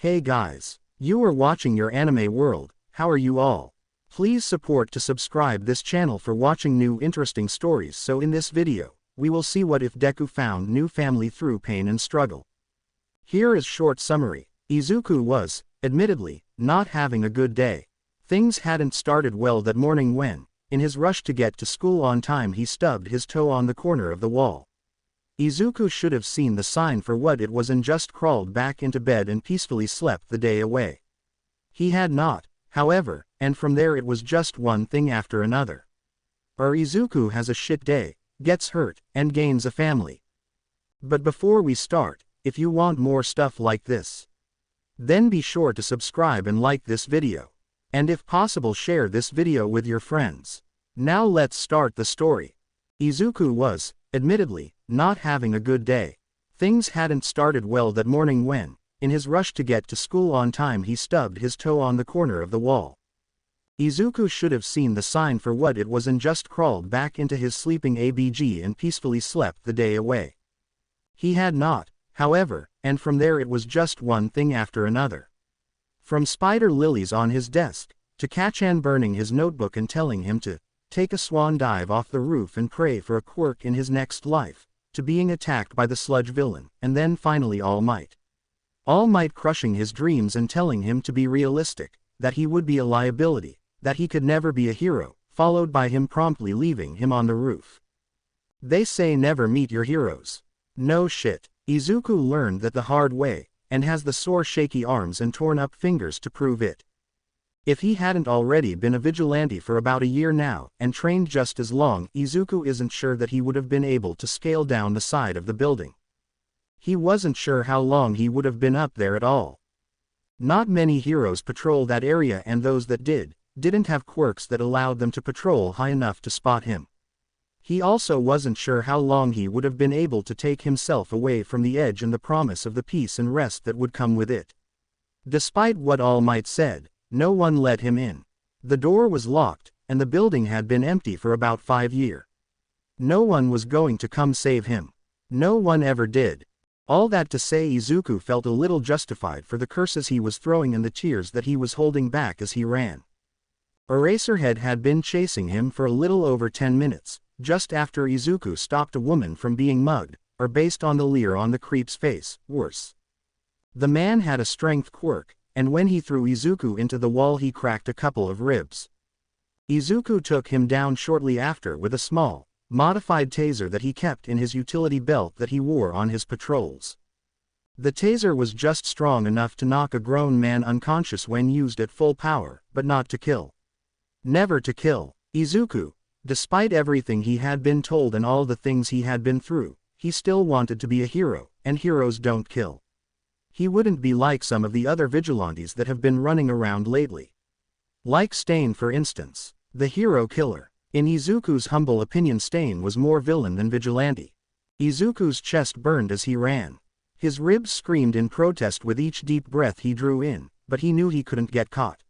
Hey guys, you are watching your anime world. How are you all? Please support to subscribe this channel for watching new interesting stories. So in this video, we will see what if Deku found new family through pain and struggle. Here is short summary. Izuku was, admittedly, not having a good day. Things hadn't started well that morning when, in his rush to get to school on time, he stubbed his toe on the corner of the wall. Izuku should have seen the sign for what it was and just crawled back into bed and peacefully slept the day away. He had not, however, and from there it was just one thing after another. Or Izuku has a shit day, gets hurt, and gains a family. But before we start, if you want more stuff like this, then be sure to subscribe and like this video. And if possible, share this video with your friends. Now let's start the story. Izuku was, admittedly, not having a good day. Things hadn't started well that morning when, in his rush to get to school on time, he stubbed his toe on the corner of the wall. Izuku should have seen the sign for what it was and just crawled back into his sleeping ABG and peacefully slept the day away. He had not, however, and from there it was just one thing after another. From spider lilies on his desk, to Kachan burning his notebook and telling him to take a swan dive off the roof and pray for a quirk in his next life, to being attacked by the sludge villain, and then finally All Might. All Might crushing his dreams and telling him to be realistic, that he would be a liability, that he could never be a hero, followed by him promptly leaving him on the roof. They say never meet your heroes. No shit. Izuku learned that the hard way, and has the sore shaky arms and torn up fingers to prove it. If he hadn't already been a vigilante for about a year now, and trained just as long, Izuku isn't sure that he would have been able to scale down the side of the building. He wasn't sure how long he would have been up there at all. Not many heroes patrol that area, and those that didn't have quirks that allowed them to patrol high enough to spot him. He also wasn't sure how long he would have been able to take himself away from the edge and the promise of the peace and rest that would come with it. Despite what All Might said, no one let him in. The door was locked, and the building had been empty for about 5 years. No one was going to come save him. No one ever did. All that to say, Izuku felt a little justified for the curses he was throwing and the tears that he was holding back as he ran. Eraserhead had been chasing him for a little over 10 minutes, just after Izuku stopped a woman from being mugged, or based on the leer on the creep's face, worse. The man had a strength quirk, and when he threw Izuku into the wall he cracked a couple of ribs. Izuku took him down shortly after with a small, modified taser that he kept in his utility belt that he wore on his patrols. The taser was just strong enough to knock a grown man unconscious when used at full power, but not to kill. Never to kill. Izuku, despite everything he had been told and all the things he had been through, he still wanted to be a hero, and heroes don't kill. He wouldn't be like some of the other vigilantes that have been running around lately. Like Stain, for instance, the hero killer. In Izuku's humble opinion, Stain was more villain than vigilante. Izuku's chest burned as he ran. His ribs screamed in protest with each deep breath he drew in, but he knew he couldn't get caught.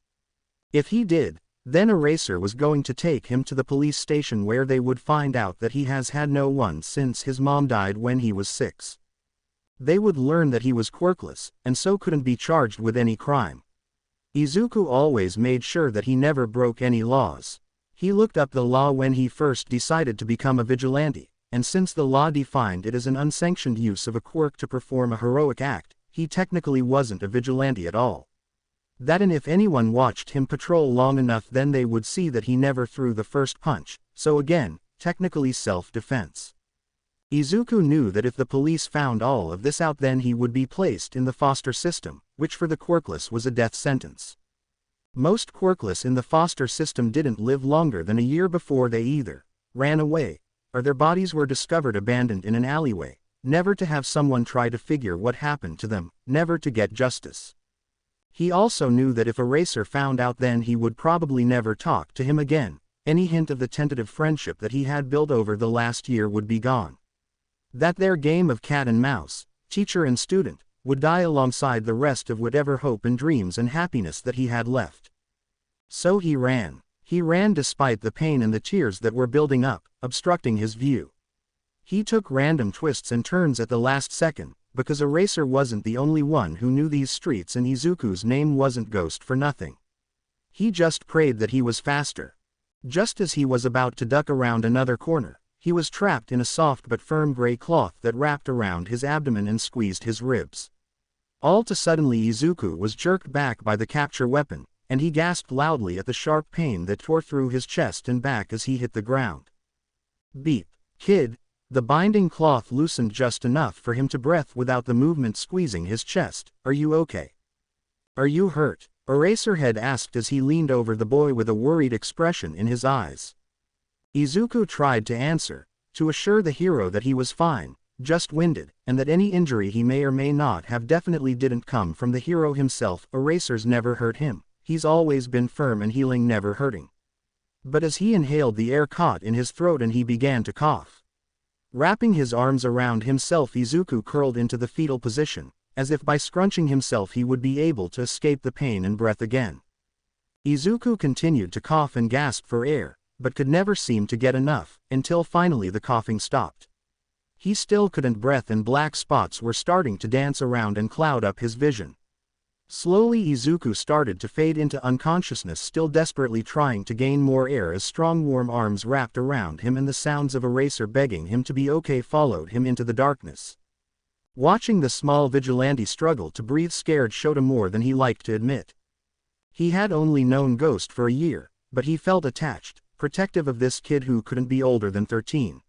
If he did, then Eraser was going to take him to the police station where they would find out that he has had no one since his mom died when he was 6. They would learn that he was quirkless, and so couldn't be charged with any crime. Izuku always made sure that he never broke any laws. He looked up the law when he first decided to become a vigilante, and since the law defined it as an unsanctioned use of a quirk to perform a heroic act, he technically wasn't a vigilante at all. That, and if anyone watched him patrol long enough, then they would see that he never threw the first punch, so again, technically self-defense. Izuku knew that if the police found all of this out, then he would be placed in the foster system, which for the quirkless was a death sentence. Most quirkless in the foster system didn't live longer than a year before they either ran away, or their bodies were discovered abandoned in an alleyway, never to have someone try to figure what happened to them, never to get justice. He also knew that if Eraser found out, then he would probably never talk to him again. Any hint of the tentative friendship that he had built over the last year would be gone. That their game of cat and mouse, teacher and student, would die alongside the rest of whatever hope and dreams and happiness that he had left. So he ran. He ran despite the pain and the tears that were building up, obstructing his view. He took random twists and turns at the last second, because Eraser wasn't the only one who knew these streets and Izuku's name wasn't Ghost for nothing. He just prayed that he was faster. Just as he was about to duck around another corner, he was trapped in a soft but firm gray cloth that wrapped around his abdomen and squeezed his ribs. All too suddenly Izuku was jerked back by the capture weapon, and he gasped loudly at the sharp pain that tore through his chest and back as he hit the ground. Beep. Kid. The binding cloth loosened just enough for him to breathe without the movement squeezing his chest. Are you okay? Are you hurt? Eraserhead asked as he leaned over the boy with a worried expression in his eyes. Izuku tried to answer, to assure the hero that he was fine, just winded, and that any injury he may or may not have definitely didn't come from the hero himself. Eraser's never hurt him, he's always been firm and healing, never hurting. But as he inhaled, the air caught in his throat and he began to cough. Wrapping his arms around himself, Izuku curled into the fetal position, as if by scrunching himself he would be able to escape the pain and breath again. Izuku continued to cough and gasp for air, but could never seem to get enough, until finally the coughing stopped. He still couldn't breathe and black spots were starting to dance around and cloud up his vision. Slowly Izuku started to fade into unconsciousness, still desperately trying to gain more air as strong warm arms wrapped around him and the sounds of Eraser begging him to be okay followed him into the darkness. Watching the small vigilante struggle to breathe scared Shota more than he liked to admit. He had only known Ghost for a year, but he felt attached, protective of this kid who couldn't be older than 13.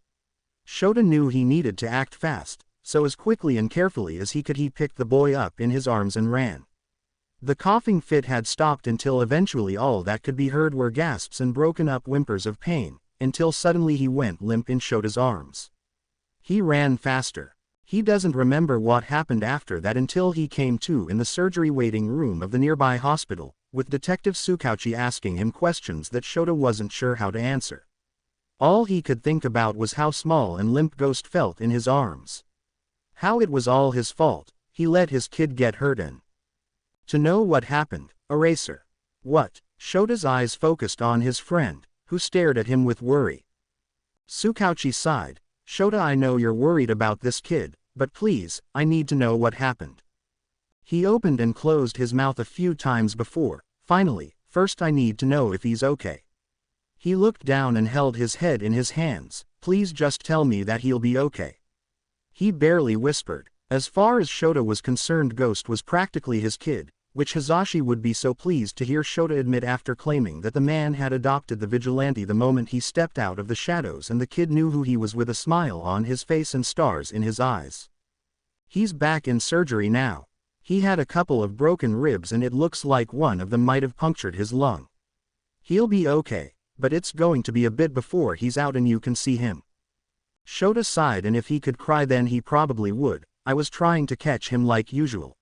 Shota knew he needed to act fast, so as quickly and carefully as he could he picked the boy up in his arms and ran. The coughing fit had stopped until eventually all that could be heard were gasps and broken up whimpers of pain, until suddenly he went limp in Shota's arms. He ran faster. He doesn't remember what happened after that until he came to in the surgery waiting room of the nearby hospital, with Detective Tsukauchi asking him questions that Shota wasn't sure how to answer. All he could think about was how small and limp Ghost felt in his arms. How it was all his fault, he let his kid get hurt and to know what happened. Eraser. What? Shota's eyes focused on his friend, who stared at him with worry. Tsukauchi sighed. Shota, I know you're worried about this kid, but please, I need to know what happened. He opened and closed his mouth a few times before, finally, first I need to know if he's okay. He looked down and held his head in his hands. Please just tell me that he'll be okay. He barely whispered. As far as Shota was concerned, Ghost was practically his kid, which Hisashi would be so pleased to hear Shota admit after claiming that the man had adopted the vigilante the moment he stepped out of the shadows, and the kid knew who he was with a smile on his face and stars in his eyes. He's back in surgery now. He had a couple of broken ribs and it looks like one of them might have punctured his lung. He'll be okay, but it's going to be a bit before he's out and you can see him. Shota sighed, and if he could cry then he probably would. I was trying to catch him like usual.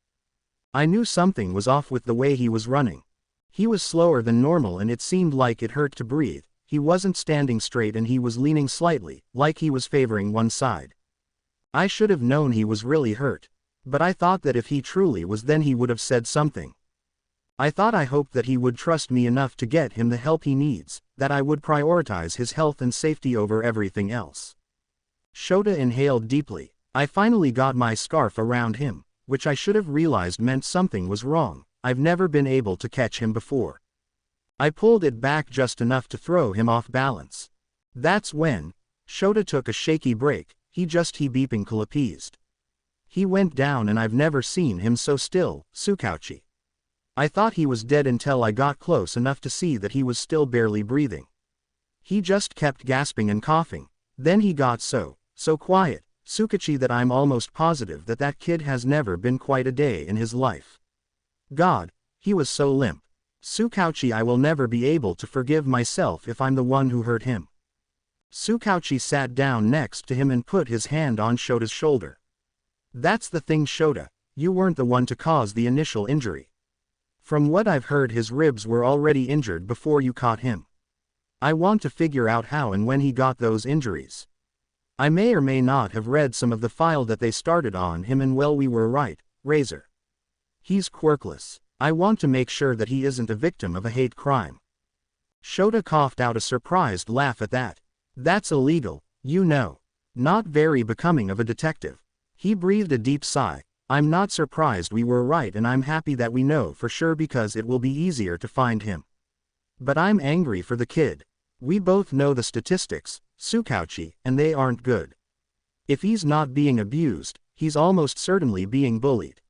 I knew something was off with the way he was running. He was slower than normal and it seemed like it hurt to breathe. He wasn't standing straight and he was leaning slightly, like he was favoring one side. I should have known he was really hurt. But I thought that if he truly was, then he would have said something. I hoped that he would trust me enough to get him the help he needs, that I would prioritize his health and safety over everything else. Shota inhaled deeply. I finally got my scarf around him, which I should have realized meant something was wrong. I've never been able to catch him before. I pulled it back just enough to throw him off balance. That's when Shota took a shaky break. He beeping appeased. He went down and I've never seen him so still, Tsukauchi. I thought he was dead until I got close enough to see that he was still barely breathing. He just kept gasping and coughing. Then he got so quiet, Tsukauchi, that I'm almost positive that that kid has never been quite a day in his life. God, he was so limp. Tsukauchi, I will never be able to forgive myself if I'm the one who hurt him. Tsukauchi sat down next to him and put his hand on Shota's shoulder. That's the thing, Shota, you weren't the one to cause the initial injury. From what I've heard, his ribs were already injured before you caught him. I want to figure out how and when he got those injuries. I may or may not have read some of the file that they started on him, and well, we were right, Razor. He's quirkless. I want to make sure that he isn't a victim of a hate crime. Shota coughed out a surprised laugh at that. That's illegal, you know. Not very becoming of a detective. He breathed a deep sigh. I'm not surprised we were right, and I'm happy that we know for sure because it will be easier to find him. But I'm angry for the kid. We both know the statistics, Tsukauchi, and they aren't good. If he's not being abused, he's almost certainly being bullied.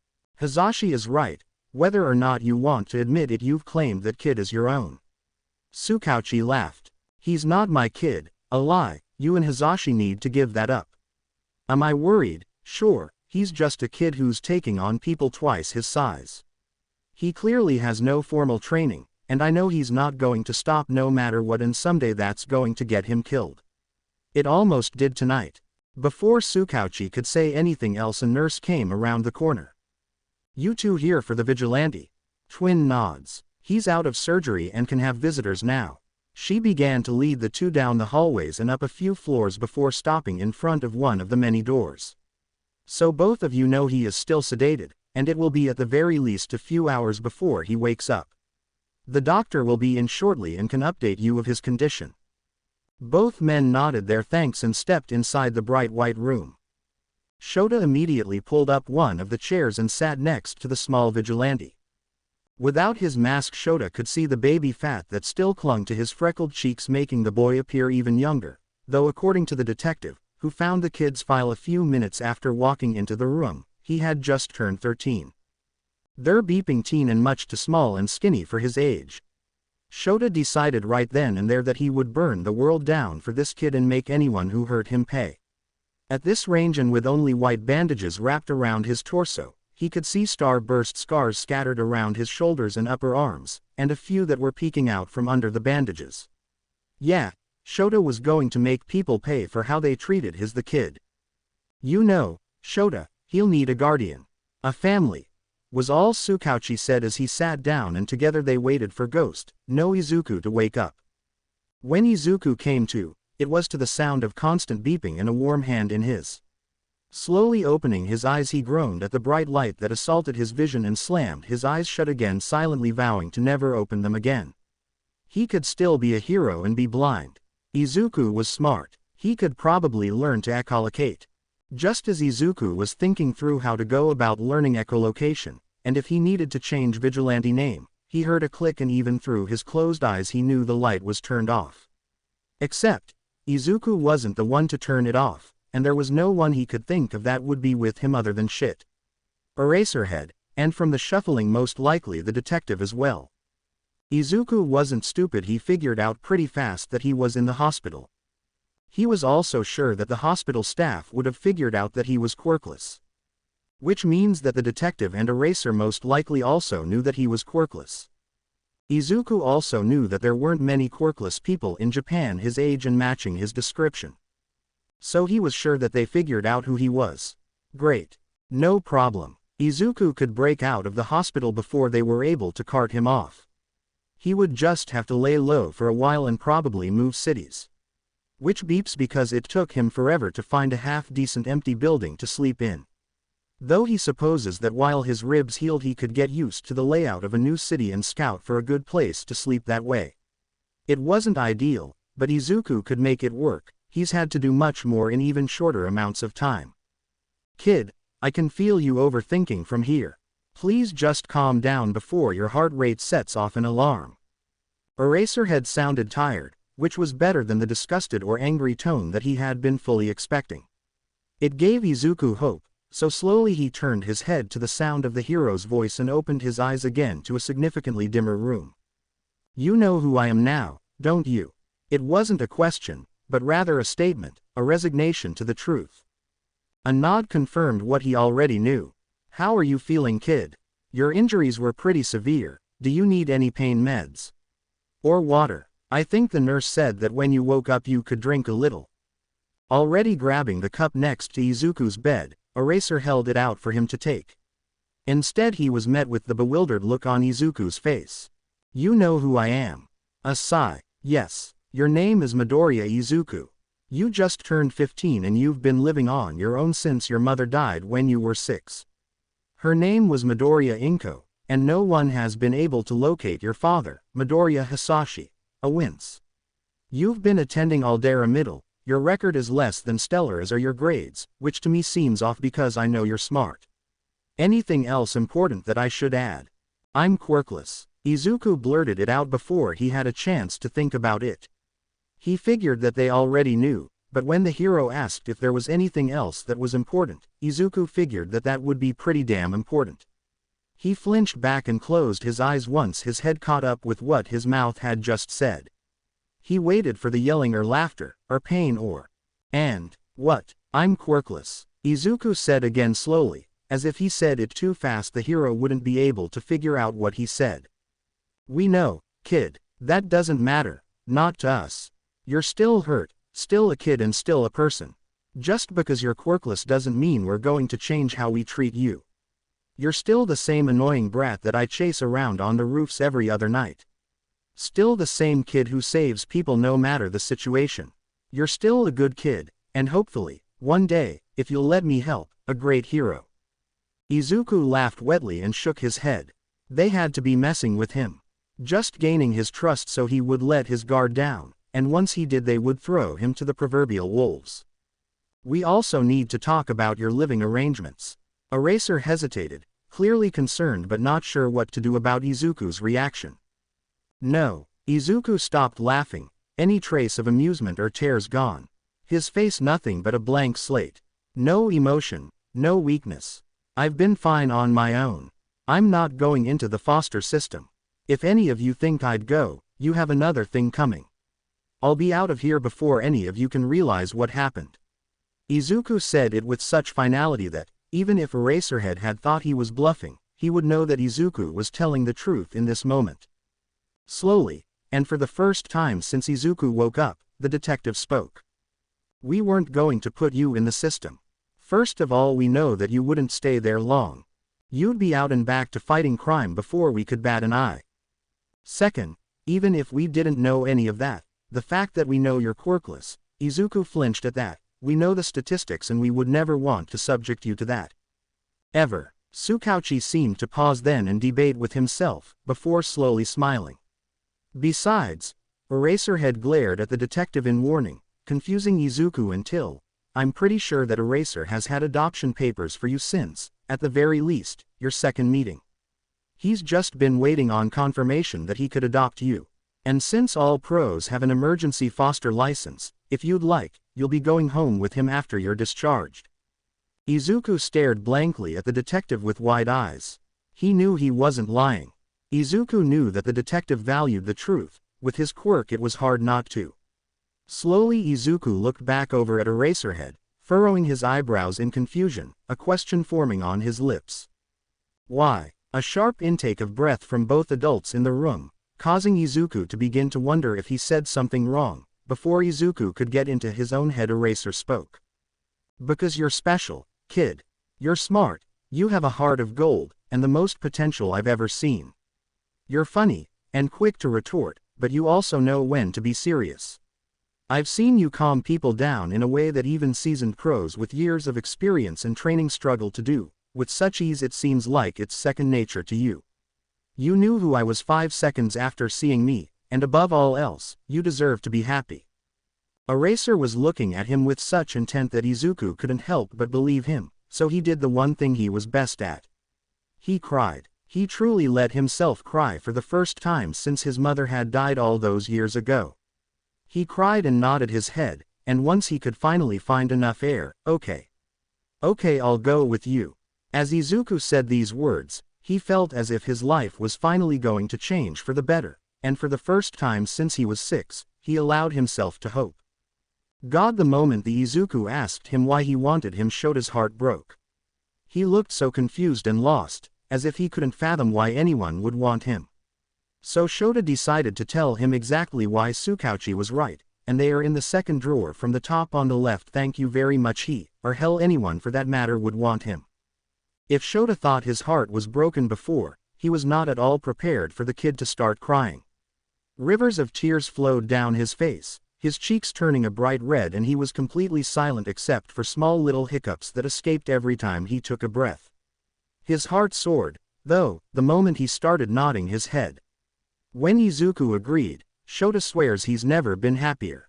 Hisashi is right. Whether or not you want to admit it, you've claimed that kid as your own. Tsukauchi laughed. He's not my kid, a lie. You and Hisashi need to give that up. Am I worried? Sure, he's just a kid who's taking on people twice his size. He clearly has no formal training, and I know he's not going to stop no matter what, and someday that's going to get him killed. It almost did tonight. Before Tsukauchi could say anything else, a nurse came around the corner. You two here for the vigilante? Twin nods. He's out of surgery and can have visitors now. She began to lead the two down the hallways and up a few floors before stopping in front of one of the many doors. So both of you know he is still sedated, and it will be at the very least a few hours before he wakes up. The doctor will be in shortly and can update you of his condition. Both men nodded their thanks and stepped inside the bright white room. Shota immediately pulled up one of the chairs and sat next to the small vigilante. Without his mask, Shota could see the baby fat that still clung to his freckled cheeks, making the boy appear even younger, though according to the detective, who found the kid's file a few minutes after walking into the room, he had just turned 13. They're beeping teen and much too small and skinny for his age. Shota decided right then and there that he would burn the world down for this kid and make anyone who hurt him pay. At this range and with only white bandages wrapped around his torso, he could see star-burst scars scattered around his shoulders and upper arms, and a few that were peeking out from under the bandages. Yeah, Shota was going to make people pay for how they treated the kid. You know, Shota, he'll need a guardian. A family. Was all Tsukauchi said as he sat down, and together they waited for Ghost, no Izuku, to wake up. When Izuku came to, it was to the sound of constant beeping and a warm hand in his. Slowly opening his eyes, he groaned at the bright light that assaulted his vision and slammed his eyes shut again, silently vowing to never open them again. He could still be a hero and be blind. Izuku was smart. He could probably learn to echolocate. Just as Izuku was thinking through how to go about learning echolocation, and if he needed to change vigilante name, he heard a click, and even through his closed eyes he knew the light was turned off. Except, Izuku wasn't the one to turn it off, and there was no one he could think of that would be with him other than Eraserhead, and from the shuffling most likely the detective as well. Izuku wasn't stupid. He figured out pretty fast that he was in the hospital. He was also sure that the hospital staff would have figured out that he was quirkless. Which means that the detective and Eraser most likely also knew that he was quirkless. Izuku also knew that there weren't many quirkless people in Japan his age and matching his description. So he was sure that they figured out who he was. Great. No problem. Izuku could break out of the hospital before they were able to cart him off. He would just have to lay low for a while and probably move cities. Which beeps because it took him forever to find a half-decent empty building to sleep in. Though he supposes that while his ribs healed he could get used to the layout of a new city and scout for a good place to sleep that way. It wasn't ideal, but Izuku could make it work. He's had to do much more in even shorter amounts of time. Kid, I can feel you overthinking from here. Please just calm down before your heart rate sets off an alarm. Eraserhead sounded tired, which was better than the disgusted or angry tone that he had been fully expecting. It gave Izuku hope. So slowly he turned his head to the sound of the hero's voice and opened his eyes again to a significantly dimmer room. You know who I am now, don't you? It wasn't a question, but rather a statement, a resignation to the truth. A nod confirmed what he already knew. How are you feeling, kid? Your injuries were pretty severe. Do you need any pain meds? Or water? I think the nurse said that when you woke up you could drink a little. Already grabbing the cup next to Izuku's bed, Eraser held it out for him to take. Instead he was met with the bewildered look on Izuku's face. You know who I am. A sigh. Yes. Your name is Midoriya Izuku. You just turned 15 and you've been living on your own since your mother died when you were 6. Her name was Midoriya Inko, and no one has been able to locate your father, Midoriya Hisashi. A wince. You've been attending Aldera Middle, Your record is less than stellar as are your grades, which to me seems off because I know you're smart. Anything else important that I should add? I'm quirkless. Izuku blurted it out before he had a chance to think about it. He figured that they already knew, but when the hero asked if there was anything else that was important, Izuku figured that that would be pretty damn important. He flinched back and closed his eyes once his head caught up with what his mouth had just said. He waited for the yelling or laughter, or pain or, "And what? I'm quirkless," Izuku said again slowly, as if he said it too fast the hero wouldn't be able to figure out what he said. "We know, kid. That doesn't matter, not to us. You're still hurt, still a kid and still a person. Just because you're quirkless doesn't mean we're going to change how we treat you. You're still the same annoying brat that I chase around on the roofs every other night. Still the same kid who saves people no matter the situation. You're still a good kid, and hopefully, one day, if you'll let me help, a great hero." Izuku laughed wetly and shook his head. They had to be messing with him. Just gaining his trust so he would let his guard down, and once he did they would throw him to the proverbial wolves. "We also need to talk about your living arrangements." Eraser hesitated, clearly concerned but not sure what to do about Izuku's reaction. "No." Izuku stopped laughing, any trace of amusement or tears gone. His face nothing but a blank slate. No emotion, no weakness. "I've been fine on my own. I'm not going into the foster system. If any of you think I'd go, you have another thing coming. I'll be out of here before any of you can realize what happened." Izuku said it with such finality that, even if Eraserhead had thought he was bluffing, he would know that Izuku was telling the truth in this moment. Slowly, and for the first time since Izuku woke up, the detective spoke. "We weren't going to put you in the system. First of all, we know that you wouldn't stay there long. You'd be out and back to fighting crime before we could bat an eye. Second, even if we didn't know any of that, the fact that we know you're quirkless," Izuku flinched at that, "we know the statistics and we would never want to subject you to that. Ever." Tsukauchi seemed to pause then and debate with himself, before slowly smiling. "Besides," Eraserhead glared at the detective in warning, confusing Izuku until, "I'm pretty sure that Eraser has had adoption papers for you since, at the very least, your second meeting. He's just been waiting on confirmation that he could adopt you. And since all pros have an emergency foster license, if you'd like, you'll be going home with him after you're discharged." Izuku stared blankly at the detective with wide eyes. He knew he wasn't lying. Izuku knew that the detective valued the truth. With his quirk it was hard not to. Slowly Izuku looked back over at Eraserhead, furrowing his eyebrows in confusion, a question forming on his lips. "Why?" A sharp intake of breath from both adults in the room, causing Izuku to begin to wonder if he said something wrong. Before Izuku could get into his own head, Eraser spoke. "Because you're special, kid. You're smart, you have a heart of gold, and the most potential I've ever seen. You're funny, and quick to retort, but you also know when to be serious. I've seen you calm people down in a way that even seasoned pros with years of experience and training struggle to do, with such ease it seems like it's second nature to you. You knew who I was 5 seconds after seeing me, and above all else, you deserve to be happy." Eraser was looking at him with such intent that Izuku couldn't help but believe him, so he did the one thing he was best at. He cried. He truly let himself cry for the first time since his mother had died all those years ago. He cried and nodded his head, and once he could finally find enough air, "Okay. Okay, I'll go with you." As Izuku said these words, he felt as if his life was finally going to change for the better, and for the first time since he was 6, he allowed himself to hope. God, the moment the Izuku asked him why he wanted him, Shota's heart broke. He looked so confused and lost, as if he couldn't fathom why anyone would want him. So Shota decided to tell him exactly why Tsukauchi was right, and they are in the second drawer from the top on the left. Thank you very much. He, or hell anyone for that matter, would want him. If Shota thought his heart was broken before, he was not at all prepared for the kid to start crying. Rivers of tears flowed down his face, his cheeks turning a bright red, and he was completely silent except for small little hiccups that escaped every time he took a breath. His heart soared, though, the moment he started nodding his head. When Izuku agreed, Shota swears he's never been happier.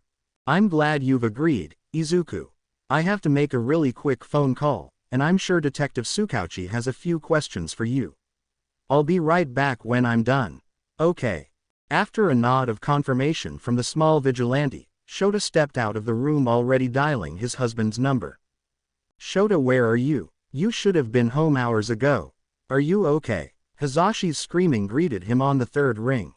I'm glad you've agreed, Izuku. I have to make a really quick phone call, and I'm sure Detective Tsukauchi has a few questions for you. I'll be right back when I'm done. Okay. After a nod of confirmation from the small vigilante, Shota stepped out of the room already dialing his husband's number. Shota, where are you? You should have been home hours ago. Are you okay? Hazashi's screaming greeted him on the third ring.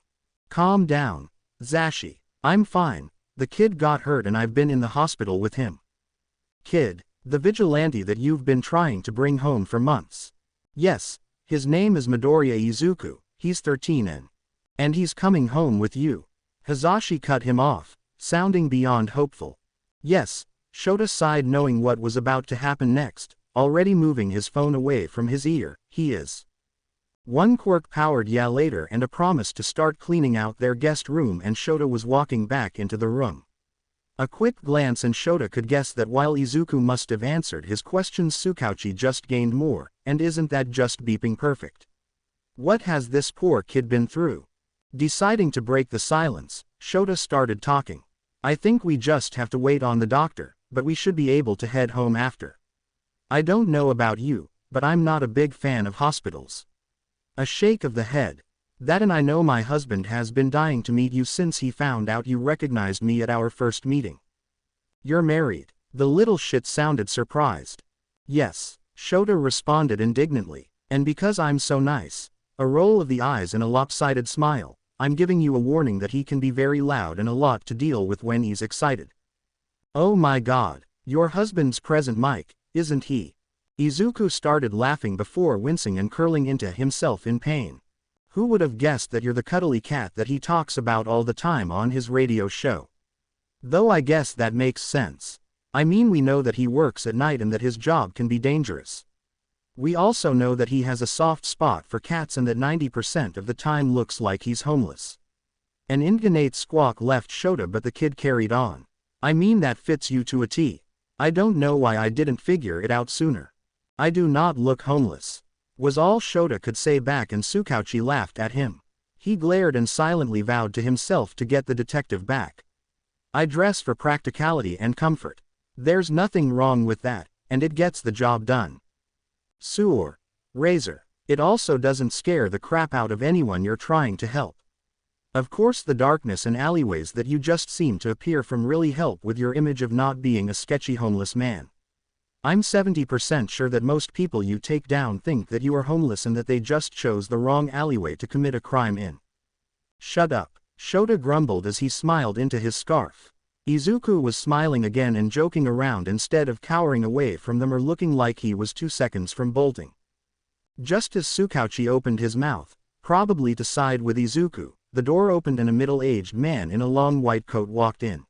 Calm down, Zashi. I'm fine. The kid got hurt and I've been in the hospital with him. Kid, the vigilante that you've been trying to bring home for months. Yes, his name is Midoriya Izuku, he's 13 and he's coming home with you. Hazashi cut him off, sounding beyond hopeful. Yes, Shota sighed knowing what was about to happen next, already moving his phone away from his ear. He is. One quirk-powered yeah later and a promise to start cleaning out their guest room, and Shota was walking back into the room. A quick glance and Shota could guess that while Izuku must have answered his questions, Tsukauchi just gained more, and isn't that just beeping perfect? What has this poor kid been through? Deciding to break the silence, Shota started talking. I think we just have to wait on the doctor, but we should be able to head home after. I don't know about you, but I'm not a big fan of hospitals. A shake of the head. That, and I know my husband has been dying to meet you since he found out you recognized me at our first meeting. You're married. The little shit sounded surprised. Yes, Shota responded indignantly, and because I'm so nice. A roll of the eyes and a lopsided smile. I'm giving you a warning that he can be very loud and a lot to deal with when he's excited. Oh my god, your husband's present mic, isn't he? Izuku started laughing before wincing and curling into himself in pain. Who would have guessed that you're the cuddly cat that he talks about all the time on his radio show? Though I guess that makes sense. I mean, we know that he works at night and that his job can be dangerous. We also know that he has a soft spot for cats and that 90% of the time looks like he's homeless. An incontinent squawk left Shota, but the kid carried on. I mean, that fits you to a T. I don't know why I didn't figure it out sooner. I do not look homeless, was all Shota could say back, and Tsukauchi laughed at him. He glared and silently vowed to himself to get the detective back. I dress for practicality and comfort. There's nothing wrong with that, and it gets the job done. Sewer. Razor. It also doesn't scare the crap out of anyone you're trying to help. Of course, the darkness and alleyways that you just seem to appear from really help with your image of not being a sketchy homeless man. I'm 70% sure that most people you take down think that you are homeless and that they just chose the wrong alleyway to commit a crime in. Shut up, Shota grumbled as he smiled into his scarf. Izuku was smiling again and joking around instead of cowering away from them or looking like he was 2 seconds from bolting. Just as Tsukauchi opened his mouth, probably to side with Izuku, the door opened and a middle-aged man in a long white coat walked in.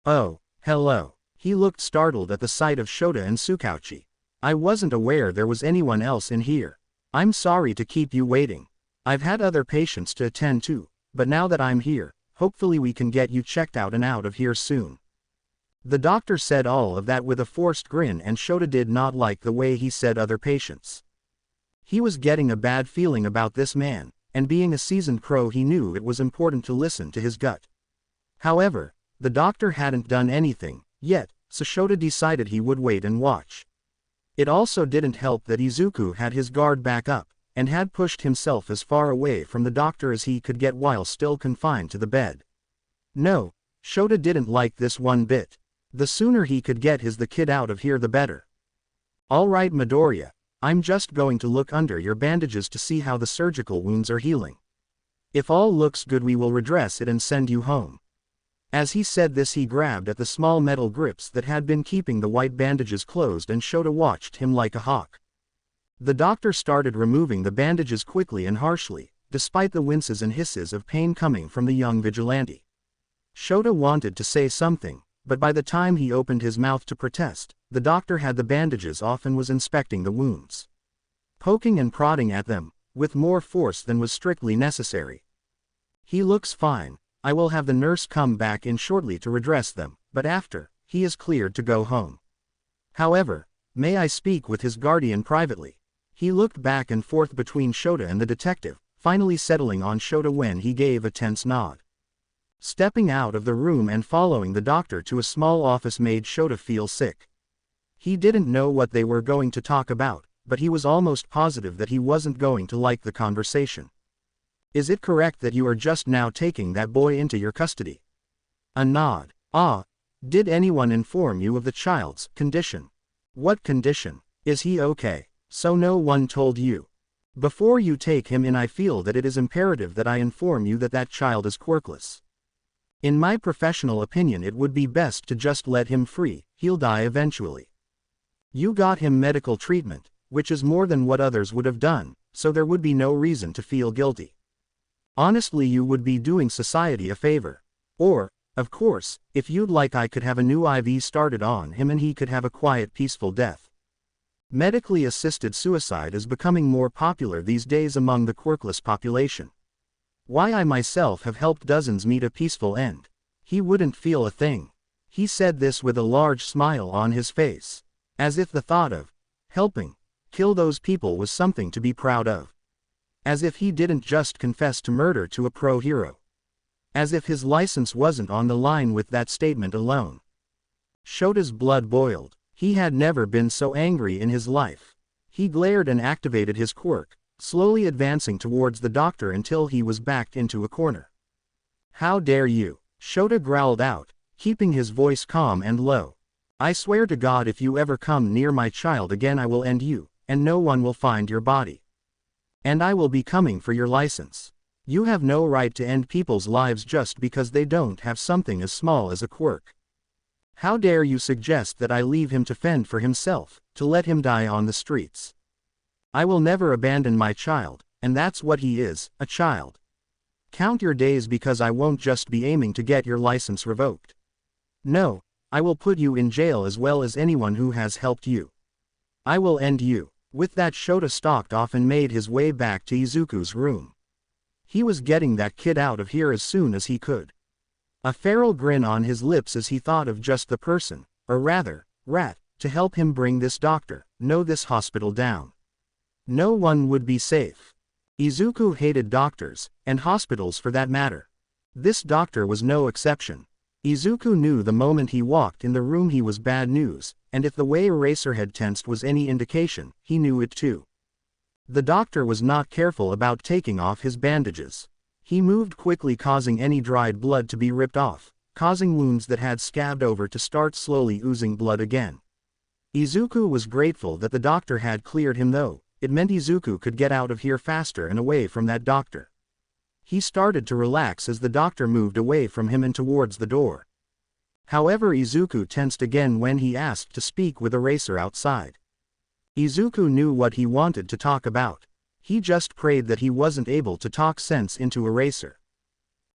Oh, hello. He looked startled at the sight of Shota and Tsukauchi. I wasn't aware there was anyone else in here. I'm sorry to keep you waiting. I've had other patients to attend to, but now that I'm here, hopefully we can get you checked out and out of here soon. The doctor said all of that with a forced grin, and Shota did not like the way he said other patients. He was getting a bad feeling about this man, and being a seasoned pro he knew it was important to listen to his gut. However, the doctor hadn't done anything yet, so Shota decided he would wait and watch. It also didn't help that Izuku had his guard back up, and had pushed himself as far away from the doctor as he could get while still confined to the bed. No, Shota didn't like this one bit. The sooner he could get the kid out of here the better. All right, Midoriya, I'm just going to look under your bandages to see how the surgical wounds are healing. If all looks good, we will redress it and send you home. As he said this, he grabbed at the small metal grips that had been keeping the white bandages closed, and Shota watched him like a hawk. The doctor started removing the bandages quickly and harshly, despite the winces and hisses of pain coming from the young vigilante. Shota wanted to say something, but by the time he opened his mouth to protest, the doctor had the bandages off and was inspecting the wounds, poking and prodding at them, with more force than was strictly necessary. He looks fine. I will have the nurse come back in shortly to redress them, but after, he is cleared to go home. However, may I speak with his guardian privately? He looked back and forth between Shota and the detective, finally settling on Shota when he gave a tense nod. Stepping out of the room and following the doctor to a small office made Shota feel sick. He didn't know what they were going to talk about, but he was almost positive that he wasn't going to like the conversation. Is it correct that you are just now taking that boy into your custody? A nod. Ah. Did anyone inform you of the child's condition? What condition? Is he okay? So no one told you. Before you take him in, I feel that it is imperative that I inform you that that child is quirkless. In my professional opinion, it would be best to just let him free, he'll die eventually. You got him medical treatment, which is more than what others would have done, so there would be no reason to feel guilty. Honestly, you would be doing society a favor. Or, of course, if you'd like, I could have a new IV started on him and he could have a quiet, peaceful death. Medically assisted suicide is becoming more popular these days among the quirkless population. Why, I myself have helped dozens meet a peaceful end. He wouldn't feel a thing. He said this with a large smile on his face, as if the thought of helping kill those people was something to be proud of. As if he didn't just confess to murder to a pro hero. As if his license wasn't on the line with that statement alone. Shota's blood boiled. He had never been so angry in his life. He glared and activated his quirk, slowly advancing towards the doctor until he was backed into a corner. How dare you? Shota growled out, keeping his voice calm and low. I swear to God, if you ever come near my child again, I will end you, and no one will find your body. And I will be coming for your license. You have no right to end people's lives just because they don't have something as small as a quirk. How dare you suggest that I leave him to fend for himself, to let him die on the streets? I will never abandon my child, and that's what he is, a child. Count your days, because I won't just be aiming to get your license revoked. No, I will put you in jail as well as anyone who has helped you. I will end you. With that, Shota stalked off and made his way back to Izuku's room. He was getting that kid out of here as soon as he could. A feral grin on his lips as he thought of just the person, or rather, rat, to help him bring this doctor, no, this hospital down. No one would be safe. Izuku hated doctors, and hospitals for that matter. This doctor was no exception. Izuku knew the moment he walked in the room he was bad news, and if the way Eraserhead tensed was any indication, he knew it too. The doctor was not careful about taking off his bandages. He moved quickly, causing any dried blood to be ripped off, causing wounds that had scabbed over to start slowly oozing blood again. Izuku was grateful that the doctor had cleared him, though. It meant Izuku could get out of here faster and away from that doctor. He started to relax as the doctor moved away from him and towards the door. However, Izuku tensed again when he asked to speak with Eraser outside. Izuku knew what he wanted to talk about. He just prayed that he wasn't able to talk sense into Eraser.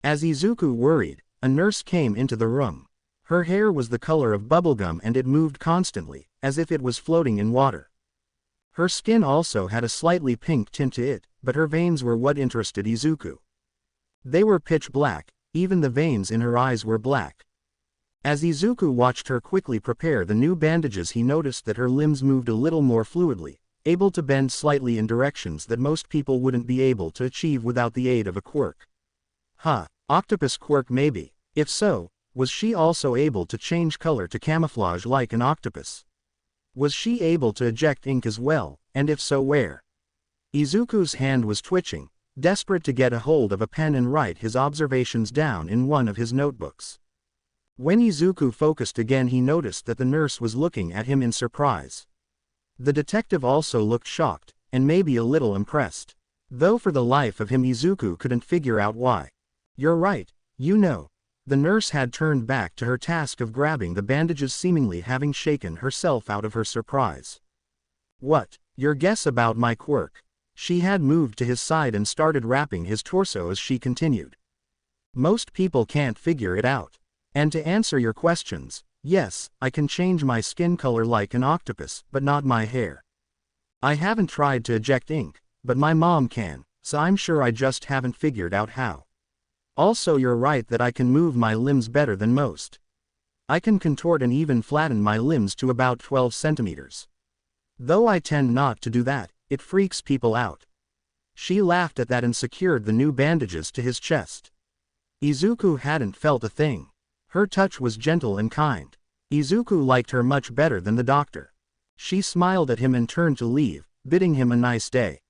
As Izuku worried, a nurse came into the room. Her hair was the color of bubblegum and it moved constantly, as if it was floating in water. Her skin also had a slightly pink tint to it, but her veins were what interested Izuku. They were pitch black, even the veins in her eyes were black. As Izuku watched her quickly prepare the new bandages, he noticed that her limbs moved a little more fluidly, able to bend slightly in directions that most people wouldn't be able to achieve without the aid of a quirk. Octopus quirk maybe. If so, was she also able to change color to camouflage like an octopus? Was she able to eject ink as well, and if so, where? Izuku's hand was twitching, desperate to get a hold of a pen and write his observations down in one of his notebooks. When Izuku focused again, he noticed that the nurse was looking at him in surprise. The detective also looked shocked, and maybe a little impressed. Though for the life of him Izuku couldn't figure out why. You're right, you know. The nurse had turned back to her task of grabbing the bandages, seemingly having shaken herself out of her surprise. What? Your guess about my quirk? She had moved to his side and started wrapping his torso as she continued. Most people can't figure it out. And to answer your questions, yes, I can change my skin color like an octopus, but not my hair. I haven't tried to eject ink, but my mom can, so I'm sure I just haven't figured out how. Also, you're right that I can move my limbs better than most. I can contort and even flatten my limbs to about 12 centimeters. Though I tend not to do that, it freaks people out. She laughed at that and secured the new bandages to his chest. Izuku hadn't felt a thing. Her touch was gentle and kind. Izuku liked her much better than the doctor. She smiled at him and turned to leave, bidding him a nice day.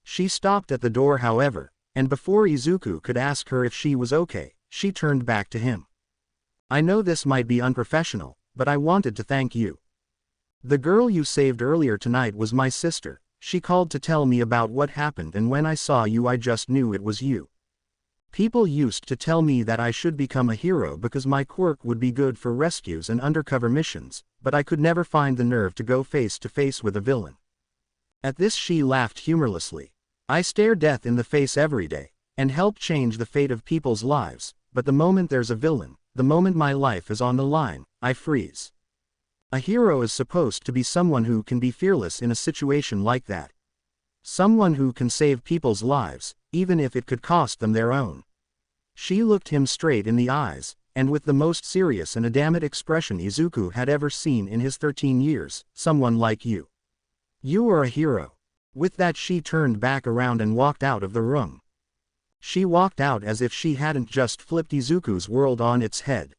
She stopped at the door however, and before Izuku could ask her if she was okay, she turned back to him. I know this might be unprofessional, but I wanted to thank you. The girl you saved earlier tonight was my sister. She called to tell me about what happened, and when I saw you I just knew it was you. People used to tell me that I should become a hero because my quirk would be good for rescues and undercover missions, but I could never find the nerve to go face to face with a villain. At this she laughed humorlessly. I stare death in the face every day, and help change the fate of people's lives, but the moment there's a villain, the moment my life is on the line, I freeze. A hero is supposed to be someone who can be fearless in a situation like that. Someone who can save people's lives, even if it could cost them their own. She looked him straight in the eyes, and with the most serious and adamant expression Izuku had ever seen in his 13 years, someone like you. You are a hero. With that she turned back around and walked out of the room. She walked out as if she hadn't just flipped Izuku's world on its head.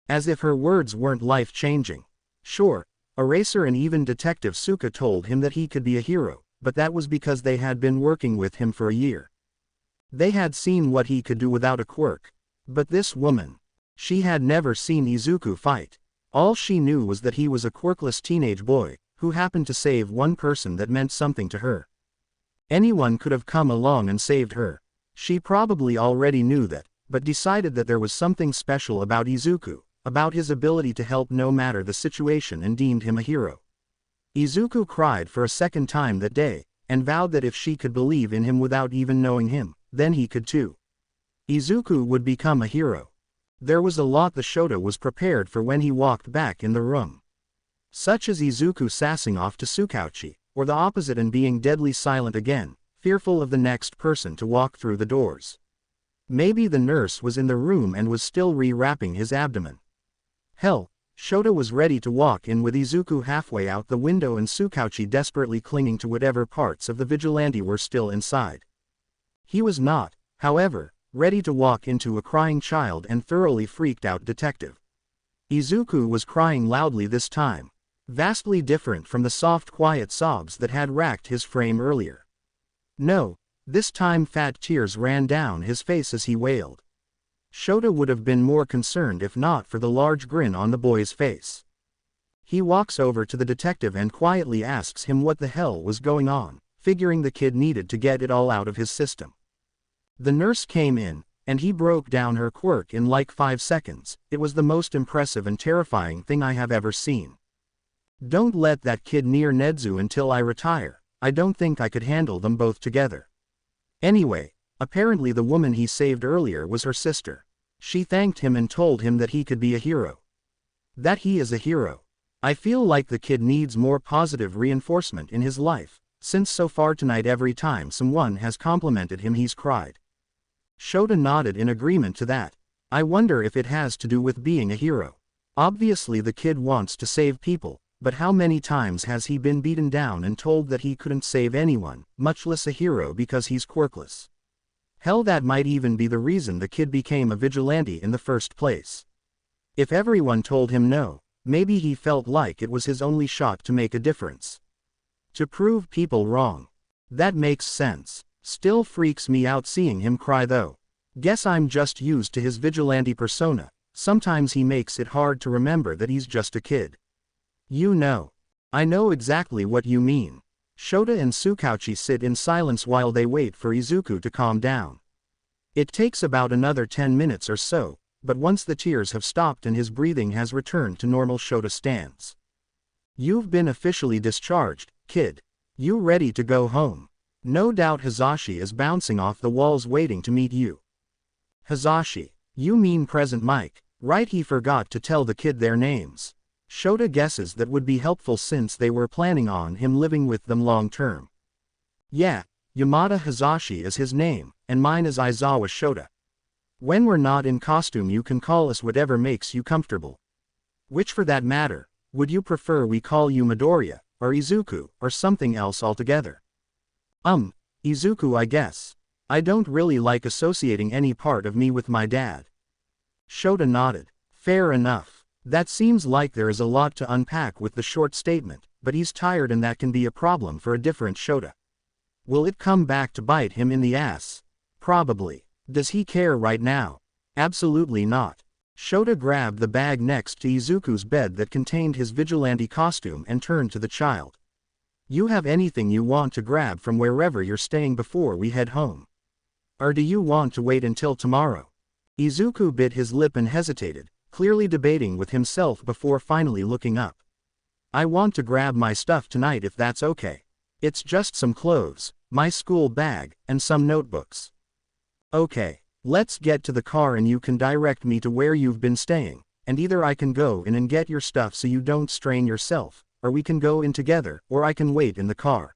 As if her words weren't life-changing. Sure, Eraser and even Detective Suka told him that he could be a hero, but that was because they had been working with him for a year. They had seen what he could do without a quirk. But this woman. She had never seen Izuku fight. All she knew was that he was a quirkless teenage boy, who happened to save one person that meant something to her. Anyone could have come along and saved her. She probably already knew that, but decided that there was something special about Izuku, about his ability to help no matter the situation, and deemed him a hero. Izuku cried for a second time that day, and vowed that if she could believe in him without even knowing him, then he could too. Izuku would become a hero. There was a lot the Shota was prepared for when he walked back in the room. Such as Izuku sassing off to Tsukauchi, or the opposite and being deadly silent again, fearful of the next person to walk through the doors. Maybe the nurse was in the room and was still re-wrapping his abdomen. Hell, Shota was ready to walk in with Izuku halfway out the window and Tsukauchi desperately clinging to whatever parts of the vigilante were still inside. He was not, however, ready to walk into a crying child and thoroughly freaked out detective. Izuku was crying loudly this time, vastly different from the soft quiet sobs that had racked his frame earlier. No, this time fat tears ran down his face as he wailed. Shota would have been more concerned if not for the large grin on the boy's face. He walks over to the detective and quietly asks him what the hell was going on, figuring the kid needed to get it all out of his system. The nurse came in, and he broke down her quirk in like 5 seconds. It was the most impressive and terrifying thing I have ever seen. Don't let that kid near Nedzu until I retire. I don't think I could handle them both together. Anyway, apparently the woman he saved earlier was her sister. She thanked him and told him that he could be a hero. That he is a hero. I feel like the kid needs more positive reinforcement in his life, since so far tonight every time someone has complimented him he's cried. Shota nodded in agreement to that. I wonder if it has to do with being a hero. Obviously the kid wants to save people, but how many times has he been beaten down and told that he couldn't save anyone, much less a hero, because he's quirkless? Hell, that might even be the reason the kid became a vigilante in the first place. If everyone told him no, maybe he felt like it was his only shot to make a difference. To prove people wrong. That makes sense. Still freaks me out seeing him cry though. Guess I'm just used to his vigilante persona. Sometimes he makes it hard to remember that he's just a kid. You know. I know exactly what you mean. Shota and Tsukauchi sit in silence while they wait for Izuku to calm down. It takes about another 10 minutes or so, but once the tears have stopped and his breathing has returned to normal, Shota stands. You've been officially discharged, kid. You ready to go home? No doubt Hazashi is bouncing off the walls waiting to meet you. Hazashi. You mean Present Mike, right? He forgot to tell the kid their names. Shota guesses that would be helpful since they were planning on him living with them long term. Yeah, Yamada Hazashi is his name, and mine is Aizawa Shota. When we're not in costume you can call us whatever makes you comfortable. Which for that matter, would you prefer we call you Midoriya, or Izuku, or something else altogether? Izuku I guess. I don't really like associating any part of me with my dad. Shota nodded. Fair enough. That seems like there is a lot to unpack with the short statement, but he's tired and that can be a problem for a different Shota. Will it come back to bite him in the ass? Probably. Does he care right now? Absolutely not. Shota grabbed the bag next to Izuku's bed that contained his vigilante costume and turned to the child. You have anything you want to grab from wherever you're staying before we head home? Or do you want to wait until tomorrow? Izuku bit his lip and hesitated, clearly debating with himself before finally looking up. I want to grab my stuff tonight if that's okay. It's just some clothes, my school bag, and some notebooks. Okay. Let's get to the car and you can direct me to where you've been staying, and either I can go in and get your stuff so you don't strain yourself, or we can go in together, or I can wait in the car.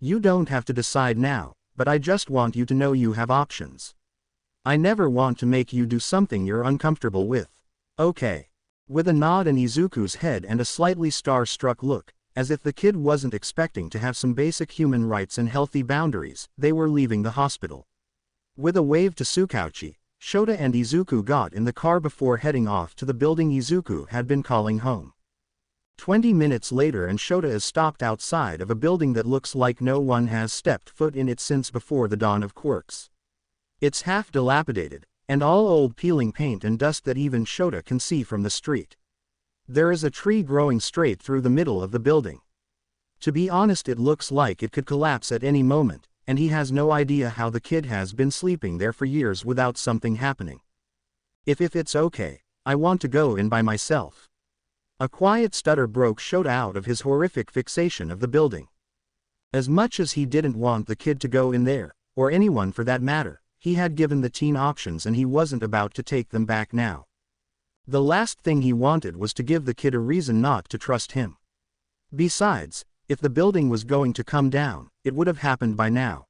You don't have to decide now, but I just want you to know you have options. I never want to make you do something you're uncomfortable with. Okay. With a nod in Izuku's head and a slightly star-struck look, as if the kid wasn't expecting to have some basic human rights and healthy boundaries, they were leaving the hospital. With a wave to Tsukauchi, Shota and Izuku got in the car before heading off to the building Izuku had been calling home. 20 minutes later and Shota is stopped outside of a building that looks like no one has stepped foot in it since before the dawn of quirks. It's half dilapidated, and all old peeling paint and dust that even Shota can see from the street. There is a tree growing straight through the middle of the building. To be honest, it looks like it could collapse at any moment, and he has no idea how the kid has been sleeping there for years without something happening. If it's okay, I want to go in by myself. A quiet stutter broke Shota out of his horrific fixation of the building. As much as he didn't want the kid to go in there, or anyone for that matter, he had given the teen options and he wasn't about to take them back now. The last thing he wanted was to give the kid a reason not to trust him. Besides, if the building was going to come down, it would have happened by now.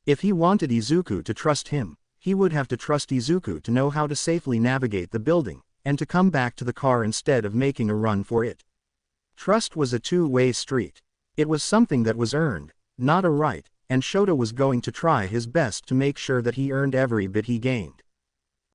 If he wanted Izuku to trust him, he would have to trust Izuku to know how to safely navigate the building, and to come back to the car instead of making a run for it. Trust was a two-way street. It was something that was earned, not a right, and Shota was going to try his best to make sure that he earned every bit he gained.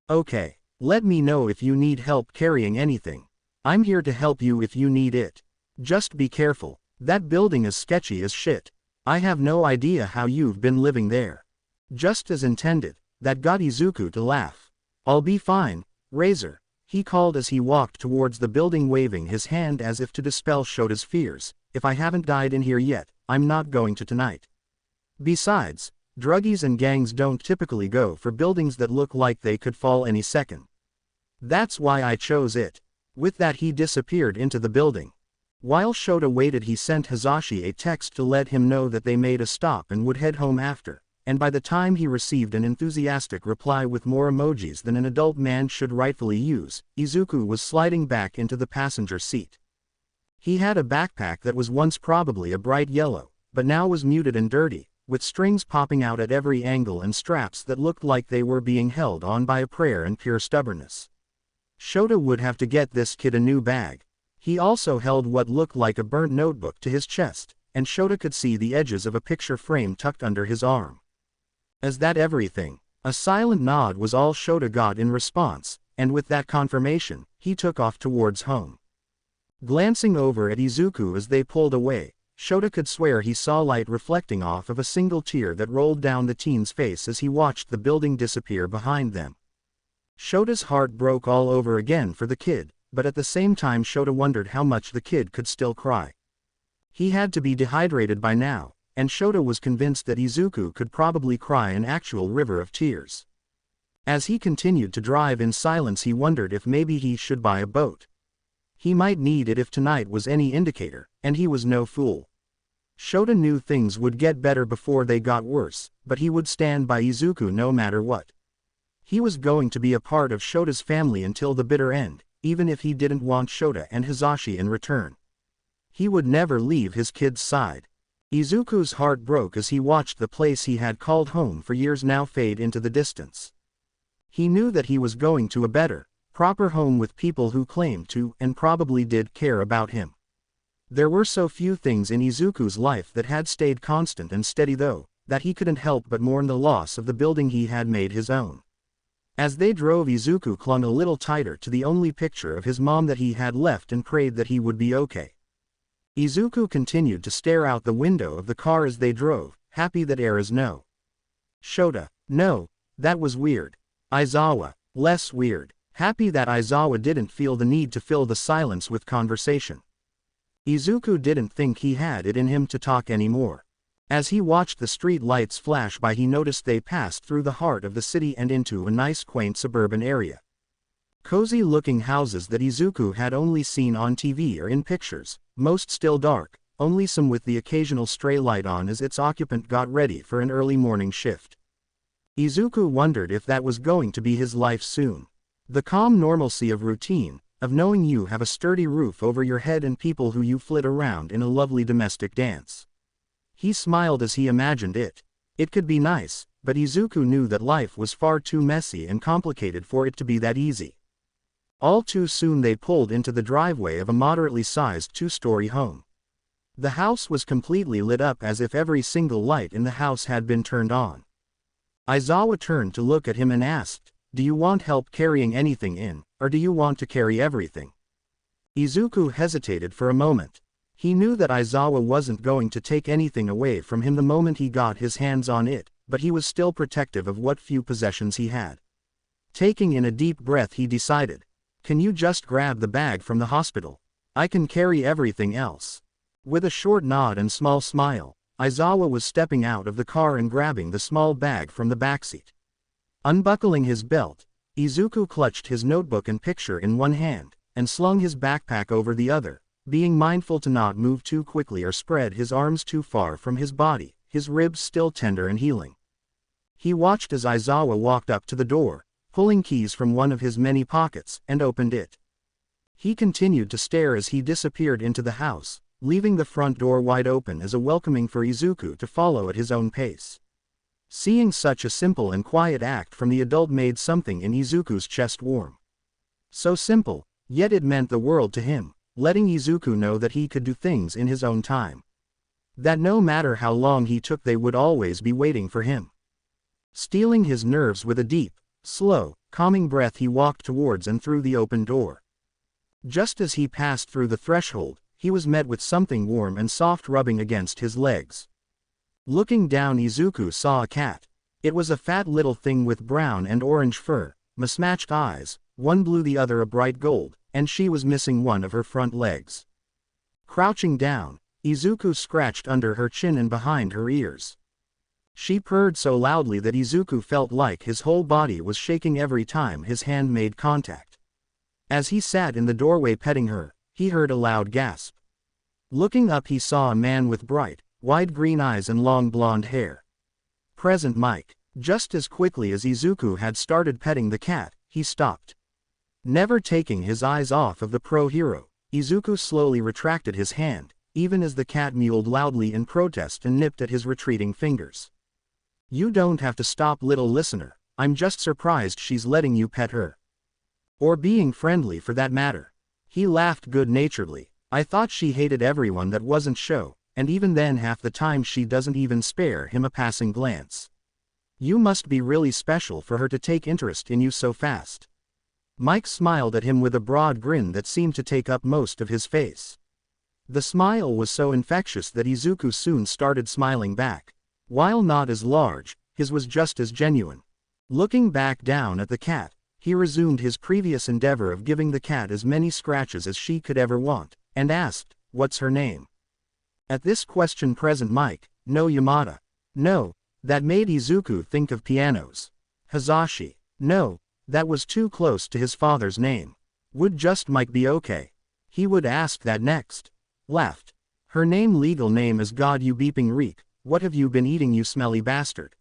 Okay, let me know if you need help carrying anything. I'm here to help you if you need it. Just be careful. That building is sketchy as shit. I have no idea how you've been living there. Just as intended, that got Izuku to laugh. I'll be fine, Razor, he called as he walked towards the building waving his hand as if to dispel Shota's fears. If I haven't died in here yet, I'm not going to tonight. Besides, druggies and gangs don't typically go for buildings that look like they could fall any second. That's why I chose it. With that he disappeared into the building. While Shota waited, he sent Hazashi a text to let him know that they made a stop and would head home after, and by the time he received an enthusiastic reply with more emojis than an adult man should rightfully use, Izuku was sliding back into the passenger seat. He had a backpack that was once probably a bright yellow, but now was muted and dirty, with strings popping out at every angle and straps that looked like they were being held on by a prayer and pure stubbornness. Shota would have to get this kid a new bag. He also held what looked like a burnt notebook to his chest, and Shota could see the edges of a picture frame tucked under his arm. Is that everything? A silent nod was all Shota got in response, and with that confirmation, he took off towards home. Glancing over at Izuku as they pulled away, Shota could swear he saw light reflecting off of a single tear that rolled down the teen's face as he watched the building disappear behind them. Shota's heart broke all over again for the kid, but at the same time Shota wondered how much the kid could still cry. He had to be dehydrated by now, and Shota was convinced that Izuku could probably cry an actual river of tears. As he continued to drive in silence, he wondered if maybe he should buy a boat. He might need it if tonight was any indicator, and he was no fool. Shota knew things would get better before they got worse, but he would stand by Izuku no matter what. He was going to be a part of Shota's family until the bitter end, even if he didn't want Shota and Hazashi in return. He would never leave his kid's side. Izuku's heart broke as he watched the place he had called home for years now fade into the distance. He knew that he was going to a better, proper home with people who claimed to and probably did care about him. There were so few things in Izuku's life that had stayed constant and steady though, that he couldn't help but mourn the loss of the building he had made his own. As they drove, Izuku clung a little tighter to the only picture of his mom that he had left and prayed that he would be okay. Izuku continued to stare out the window of the car as they drove, happy that Era's no. Shota, no, that was weird. Aizawa, less weird, happy that Aizawa didn't feel the need to fill the silence with conversation. Izuku didn't think he had it in him to talk anymore. As he watched the street lights flash by, he noticed they passed through the heart of the city and into a nice quaint suburban area. Cozy-looking houses that Izuku had only seen on TV or in pictures, most still dark, only some with the occasional stray light on as its occupant got ready for an early morning shift. Izuku wondered if that was going to be his life soon. The calm normalcy of routine, of knowing you have a sturdy roof over your head and people who you flit around in a lovely domestic dance. He smiled as he imagined it. It could be nice, but Izuku knew that life was far too messy and complicated for it to be that easy. All too soon they pulled into the driveway of a moderately sized two-story home. The house was completely lit up as if every single light in the house had been turned on. Aizawa turned to look at him and asked, "Do you want help carrying anything in, or do you want to carry everything?" Izuku hesitated for a moment. He knew that Aizawa wasn't going to take anything away from him the moment he got his hands on it, but he was still protective of what few possessions he had. Taking in a deep breath, he decided, "Can you just grab the bag from the hospital? I can carry everything else." With a short nod and small smile, Aizawa was stepping out of the car and grabbing the small bag from the backseat. Unbuckling his belt, Izuku clutched his notebook and picture in one hand, and slung his backpack over the other, being mindful to not move too quickly or spread his arms too far from his body, his ribs still tender and healing. He watched as Aizawa walked up to the door, pulling keys from one of his many pockets, and opened it. He continued to stare as he disappeared into the house, leaving the front door wide open as a welcoming for Izuku to follow at his own pace. Seeing such a simple and quiet act from the adult made something in Izuku's chest warm. So simple, yet it meant the world to him, letting Izuku know that he could do things in his own time. That no matter how long he took, they would always be waiting for him. Steeling his nerves with a deep, slow, calming breath, he walked towards and through the open door. Just as he passed through the threshold, he was met with something warm and soft rubbing against his legs. Looking down, Izuku saw a cat. It was a fat little thing with brown and orange fur, mismatched eyes, one blue the other a bright gold, and she was missing one of her front legs. Crouching down, Izuku scratched under her chin and behind her ears. She purred so loudly that Izuku felt like his whole body was shaking every time his hand made contact. As he sat in the doorway petting her, he heard a loud gasp. Looking up, he saw a man with bright, wide green eyes and long blonde hair. Present Mike. Just as quickly as Izuku had started petting the cat, he stopped. Never taking his eyes off of the pro-hero, Izuku slowly retracted his hand, even as the cat mewed loudly in protest and nipped at his retreating fingers. "You don't have to stop, little listener, I'm just surprised she's letting you pet her. Or being friendly for that matter." He laughed good-naturedly. "I thought she hated everyone that wasn't Sho, and even then half the time she doesn't even spare him a passing glance. You must be really special for her to take interest in you so fast." Mike smiled at him with a broad grin that seemed to take up most of his face. The smile was so infectious that Izuku soon started smiling back. While not as large, his was just as genuine. Looking back down at the cat, he resumed his previous endeavor of giving the cat as many scratches as she could ever want, and asked, "What's her name?" At this question, Present Mike, "No Yamada." No, that made Izuku think of pianos. Hazashi. No, that was too close to his father's name. Would just Mike be okay? He would ask that next. Laughed. "Her legal name is God you beeping reek, what have you been eating you smelly bastard?"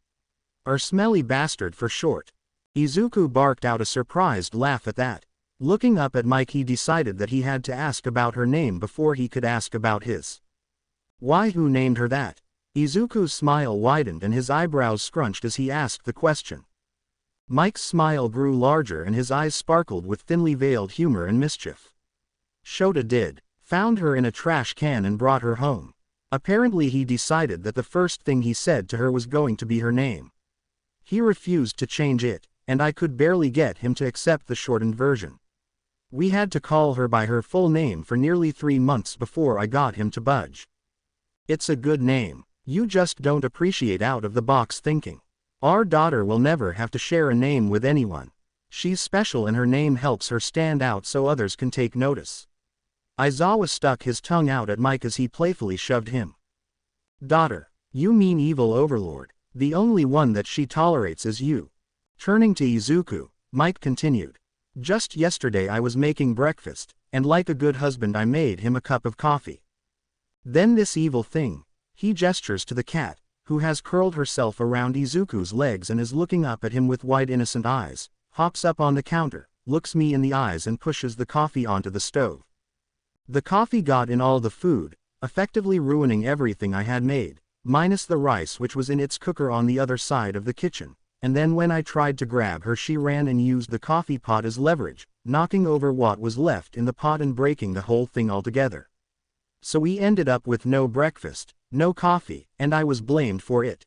Or smelly bastard for short. Izuku barked out a surprised laugh at that. Looking up at Mike, he decided that he had to ask about her name before he could ask about his. "Why, who named her that?" Izuku's smile widened and his eyebrows scrunched as he asked the question. Mike's smile grew larger and his eyes sparkled with thinly veiled humor and mischief. "Shota did. Found her in a trash can and brought her home. Apparently he decided that the first thing he said to her was going to be her name. He refused to change it, and I could barely get him to accept the shortened version. We had to call her by her full name for nearly 3 months before I got him to budge. It's a good name. You just don't appreciate out-of-the-box thinking. Our daughter will never have to share a name with anyone. She's special and her name helps her stand out so others can take notice. Izawa stuck his tongue out at Mike as he playfully shoved him. Daughter. You mean evil overlord. The only one that she tolerates is you. Turning to Izuku, Mike continued. Just yesterday I was making breakfast, and like a good husband I made him a cup of coffee. Then this evil thing, he gestures to the cat, who has curled herself around Izuku's legs and is looking up at him with wide innocent eyes, hops up on the counter, looks me in the eyes and pushes the coffee onto the stove. The coffee got in all the food, effectively ruining everything I had made, minus the rice which was in its cooker on the other side of the kitchen, and then when I tried to grab her she ran and used the coffee pot as leverage, knocking over what was left in the pot and breaking the whole thing altogether. So we ended up with no breakfast, no coffee, and I was blamed for it.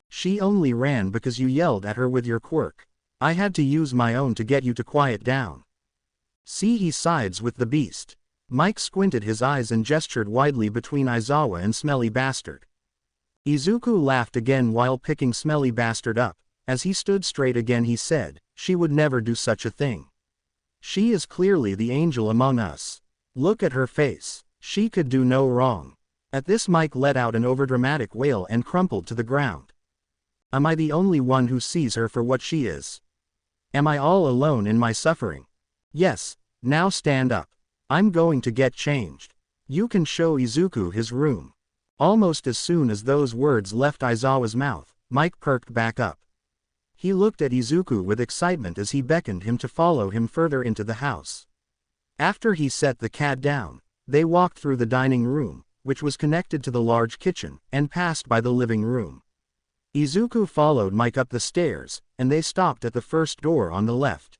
She only ran because you yelled at her with your quirk. I had to use my own to get you to quiet down. See, he sides with the beast. Mike squinted his eyes and gestured widely between Izawa and Smelly Bastard. Izuku laughed again while picking Smelly Bastard up. As he stood straight again he said, she would never do such a thing. She is clearly the angel among us. Look at her face. She could do no wrong. At this Mike let out an overdramatic wail and crumpled to the ground. Am I the only one who sees her for what she is? Am I all alone in my suffering? Yes, now stand up. I'm going to get changed. You can show Izuku his room. Almost as soon as those words left Izawa's mouth, Mike perked back up. He looked at Izuku with excitement as he beckoned him to follow him further into the house. After he set the cat down, they walked through the dining room, which was connected to the large kitchen, and passed by the living room. Izuku followed Mike up the stairs, and they stopped at the first door on the left.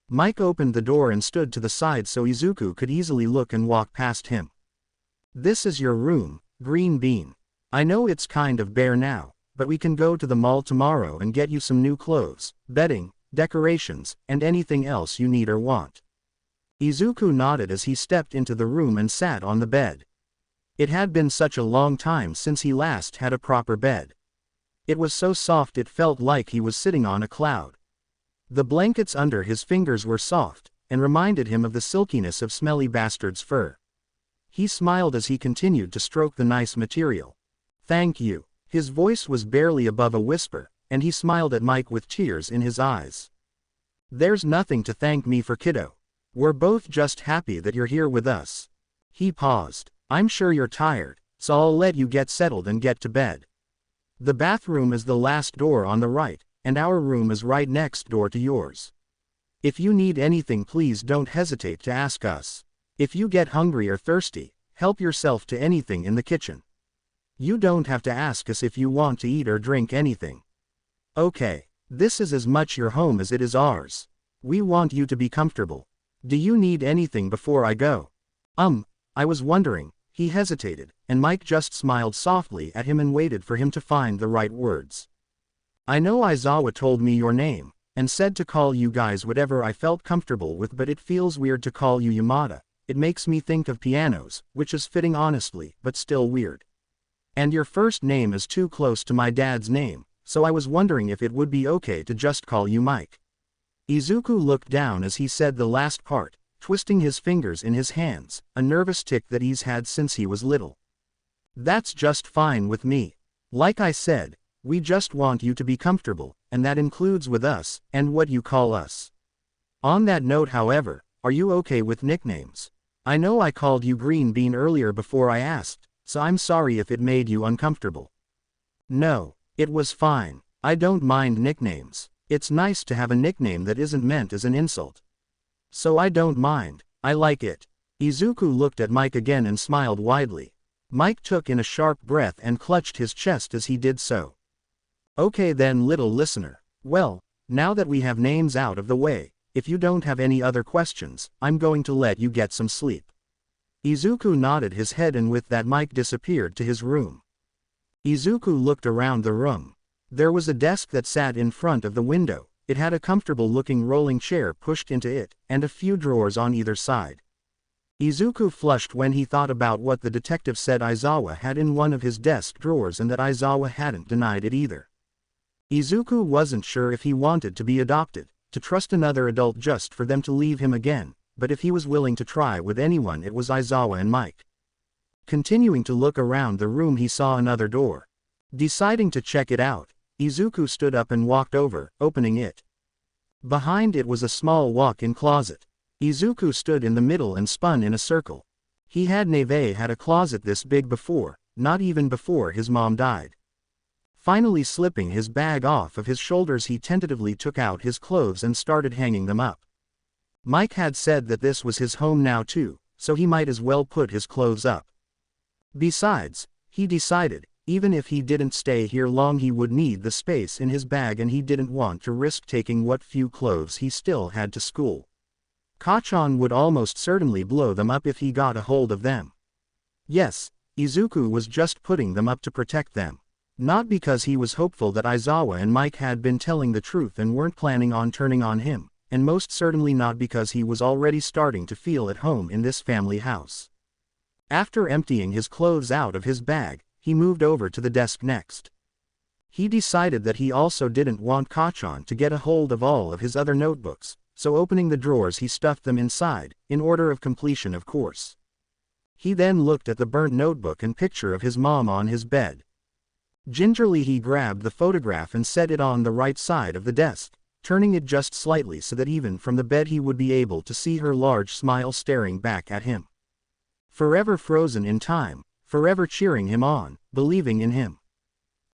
Mike opened the door and stood to the side so Izuku could easily look and walk past him. This is your room, Green Bean. I know it's kind of bare now, but we can go to the mall tomorrow and get you some new clothes, bedding, decorations, and anything else you need or want. Izuku nodded as he stepped into the room and sat on the bed. It had been such a long time since he last had a proper bed. It was so soft it felt like he was sitting on a cloud. The blankets under his fingers were soft, and reminded him of the silkiness of Smelly Bastard's fur. He smiled as he continued to stroke the nice material. Thank you. His voice was barely above a whisper, and he smiled at Mike with tears in his eyes. There's nothing to thank me for, kiddo. We're both just happy that you're here with us. He paused. I'm sure you're tired, so I'll let you get settled and get to bed. The bathroom is the last door on the right, and our room is right next door to yours. If you need anything, please don't hesitate to ask us. If you get hungry or thirsty, help yourself to anything in the kitchen. You don't have to ask us if you want to eat or drink anything. Okay, this is as much your home as it is ours. We want you to be comfortable. Do you need anything before I go? I was wondering. He hesitated, and Mike just smiled softly at him and waited for him to find the right words. I know Izawa told me your name, and said to call you guys whatever I felt comfortable with, but it feels weird to call you Yamada. It makes me think of pianos, which is fitting honestly, but still weird. And your first name is too close to my dad's name, so I was wondering if it would be okay to just call you Mike. Izuku looked down as he said the last part, twisting his fingers in his hands, a nervous tic that he's had since he was little. That's just fine with me. Like I said, we just want you to be comfortable, and that includes with us, and what you call us. On that note, however, are you okay with nicknames? I know I called you Green Bean earlier before I asked, so I'm sorry if it made you uncomfortable. No, it was fine. I don't mind nicknames. It's nice to have a nickname that isn't meant as an insult. So I don't mind, I like it. Izuku looked at Mike again and smiled widely. Mike took in a sharp breath and clutched his chest as he did so. Okay then, little listener. Well, now that we have names out of the way, if you don't have any other questions, I'm going to let you get some sleep. Izuku nodded his head, and with that Mike disappeared to his room. Izuku looked around the room. There was a desk that sat in front of the window. It had a comfortable-looking rolling chair pushed into it, and a few drawers on either side. Izuku flushed when he thought about what the detective said Aizawa had in one of his desk drawers, and that Aizawa hadn't denied it either. Izuku wasn't sure if he wanted to be adopted, to trust another adult just for them to leave him again, but if he was willing to try with anyone, it was Aizawa and Mike. Continuing to look around the room, he saw another door. Deciding to check it out, Izuku stood up and walked over, opening it. Behind it was a small walk-in closet. Izuku stood in the middle and spun in a circle. He had never had a closet this big before, not even before his mom died. Finally slipping his bag off of his shoulders, he tentatively took out his clothes and started hanging them up. Mike had said that this was his home now too, so he might as well put his clothes up. Besides, he decided, even if he didn't stay here long, he would need the space in his bag, and he didn't want to risk taking what few clothes he still had to school. Kachan would almost certainly blow them up if he got a hold of them. Yes, Izuku was just putting them up to protect them. Not because he was hopeful that Aizawa and Mike had been telling the truth and weren't planning on turning on him, and most certainly not because he was already starting to feel at home in this family house. After emptying his clothes out of his bag, he moved over to the desk next. He decided that he also didn't want Kachan to get a hold of all of his other notebooks, so opening the drawers he stuffed them inside, in order of completion of course. He then looked at the burnt notebook and picture of his mom on his bed. Gingerly he grabbed the photograph and set it on the right side of the desk, turning it just slightly so that even from the bed he would be able to see her large smile staring back at him. Forever frozen in time, forever cheering him on, believing in him.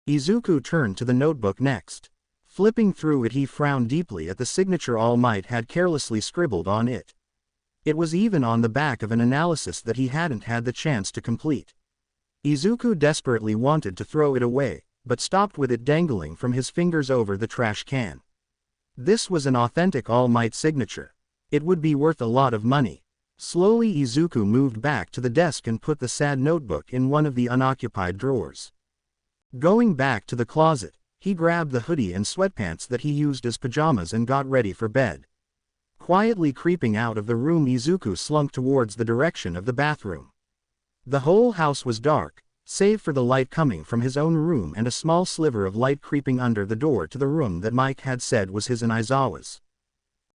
Izuku turned to the notebook next. Flipping through it, he frowned deeply at the signature All Might had carelessly scribbled on it. It was even on the back of an analysis that he hadn't had the chance to complete. Izuku desperately wanted to throw it away, but stopped with it dangling from his fingers over the trash can. This was an authentic All Might signature. It would be worth a lot of money. Slowly Izuku moved back to the desk and put the sad notebook in one of the unoccupied drawers. Going back to the closet, he grabbed the hoodie and sweatpants that he used as pajamas and got ready for bed. Quietly creeping out of the room, Izuku slunk towards the direction of the bathroom. The whole house was dark, save for the light coming from his own room and a small sliver of light creeping under the door to the room that Mike had said was his and Aizawa's.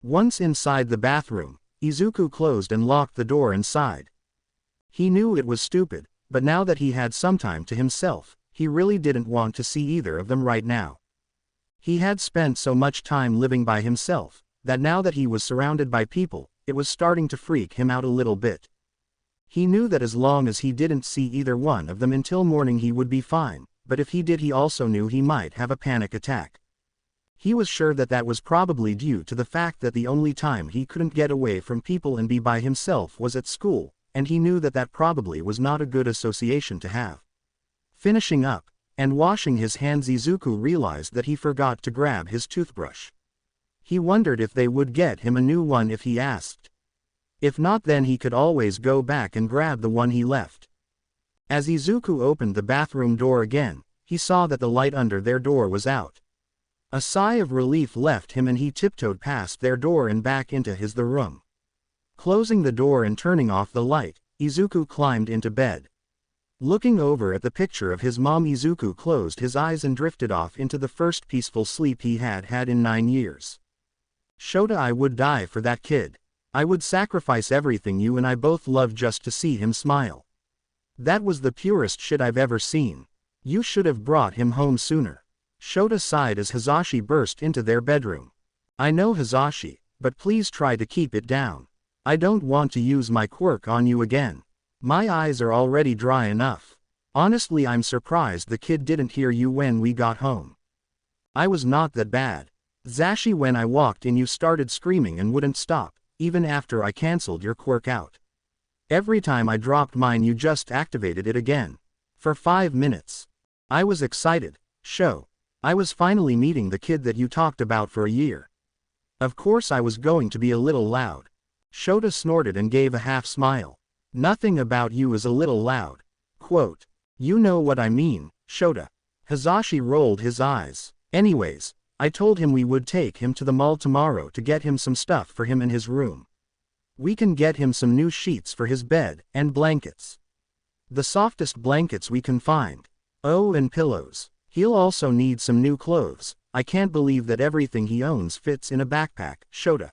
Once inside the bathroom, Izuku closed and locked the door inside. He knew it was stupid, but now that he had some time to himself, he really didn't want to see either of them right now. He had spent so much time living by himself, that now that he was surrounded by people, it was starting to freak him out a little bit. He knew that as long as he didn't see either one of them until morning he would be fine, but if he did, he also knew he might have a panic attack. He was sure that that was probably due to the fact that the only time he couldn't get away from people and be by himself was at school, and he knew that that probably was not a good association to have. Finishing up, and washing his hands, Izuku realized that he forgot to grab his toothbrush. He wondered if they would get him a new one if he asked. If not, then he could always go back and grab the one he left. As Izuku opened the bathroom door again, he saw that the light under their door was out. A sigh of relief left him and he tiptoed past their door and back into the room. Closing the door and turning off the light, Izuku climbed into bed. Looking over at the picture of his mom, Izuku closed his eyes and drifted off into the first peaceful sleep he had had in 9 years. Shota, I would die for that kid. I would sacrifice everything you and I both love just to see him smile. That was the purest shit I've ever seen. You should have brought him home sooner. Shota sighed as Hizashi burst into their bedroom. I know, Hizashi, but please try to keep it down. I don't want to use my quirk on you again. My eyes are already dry enough. Honestly, I'm surprised the kid didn't hear you when we got home. I was not that bad. Zashi, when I walked in you started screaming and wouldn't stop, even after I cancelled your quirk out. Every time I dropped mine you just activated it again. For 5 minutes. I was excited. I was finally meeting the kid that you talked about for a year. Of course I was going to be a little loud. Shota snorted and gave a half smile. Nothing about you is a little loud. Quote. You know what I mean, Shota. Hazashi rolled his eyes. Anyways, I told him we would take him to the mall tomorrow to get him some stuff for him in his room. We can get him some new sheets for his bed, and blankets. The softest blankets we can find. Oh, and pillows. He'll also need some new clothes. I can't believe that everything he owns fits in a backpack, Shota.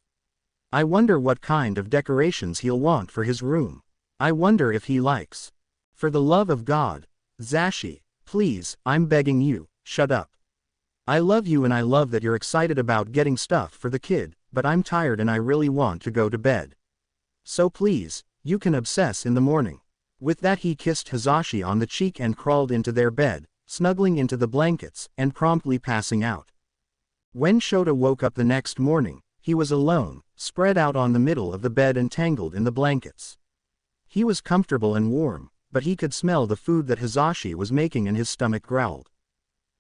I wonder what kind of decorations he'll want for his room. I wonder if he likes. For the love of God, Zashi, please, I'm begging you, shut up. I love you and I love that you're excited about getting stuff for the kid, but I'm tired and I really want to go to bed. So please, you can obsess in the morning. With that he kissed Hazashi on the cheek and crawled into their bed, snuggling into the blankets, and promptly passing out. When Shota woke up the next morning, he was alone, spread out on the middle of the bed and tangled in the blankets. He was comfortable and warm, but he could smell the food that Hazashi was making and his stomach growled.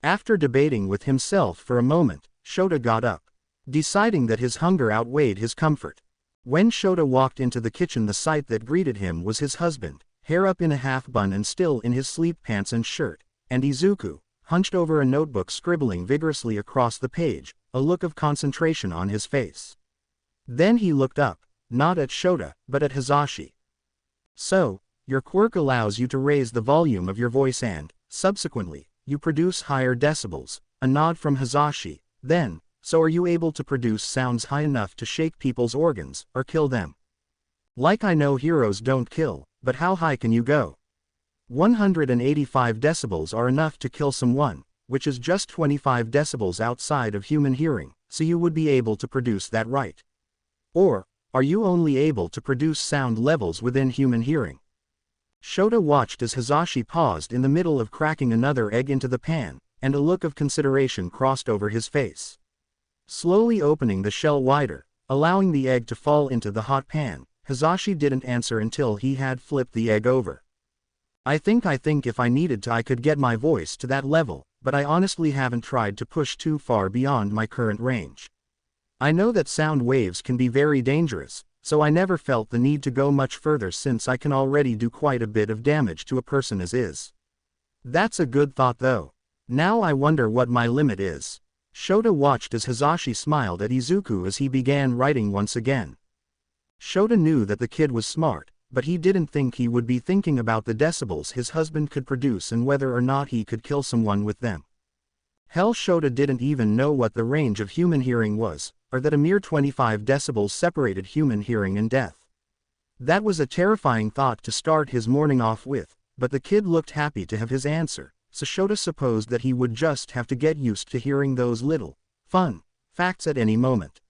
After debating with himself for a moment, Shota got up, deciding that his hunger outweighed his comfort. When Shota walked into the kitchen, the sight that greeted him was his husband, hair up in a half bun and still in his sleep pants and shirt, and Izuku, hunched over a notebook scribbling vigorously across the page, a look of concentration on his face. Then he looked up, not at Shota, but at Hazashi. So, your quirk allows you to raise the volume of your voice and, subsequently, you produce higher decibels, a nod from Hazashi. Then, so are you able to produce sounds high enough to shake people's organs, or kill them? Like I know heroes don't kill, but how high can you go? 185 decibels are enough to kill someone, which is just 25 decibels outside of human hearing, so you would be able to produce that, right? Or, are you only able to produce sound levels within human hearing? Shota watched as Hazashi paused in the middle of cracking another egg into the pan, and a look of consideration crossed over his face. Slowly opening the shell wider, allowing the egg to fall into the hot pan, Hazashi didn't answer until he had flipped the egg over. I think if I needed to I could get my voice to that level, but I honestly haven't tried to push too far beyond my current range. I know that sound waves can be very dangerous, so I never felt the need to go much further since I can already do quite a bit of damage to a person as is. That's a good thought though. Now I wonder what my limit is. Shota watched as Hazashi smiled at Izuku as he began writing once again. Shota knew that the kid was smart, but he didn't think he would be thinking about the decibels his husband could produce and whether or not he could kill someone with them. Hell, Shota didn't even know what the range of human hearing was, or that a mere 25 decibels separated human hearing and death. That was a terrifying thought to start his morning off with, but the kid looked happy to have his answer, so Shota supposed that he would just have to get used to hearing those little, fun, facts at any moment.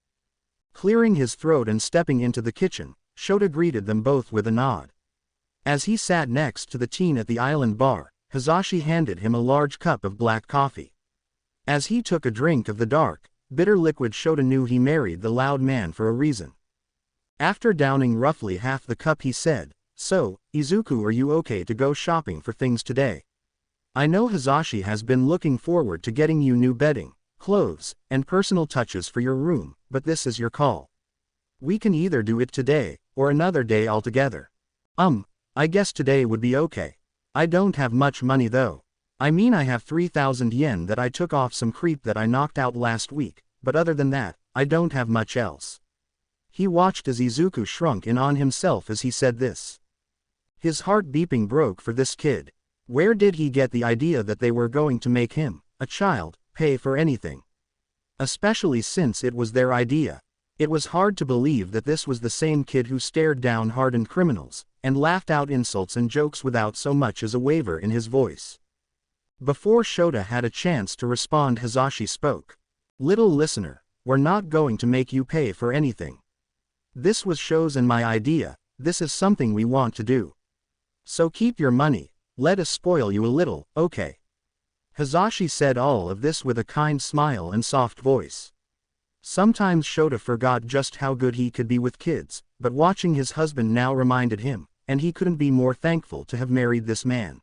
Clearing his throat and stepping into the kitchen, Shota greeted them both with a nod. As he sat next to the teen at the island bar, Hazashi handed him a large cup of black coffee. As he took a drink of the dark, bitter liquid, Shota knew he married the loud man for a reason. After downing roughly half the cup he said, "So, Izuku, are you okay to go shopping for things today? I know Hazashi has been looking forward to getting you new bedding, clothes, and personal touches for your room, but this is your call. We can either do it today, or another day altogether." I guess today would be okay. I don't have much money though. I mean, I have 3,000 yen that I took off some creep that I knocked out last week, but other than that, I don't have much else. He watched as Izuku shrunk in on himself as he said this. His heart beeping broke for this kid. Where did he get the idea that they were going to make him, a child, pay for anything? Especially since it was their idea. It was hard to believe that this was the same kid who stared down hardened criminals, and laughed out insults and jokes without so much as a waver in his voice. Before Shota had a chance to respond, Hazashi spoke. "Little listener, we're not going to make you pay for anything. This was Sho's and my idea, this is something we want to do. So keep your money, let us spoil you a little, okay?" Hazashi said all of this with a kind smile and soft voice. Sometimes Shota forgot just how good he could be with kids, but watching his husband now reminded him, and he couldn't be more thankful to have married this man.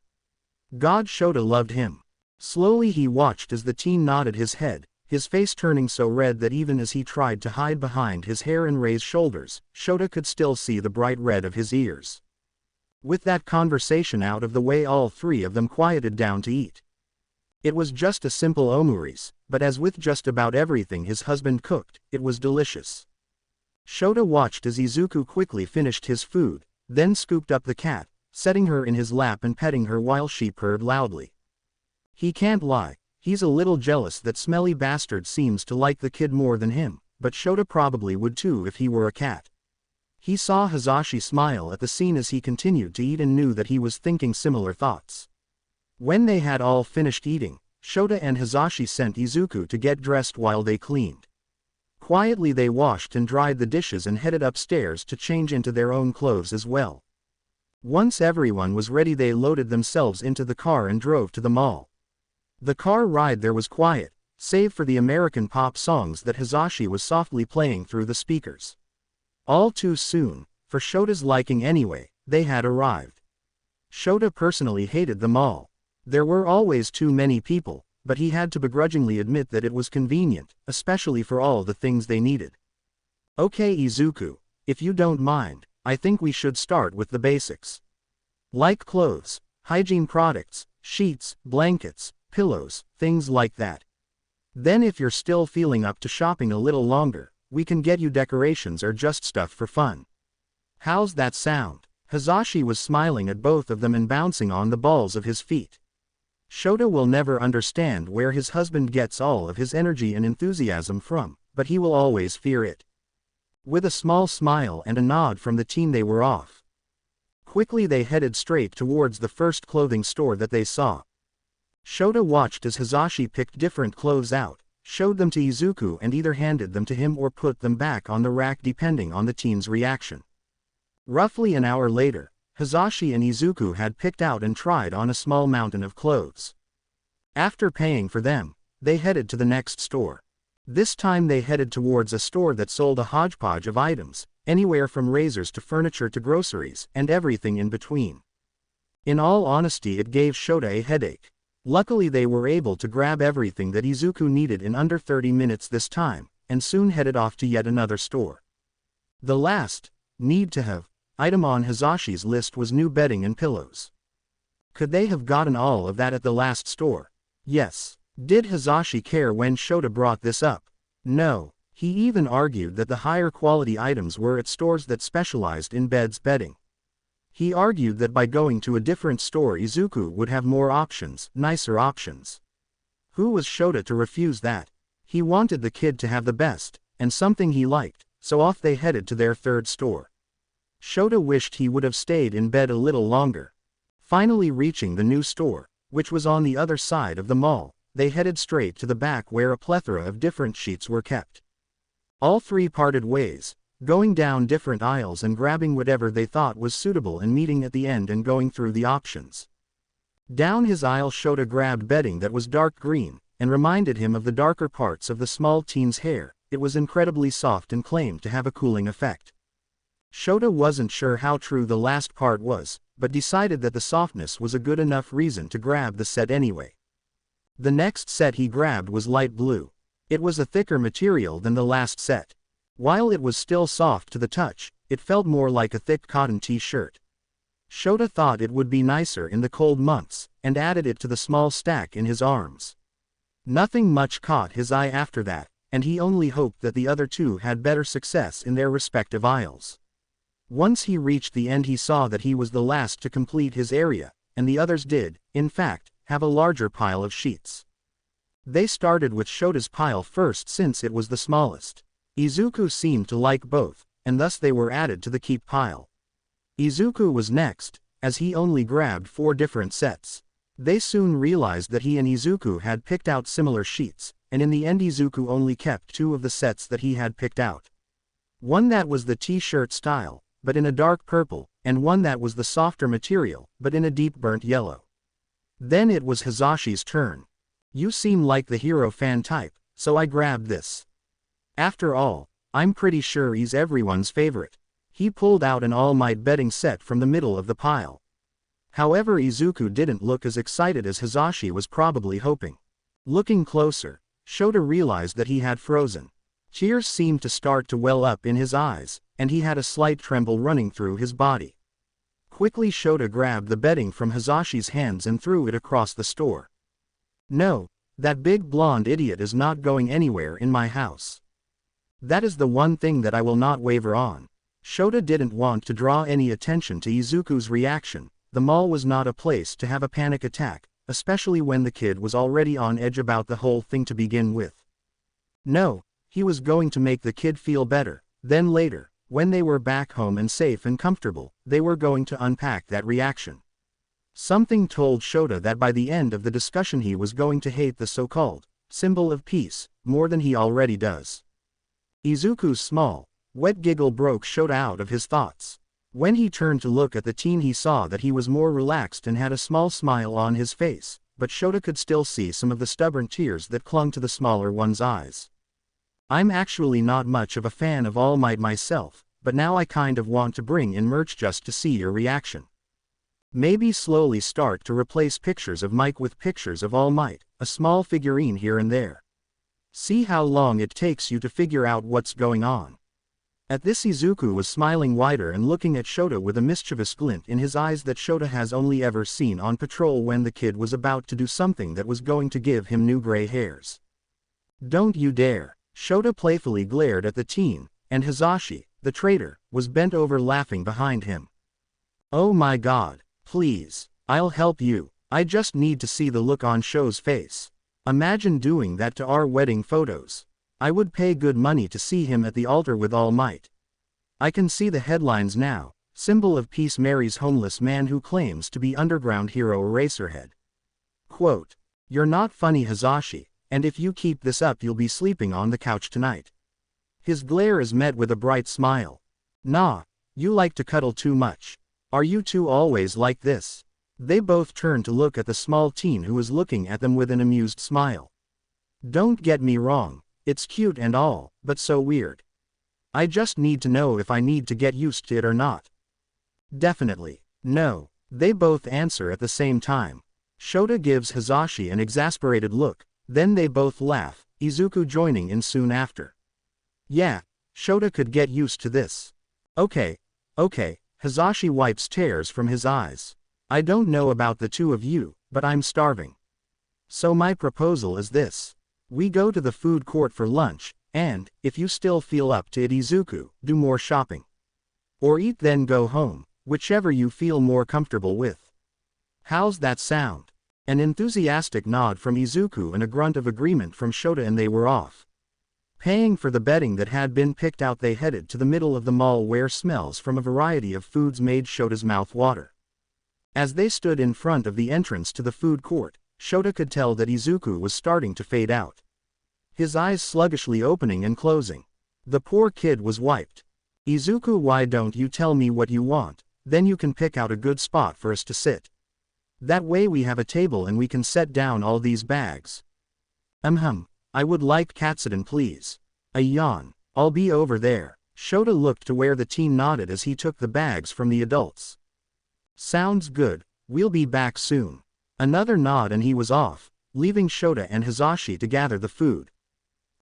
God, Shota loved him. Slowly he watched as the teen nodded his head, his face turning so red that even as he tried to hide behind his hair and raise shoulders, Shota could still see the bright red of his ears. With that conversation out of the way, all three of them quieted down to eat. It was just a simple omuris, but as with just about everything his husband cooked, it was delicious. Shota watched as Izuku quickly finished his food, then scooped up the cat, setting her in his lap and petting her while she purred loudly. He can't lie, he's a little jealous that smelly bastard seems to like the kid more than him, but Shota probably would too if he were a cat. He saw Hazashi smile at the scene as he continued to eat and knew that he was thinking similar thoughts. When they had all finished eating, Shota and Hazashi sent Izuku to get dressed while they cleaned. Quietly they washed and dried the dishes and headed upstairs to change into their own clothes as well. Once everyone was ready, they loaded themselves into the car and drove to the mall. The car ride there was quiet, save for the American pop songs that Hazashi was softly playing through the speakers. All too soon, for Shota's liking anyway, they had arrived. Shota personally hated the mall. There were always too many people, but he had to begrudgingly admit that it was convenient, especially for all the things they needed. Okay Izuku, if you don't mind, I think we should start with the basics. Like clothes, hygiene products, sheets, blankets, pillows, things like that. Then if you're still feeling up to shopping a little longer, we can get you decorations or just stuff for fun. How's that sound? Hazashi was smiling at both of them and bouncing on the balls of his feet. Shota will never understand where his husband gets all of his energy and enthusiasm from, but he will always fear it. With a small smile and a nod from the team, they were off. Quickly they headed straight towards the first clothing store that they saw. Shota watched as Hazashi picked different clothes out, showed them to Izuku and either handed them to him or put them back on the rack depending on the team's reaction. Roughly an hour later, Hazashi and Izuku had picked out and tried on a small mountain of clothes. After paying for them, they headed to the next store. This time they headed towards a store that sold a hodgepodge of items, anywhere from razors to furniture to groceries, and everything in between. In all honesty, it gave Shota a headache. Luckily they were able to grab everything that Izuku needed in under 30 minutes this time, and soon headed off to yet another store. The last need-to-have item on Hazashi's list was new bedding and pillows. Could they have gotten all of that at the last store? Yes. Did Hazashi care when Shota brought this up? No. He even argued that the higher quality items were at stores that specialized in bedding. He argued that by going to a different store Izuku would have more options, nicer options. Who was Shota to refuse that? He wanted the kid to have the best, and something he liked, so off they headed to their third store. Shota wished he would have stayed in bed a little longer. Finally reaching the new store, which was on the other side of the mall, they headed straight to the back where a plethora of different sheets were kept. All three parted ways, going down different aisles and grabbing whatever they thought was suitable and meeting at the end and going through the options. Down his aisle Shota grabbed bedding that was dark green, and reminded him of the darker parts of the small teen's hair. It was incredibly soft and claimed to have a cooling effect. Shota wasn't sure how true the last part was, but decided that the softness was a good enough reason to grab the set anyway. The next set he grabbed was light blue. It was a thicker material than the last set. While it was still soft to the touch, it felt more like a thick cotton t-shirt. Shota thought it would be nicer in the cold months, and added it to the small stack in his arms. Nothing much caught his eye after that, and he only hoped that the other two had better success in their respective aisles. Once he reached the end he saw that he was the last to complete his area, and the others did, in fact, have a larger pile of sheets. They started with Shota's pile first since it was the smallest. Izuku seemed to like both, and thus they were added to the keep pile. Izuku was next, as he only grabbed 4 different sets. They soon realized that he and Izuku had picked out similar sheets, and in the end Izuku only kept 2 of the sets that he had picked out. One that was the t-shirt style, but in a dark purple, and one that was the softer material, but in a deep burnt yellow. Then it was Hazashi's turn. You seem like the hero fan type, so I grabbed this. After all, I'm pretty sure he's everyone's favorite. He pulled out an all-might bedding set from the middle of the pile. However, Izuku didn't look as excited as Hazashi was probably hoping. Looking closer, Shota realized that he had frozen. Tears seemed to start to well up in his eyes, and he had a slight tremble running through his body. Quickly Shota grabbed the bedding from Hazashi's hands and threw it across the store. No, that big blonde idiot is not going anywhere in my house. That is the one thing that I will not waver on. Shota didn't want to draw any attention to Izuku's reaction. The mall was not a place to have a panic attack, especially when the kid was already on edge about the whole thing to begin with. No, he was going to make the kid feel better. Then later, when they were back home and safe and comfortable, they were going to unpack that reaction. Something told Shota that by the end of the discussion he was going to hate the so-called symbol of peace more than he already does. Izuku's small, wet giggle broke Shota out of his thoughts. When he turned to look at the teen, he saw that he was more relaxed and had a small smile on his face, but Shota could still see some of the stubborn tears that clung to the smaller one's eyes. I'm actually not much of a fan of All Might myself, but now I kind of want to bring in merch just to see your reaction. Maybe slowly start to replace pictures of Mike with pictures of All Might, a small figurine here and there. See how long it takes you to figure out what's going on. At this, Izuku was smiling wider and looking at Shota with a mischievous glint in his eyes that Shota has only ever seen on patrol when the kid was about to do something that was going to give him new gray hairs. Don't you dare! Shota playfully glared at the teen, and Hazashi, the traitor, was bent over laughing behind him. Oh my god, please, I'll help you, I just need to see the look on Sho's face. Imagine doing that to our wedding photos. I would pay good money to see him at the altar with All Might. I can see the headlines now, symbol of peace marries homeless man who claims to be underground hero Eraserhead. Quote, you're not funny Hazashi, and if you keep this up you'll be sleeping on the couch tonight. His glare is met with a bright smile. Nah, you like to cuddle too much. Are you two always like this? They both turned to look at the small teen who was looking at them with an amused smile. Don't get me wrong, it's cute and all, but so weird. I just need to know if I need to get used to it or not. Definitely, no, they both answer at the same time. Shota gives Hazashi an exasperated look, then they both laugh, Izuku joining in soon after. Yeah, Shota could get used to this. Okay, Hazashi wipes tears from his eyes. I don't know about the two of you, but I'm starving. So my proposal is this. We go to the food court for lunch, and, if you still feel up to it Izuku, do more shopping. Or eat then go home, whichever you feel more comfortable with. How's that sound? An enthusiastic nod from Izuku and a grunt of agreement from Shota, and they were off. Paying for the bedding that had been picked out, they headed to the middle of the mall where smells from a variety of foods made Shota's mouth water. As they stood in front of the entrance to the food court, Shota could tell that Izuku was starting to fade out. His eyes sluggishly opening and closing. The poor kid was wiped. Izuku, why don't you tell me what you want, then you can pick out a good spot for us to sit. That way we have a table and we can set down all these bags. I would like katsudon please. A yawn. I'll be over there. Shota looked to where the teen nodded as he took the bags from the adults. Sounds good, we'll be back soon. Another nod and he was off, leaving Shota and Hazashi to gather the food.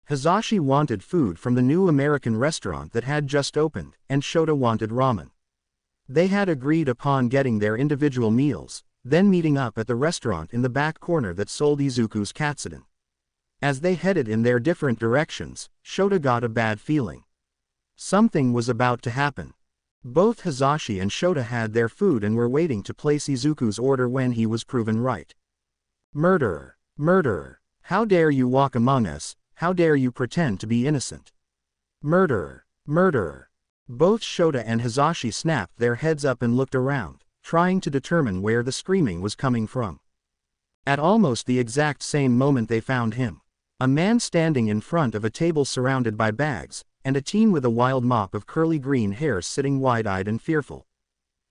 Hazashi wanted food from the new American restaurant that had just opened, and Shota wanted ramen. They had agreed upon getting their individual meals, then meeting up at the restaurant in the back corner that sold Izuku's katsudon. As they headed in their different directions, Shota got a bad feeling. Something was about to happen. Both Hazashi and Shota had their food and were waiting to place Izuku's order when he was proven right. Murderer! Murderer! How dare you walk among us, how dare you pretend to be innocent? Murderer! Murderer! Both Shota and Hazashi snapped their heads up and looked around, trying to determine where the screaming was coming from. At almost the exact same moment they found him. A man standing in front of a table surrounded by bags, and a teen with a wild mop of curly green hair sitting wide-eyed and fearful.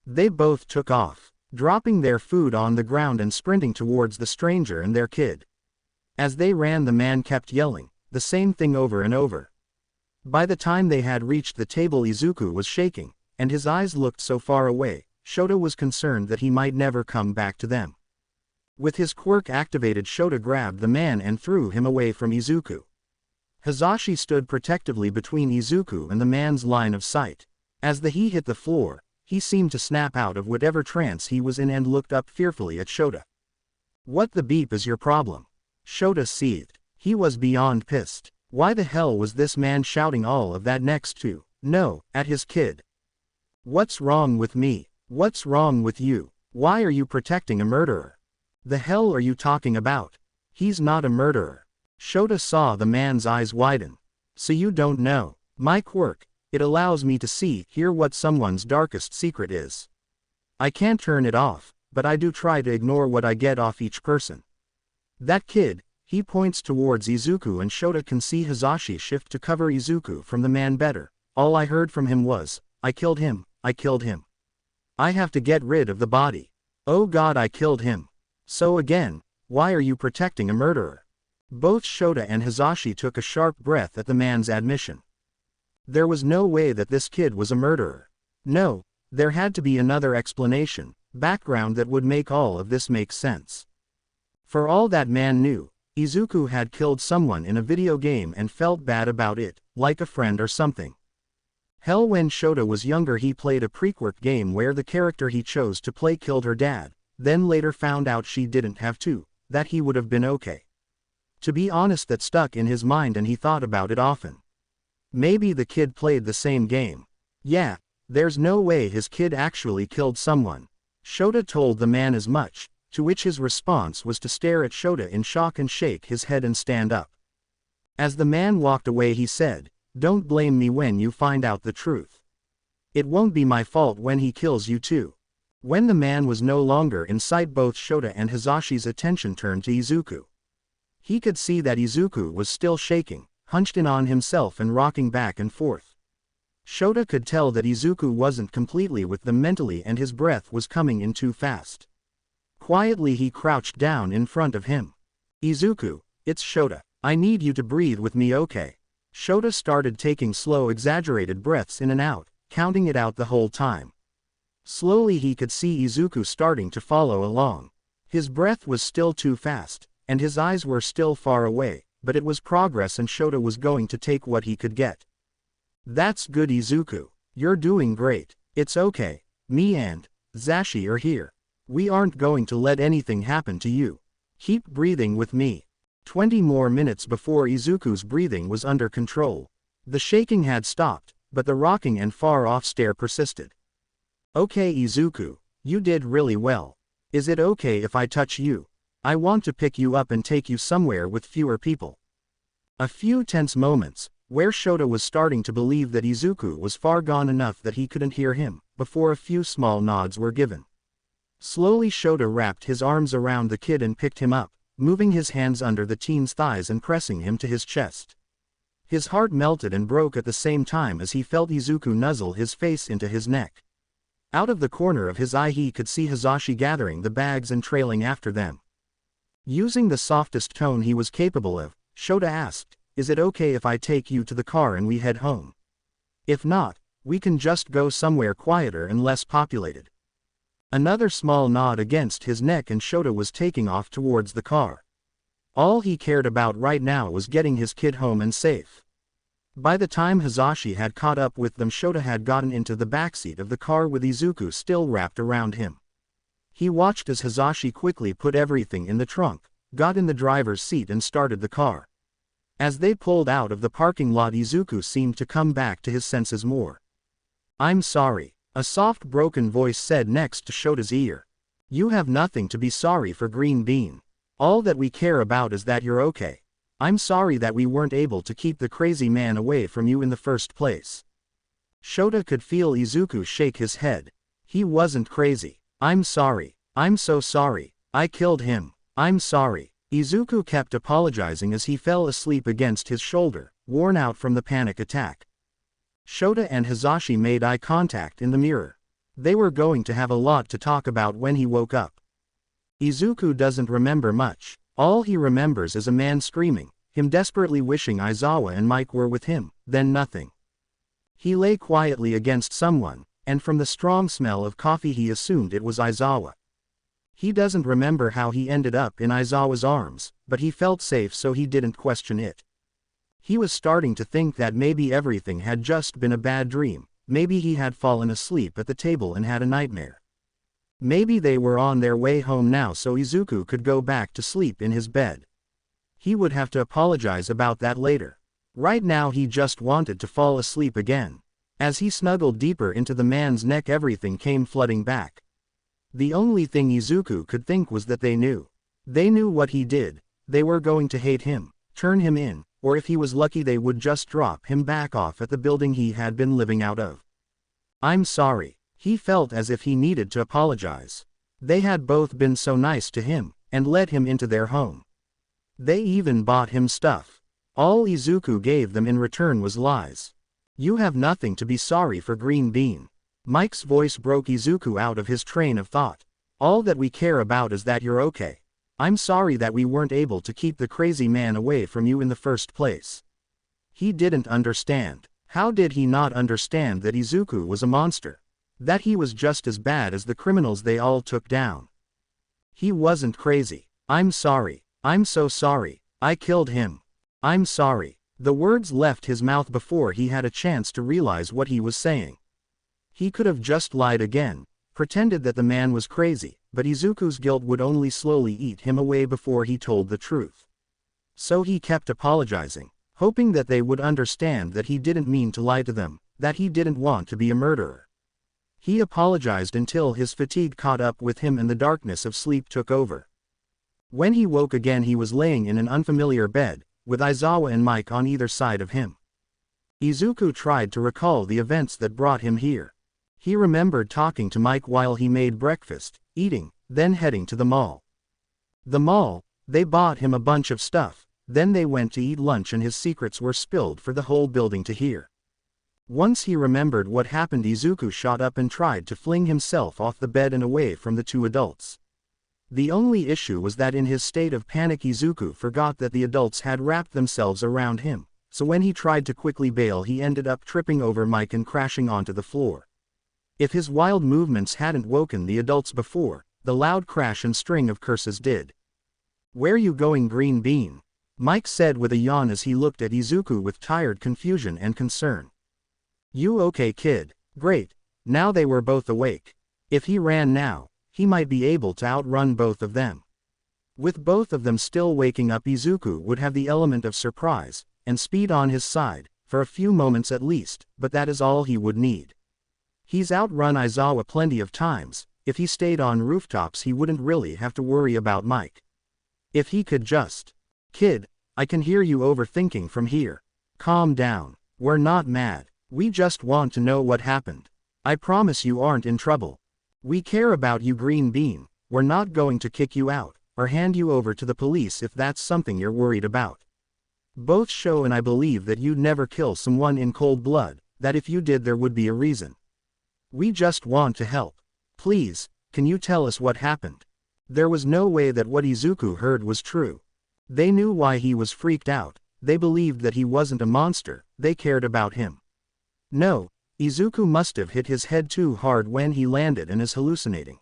They both took off, dropping their food on the ground and sprinting towards the stranger and their kid. As they ran, the man kept yelling the same thing over and over. By the time they had reached the table, Izuku was shaking, and his eyes looked so far away, Shota was concerned that he might never come back to them. With his quirk activated, Shota grabbed the man and threw him away from Izuku. Hazashi stood protectively between Izuku and the man's line of sight. As he hit the floor, He seemed to snap out of whatever trance he was in and looked up fearfully at Shota. What the beep is your problem? Shota seethed. He was beyond pissed. Why the hell was this man shouting all of that next to, no, at his kid? What's wrong with me? What's wrong with you? Why are you protecting a murderer? The hell are you talking about? He's not a murderer. Shota saw the man's eyes widen. So you don't know. My quirk, it allows me to see, hear what someone's darkest secret is. I can't turn it off, but I do try to ignore what I get off each person. That kid, he points towards Izuku, and Shota can see Hisashi shift to cover Izuku from the man better. All I heard from him was, I killed him, I killed him. I have to get rid of the body. Oh god, I killed him. So again, why are you protecting a murderer? Both Shota and Hisashi took a sharp breath at the man's admission. There was no way that this kid was a murderer. No, there had to be another explanation, background that would make all of this make sense. For all that man knew, Izuku had killed someone in a video game and felt bad about it, like a friend or something. Hell, when Shota was younger he played a pre-work game where the character he chose to play killed her dad, then later found out she didn't have to, that he would have been okay. To be honest, that stuck in his mind and he thought about it often. Maybe the kid played the same game. Yeah, there's no way his kid actually killed someone. Shota told the man as much, to which his response was to stare at Shota in shock and shake his head and stand up. As the man walked away he said, don't blame me when you find out the truth. It won't be my fault when he kills you too. When the man was no longer in sight, both Shota and Hisashi's attention turned to Izuku. He could see that Izuku was still shaking, hunched in on himself and rocking back and forth. Shota could tell that Izuku wasn't completely with them mentally and his breath was coming in too fast. Quietly he crouched down in front of him. Izuku, it's Shota. I need you to breathe with me, okay? Shota started taking slow, exaggerated breaths in and out, counting it out the whole time. Slowly he could see Izuku starting to follow along. His breath was still too fast, and his eyes were still far away, but it was progress and Shota was going to take what he could get. That's good, Izuku. You're doing great. It's okay. Me and Zashi are here. We aren't going to let anything happen to you. Keep breathing with me. 20 more minutes before Izuku's breathing was under control. The shaking had stopped, but the rocking and far-off stare persisted. Okay Izuku, you did really well. Is it okay if I touch you? I want to pick you up and take you somewhere with fewer people. A few tense moments, where Shota was starting to believe that Izuku was far gone enough that he couldn't hear him, before a few small nods were given. Slowly Shota wrapped his arms around the kid and picked him up, moving his hands under the teen's thighs and pressing him to his chest. His heart melted and broke at the same time as he felt Izuku nuzzle his face into his neck. Out of the corner of his eye he could see Hisashi gathering the bags and trailing after them. Using the softest tone he was capable of, Shota asked, is it okay if I take you to the car and we head home? If not, we can just go somewhere quieter and less populated. Another small nod against his neck and Shota was taking off towards the car. All he cared about right now was getting his kid home and safe. By the time Hisashi had caught up with them, Shota had gotten into the backseat of the car with Izuku still wrapped around him. He watched as Hisashi quickly put everything in the trunk, got in the driver's seat and started the car. As they pulled out of the parking lot, Izuku seemed to come back to his senses more. I'm sorry, a soft broken voice said next to Shota's ear. You have nothing to be sorry for, Green Bean. All that we care about is that you're okay. I'm sorry that we weren't able to keep the crazy man away from you in the first place. Shota could feel Izuku shake his head. He wasn't crazy. I'm sorry. I'm so sorry. I killed him. I'm sorry. Izuku kept apologizing as he fell asleep against his shoulder, worn out from the panic attack. Shota and Hisashi made eye contact in the mirror. They were going to have a lot to talk about when he woke up. Izuku doesn't remember much. All he remembers is a man screaming, him desperately wishing Aizawa and Mike were with him, then nothing. He lay quietly against someone, and from the strong smell of coffee he assumed it was Aizawa. He doesn't remember how he ended up in Aizawa's arms, but he felt safe so he didn't question it. He was starting to think that maybe everything had just been a bad dream, Maybe he had fallen asleep at the table and had a nightmare. Maybe they were on their way home now so Izuku could go back to sleep in his bed. He would have to apologize about that later. Right now he just wanted to fall asleep again. As he snuggled deeper into the man's neck, everything came flooding back. The only thing Izuku could think was that they knew. They knew what he did. They were going to hate him, turn him in, or if he was lucky they would just drop him back off at the building he had been living out of. I'm sorry. He felt as if he needed to apologize. They had both been so nice to him, and let him into their home. They even bought him stuff. All Izuku gave them in return was lies. You have nothing to be sorry for, Green Bean. Mike's voice broke Izuku out of his train of thought. All that we care about is that you're okay. I'm sorry that we weren't able to keep the crazy man away from you in the first place. He didn't understand. How did he not understand that Izuku was a monster? That he was just as bad as the criminals they all took down. He wasn't crazy. I'm sorry. I'm so sorry. I killed him. I'm sorry. The words left his mouth before he had a chance to realize what he was saying. He could have just lied again, pretended that the man was crazy, but Izuku's guilt would only slowly eat him away before he told the truth. So he kept apologizing, hoping that they would understand that he didn't mean to lie to them, that he didn't want to be a murderer. He apologized until his fatigue caught up with him and the darkness of sleep took over. When he woke again he was laying in an unfamiliar bed, with Aizawa and Mike on either side of him. Izuku tried to recall the events that brought him here. He remembered talking to Mike while he made breakfast, eating, then heading to the mall. The mall, they bought him a bunch of stuff, then they went to eat lunch and his secrets were spilled for the whole building to hear. Once he remembered what happened, Izuku shot up and tried to fling himself off the bed and away from the two adults. The only issue was that in his state of panic Izuku forgot that the adults had wrapped themselves around him, so when he tried to quickly bail he ended up tripping over Mike and crashing onto the floor. If his wild movements hadn't woken the adults before, the loud crash and string of curses did. "Where you going, Green Bean?" Mike said with a yawn as he looked at Izuku with tired confusion and concern. "You okay, kid? Great." Now they were both awake. If he ran now, he might be able to outrun both of them. With both of them still waking up, Izuku would have the element of surprise and speed on his side, for a few moments at least, but that is all he would need. He's outrun Aizawa plenty of times. If he stayed on rooftops he wouldn't really have to worry about Mike. If he could just... "Kid, I can hear you overthinking from here. Calm down. We're not mad. We just want to know what happened. I promise you aren't in trouble. We care about you, Green Bean. We're not going to kick you out, or hand you over to the police if that's something you're worried about. Both Sho and I believe that you'd never kill someone in cold blood, that if you did there would be a reason. We just want to help. Please, can you tell us what happened?" There was no way that what Izuku heard was true. They knew why he was freaked out. They believed that he wasn't a monster. They cared about him. No, Izuku must have hit his head too hard when he landed and is hallucinating.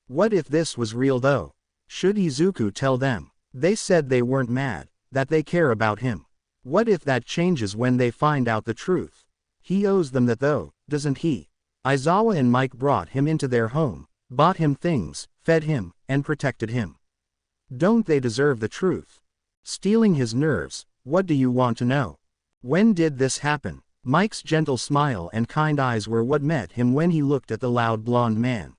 What if this was real though? Should Izuku tell them? They said they weren't mad, that they care about him. What if that changes when they find out the truth? He owes them that though, doesn't he? Aizawa and Mike brought him into their home, bought him things, fed him, and protected him. Don't they deserve the truth? Stealing his nerves, what do you want to know? When did this happen? Mike's gentle smile and kind eyes were what met him when he looked at the loud blonde man.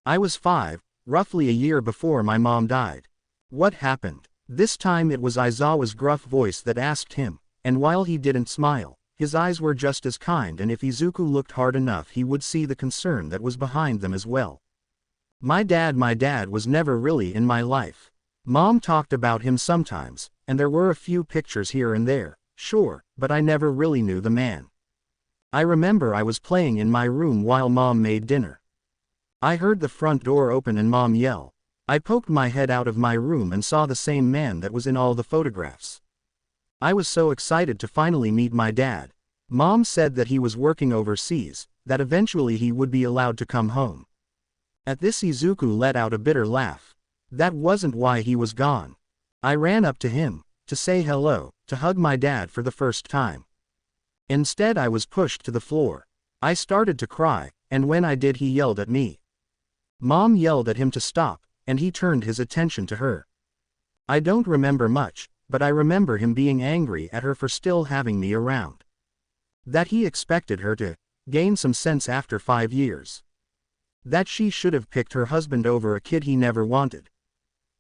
I was 5, roughly a year before my mom died. What happened? This time it was Aizawa's gruff voice that asked him, and while he didn't smile, his eyes were just as kind, and if Izuku looked hard enough he would see the concern that was behind them as well. My dad was never really in my life. Mom talked about him sometimes, and there were a few pictures here and there, sure, but I never really knew the man. I remember I was playing in my room while Mom made dinner. I heard the front door open and Mom yell. I poked my head out of my room and saw the same man that was in all the photographs. I was so excited to finally meet my dad. Mom said that he was working overseas, that eventually he would be allowed to come home. At this Izuku let out a bitter laugh. That wasn't why he was gone. I ran up to him, to say hello, to hug my dad for the first time. Instead I was pushed to the floor. I started to cry, and when I did he yelled at me. Mom yelled at him to stop, and he turned his attention to her. I don't remember much, but I remember him being angry at her for still having me around. That he expected her to gain some sense after 5 years. That she should have picked her husband over a kid he never wanted.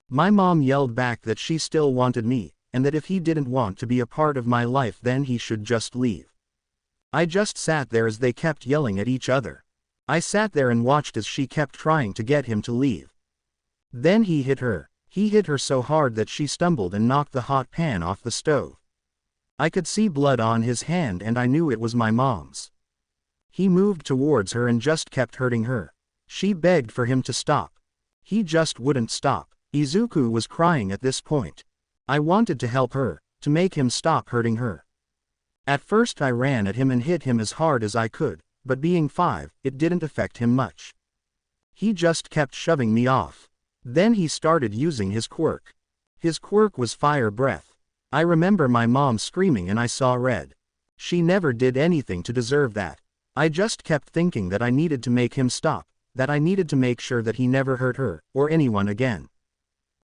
My mom yelled back that she still wanted me, and that if he didn't want to be a part of my life then he should just leave. I just sat there as they kept yelling at each other. I sat there and watched as she kept trying to get him to leave. Then he hit her. He hit her so hard that she stumbled and knocked the hot pan off the stove. I could see blood on his hand and I knew it was my mom's. He moved towards her and just kept hurting her. She begged for him to stop. He just wouldn't stop. Izuku was crying at this point. I wanted to help her, to make him stop hurting her. At first I ran at him and hit him as hard as I could, but being 5, it didn't affect him much. He just kept shoving me off. Then he started using his quirk. His quirk was fire breath. I remember my mom screaming and I saw red. She never did anything to deserve that. I just kept thinking that I needed to make him stop, that I needed to make sure that he never hurt her, or anyone again.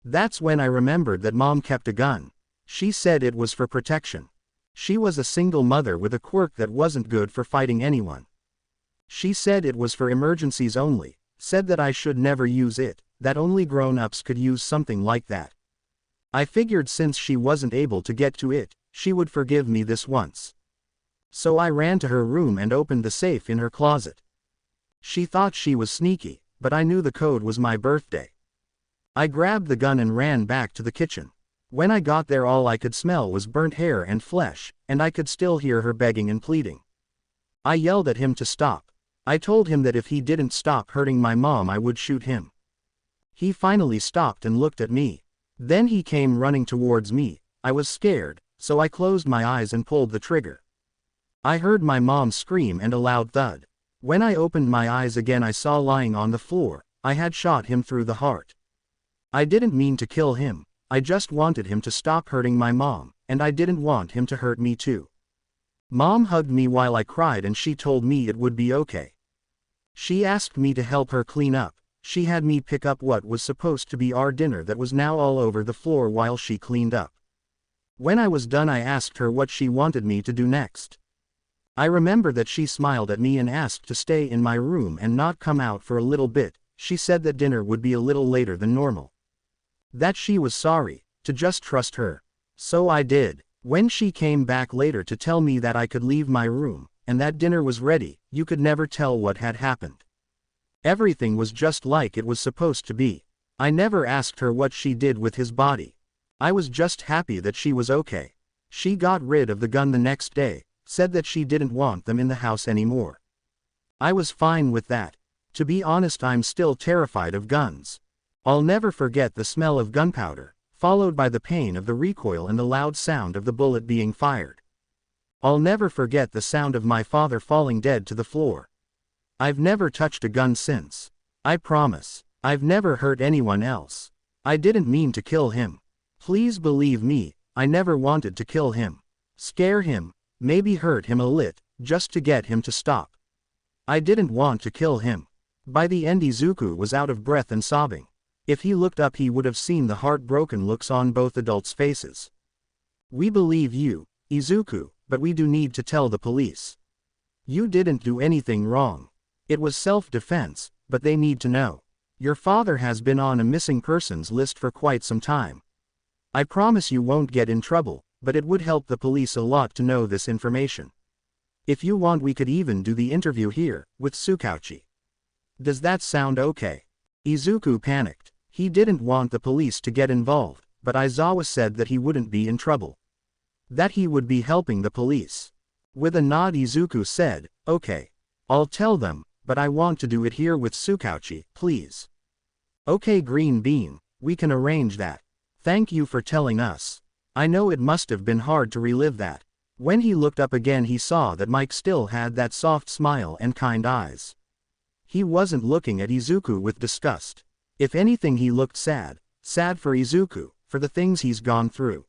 That's when I remembered that mom kept a gun. She said it was for protection. She was a single mother with a quirk that wasn't good for fighting anyone. She said it was for emergencies only, said that I should never use it, that only grown-ups could use something like that. I figured since she wasn't able to get to it, she would forgive me this once. So I ran to her room and opened the safe in her closet. She thought she was sneaky, but I knew the code was my birthday. I grabbed the gun and ran back to the kitchen. When I got there all I could smell was burnt hair and flesh, and I could still hear her begging and pleading. I yelled at him to stop. I told him that if he didn't stop hurting my mom I would shoot him. He finally stopped and looked at me. Then he came running towards me. I was scared, so I closed my eyes and pulled the trigger. I heard my mom scream and a loud thud. When I opened my eyes again I saw lying on the floor, I had shot him through the heart. I didn't mean to kill him, I just wanted him to stop hurting my mom, and I didn't want him to hurt me too. Mom hugged me while I cried and she told me it would be okay. She asked me to help her clean up. She had me pick up what was supposed to be our dinner that was now all over the floor while she cleaned up. When I was done I asked her what she wanted me to do next. I remember that she smiled at me and asked to stay in my room and not come out for a little bit. She said that dinner would be a little later than normal. That she was sorry, to just trust her. So I did. When she came back later to tell me that I could leave my room, and that dinner was ready, you could never tell what had happened. Everything was just like it was supposed to be. I never asked her what she did with his body. I was just happy that she was okay. She got rid of the gun the next day, said that she didn't want them in the house anymore. I was fine with that. To be honest, I'm still terrified of guns. I'll never forget the smell of gunpowder, followed by the pain of the recoil and the loud sound of the bullet being fired. I'll never forget the sound of my father falling dead to the floor. I've never touched a gun since. I promise. I've never hurt anyone else. I didn't mean to kill him. Please believe me, I never wanted to kill him. Scare him, maybe hurt him a lit, just to get him to stop. I didn't want to kill him. By the end Izuku was out of breath and sobbing. If he looked up he would have seen the heartbroken looks on both adults' faces. We believe you, Izuku, but we do need to tell the police. You didn't do anything wrong. It was self-defense, but they need to know. Your father has been on a missing persons list for quite some time. I promise you won't get in trouble, but it would help the police a lot to know this information. If you want we could even do the interview here, with Tsukauchi. Does that sound okay? Izuku panicked. He didn't want the police to get involved, but Aizawa said that he wouldn't be in trouble. That he would be helping the police. With a nod Izuku said, okay. I'll tell them, but I want to do it here with Tsukauchi, please. Okay Green Bean, we can arrange that. Thank you for telling us. I know it must have been hard to relive that. When he looked up again he saw that Mike still had that soft smile and kind eyes. He wasn't looking at Izuku with disgust. If anything he looked sad for Izuku, for the things he's gone through.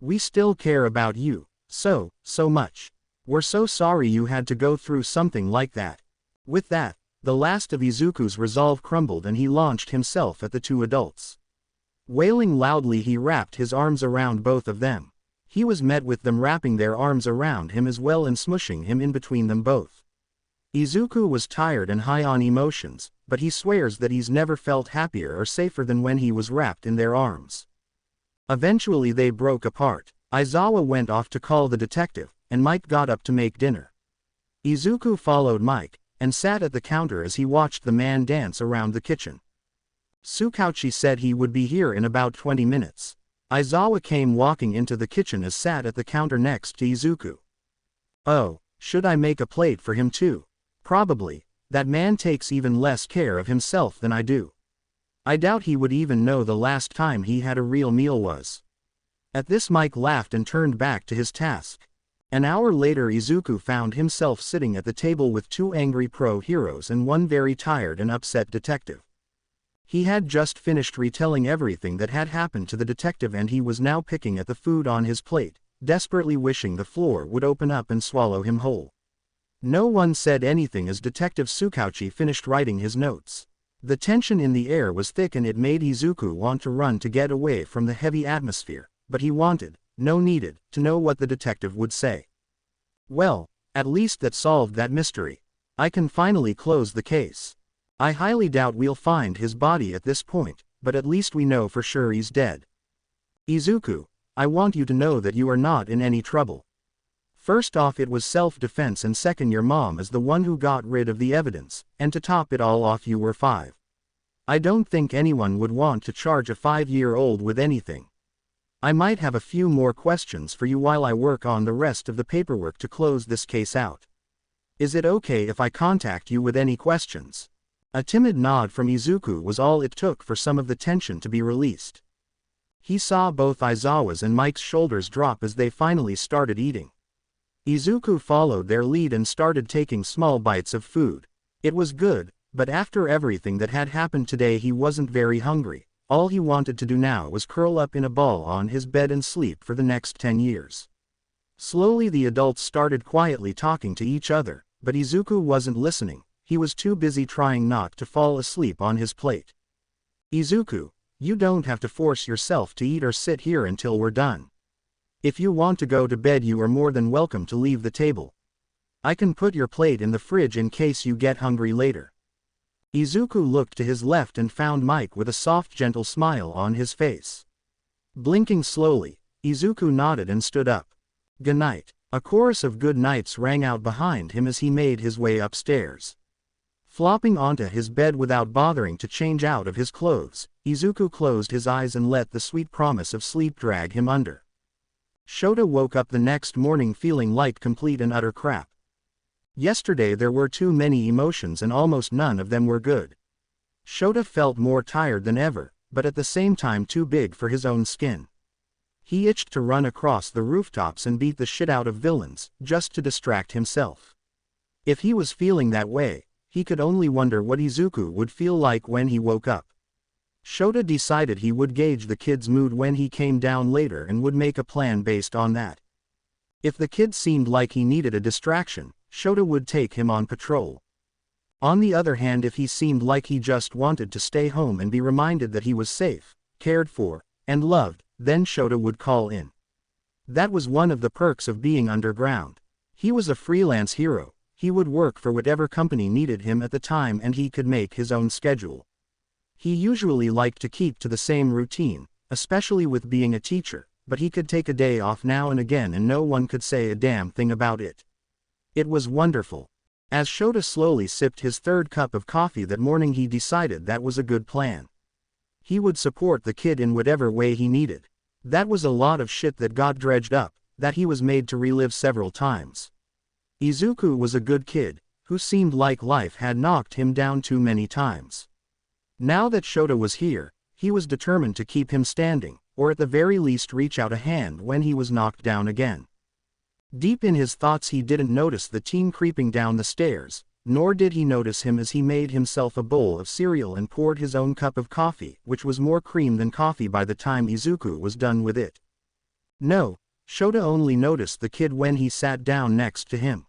We still care about you, so much. We're so sorry you had to go through something like that." With that, the last of Izuku's resolve crumbled and he launched himself at the two adults. Wailing loudly, he wrapped his arms around both of them. He was met with them wrapping their arms around him as well and smushing him in between them both. Izuku was tired and high on emotions, but he swears that he's never felt happier or safer than when he was wrapped in their arms. Eventually they broke apart. Aizawa went off to call the detective, and Mike got up to make dinner. Izuku followed Mike, and sat at the counter as he watched the man dance around the kitchen. Tsukauchi said he would be here in about 20 minutes. Aizawa came walking into the kitchen as sat at the counter next to Izuku. "Oh, should I make a plate for him too?" "Probably. That man takes even less care of himself than I do. I doubt he would even know the last time he had a real meal was." At this Mike laughed and turned back to his task. An hour later Izuku found himself sitting at the table with two angry pro-heroes and one very tired and upset detective. He had just finished retelling everything that had happened to the detective and he was now picking at the food on his plate, desperately wishing the floor would open up and swallow him whole. No one said anything as Detective Tsukauchi finished writing his notes. The tension in the air was thick and it made Izuku want to run to get away from the heavy atmosphere, but he wanted, needed, to know what the detective would say. "Well, at least that solved that mystery. I can finally close the case. I highly doubt we'll find his body at this point, but at least we know for sure he's dead. Izuku, I want you to know that you are not in any trouble. First off, it was self-defense, and second, your mom is the one who got rid of the evidence, and to top it all off you were 5. I don't think anyone would want to charge a 5-year-old with anything. I might have a few more questions for you while I work on the rest of the paperwork to close this case out. Is it okay if I contact you with any questions?" A timid nod from Izuku was all it took for some of the tension to be released. He saw both Aizawa's and Mike's shoulders drop as they finally started eating. Izuku followed their lead and started taking small bites of food. It was good, but after everything that had happened today he wasn't very hungry. All he wanted to do now was curl up in a ball on his bed and sleep for the next 10 years. Slowly the adults started quietly talking to each other, but Izuku wasn't listening. He was too busy trying not to fall asleep on his plate. "Izuku, you don't have to force yourself to eat or sit here until we're done. If you want to go to bed you are more than welcome to leave the table. I can put your plate in the fridge in case you get hungry later." Izuku looked to his left and found Mike with a soft gentle smile on his face. Blinking slowly, Izuku nodded and stood up. "Good night." A chorus of good nights rang out behind him as he made his way upstairs. Flopping onto his bed without bothering to change out of his clothes, Izuku closed his eyes and let the sweet promise of sleep drag him under. Shota woke up the next morning feeling like complete and utter crap. Yesterday there were too many emotions and almost none of them were good. Shota felt more tired than ever, but at the same time too big for his own skin. He itched to run across the rooftops and beat the shit out of villains, just to distract himself. If he was feeling that way, he could only wonder what Izuku would feel like when he woke up. Shota decided he would gauge the kid's mood when he came down later and would make a plan based on that. If the kid seemed like he needed a distraction, Shota would take him on patrol. On the other hand, if he seemed like he just wanted to stay home and be reminded that he was safe, cared for, and loved, then Shota would call in. That was one of the perks of being underground. He was a freelance hero. He would work for whatever company needed him at the time and he could make his own schedule. He usually liked to keep to the same routine, especially with being a teacher, but he could take a day off now and again and no one could say a damn thing about it. It was wonderful. As Shota slowly sipped his third cup of coffee that morning, he decided that was a good plan. He would support the kid in whatever way he needed. That was a lot of shit that got dredged up, that he was made to relive several times. Izuku was a good kid, who seemed like life had knocked him down too many times. Now that Shota was here, he was determined to keep him standing, or at the very least reach out a hand when he was knocked down again. Deep in his thoughts he didn't notice the teen creeping down the stairs, nor did he notice him as he made himself a bowl of cereal and poured his own cup of coffee, which was more cream than coffee by the time Izuku was done with it. No, Shota only noticed the kid when he sat down next to him.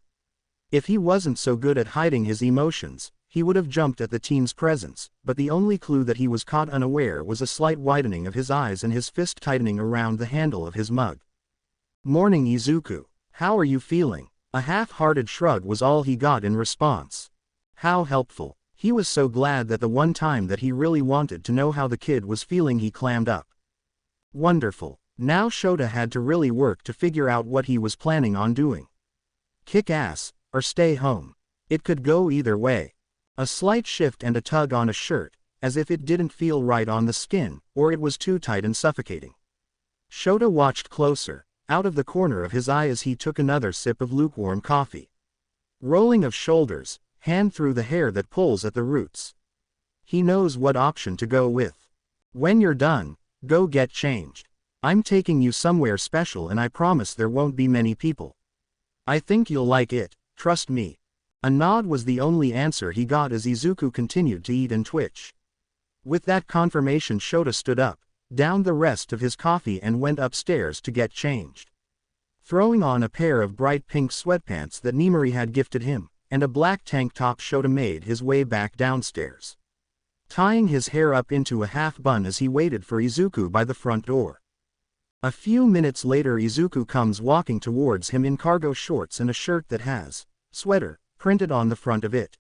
If he wasn't so good at hiding his emotions, he would have jumped at the teen's presence, but the only clue that he was caught unaware was a slight widening of his eyes and his fist tightening around the handle of his mug. "Morning, Izuku. How are you feeling?" A half-hearted shrug was all he got in response. How helpful. He was so glad that the one time that he really wanted to know how the kid was feeling he clammed up. Wonderful. Now Shota had to really work to figure out what he was planning on doing. Kick ass, or stay home. It could go either way. A slight shift and a tug on a shirt, as if it didn't feel right on the skin, or it was too tight and suffocating. Shota watched closer, out of the corner of his eye as he took another sip of lukewarm coffee. Rolling of shoulders, hand through the hair that pulls at the roots. He knows what option to go with. When you're done, go get changed. I'm taking you somewhere special and I promise there won't be many people. I think you'll like it, trust me. A nod was the only answer he got as Izuku continued to eat and twitch. With that confirmation, Shota stood up, downed the rest of his coffee and went upstairs to get changed. Throwing on a pair of bright pink sweatpants that Nimari had gifted him, and a black tank top, Shota made his way back downstairs. Tying his hair up into a half bun as he waited for Izuku by the front door. A few minutes later, Izuku comes walking towards him in cargo shorts and a shirt that has sweater printed on the front of it.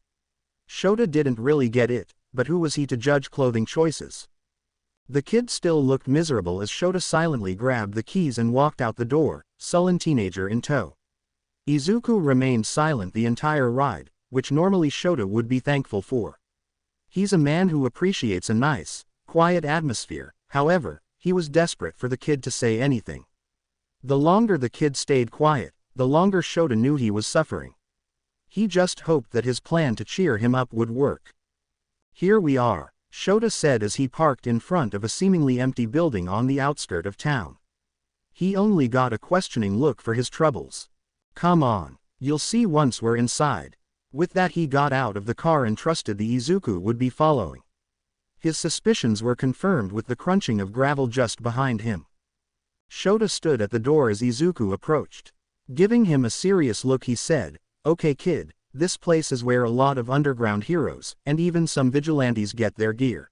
Shota didn't really get it, but who was he to judge clothing choices? The kid still looked miserable as Shota silently grabbed the keys and walked out the door, sullen teenager in tow. Izuku remained silent the entire ride, which normally Shota would be thankful for. He's a man who appreciates a nice, quiet atmosphere. However, he was desperate for the kid to say anything. The longer the kid stayed quiet, the longer Shota knew he was suffering. He just hoped that his plan to cheer him up would work. "Here we are," Shota said as he parked in front of a seemingly empty building on the outskirt of town. He only got a questioning look for his troubles. "Come on, you'll see once we're inside." With that, he got out of the car and trusted the Izuku would be following. His suspicions were confirmed with the crunching of gravel just behind him. Shota stood at the door as Izuku approached. Giving him a serious look, he said, "Okay kid, this place is where a lot of underground heroes, and even some vigilantes get their gear.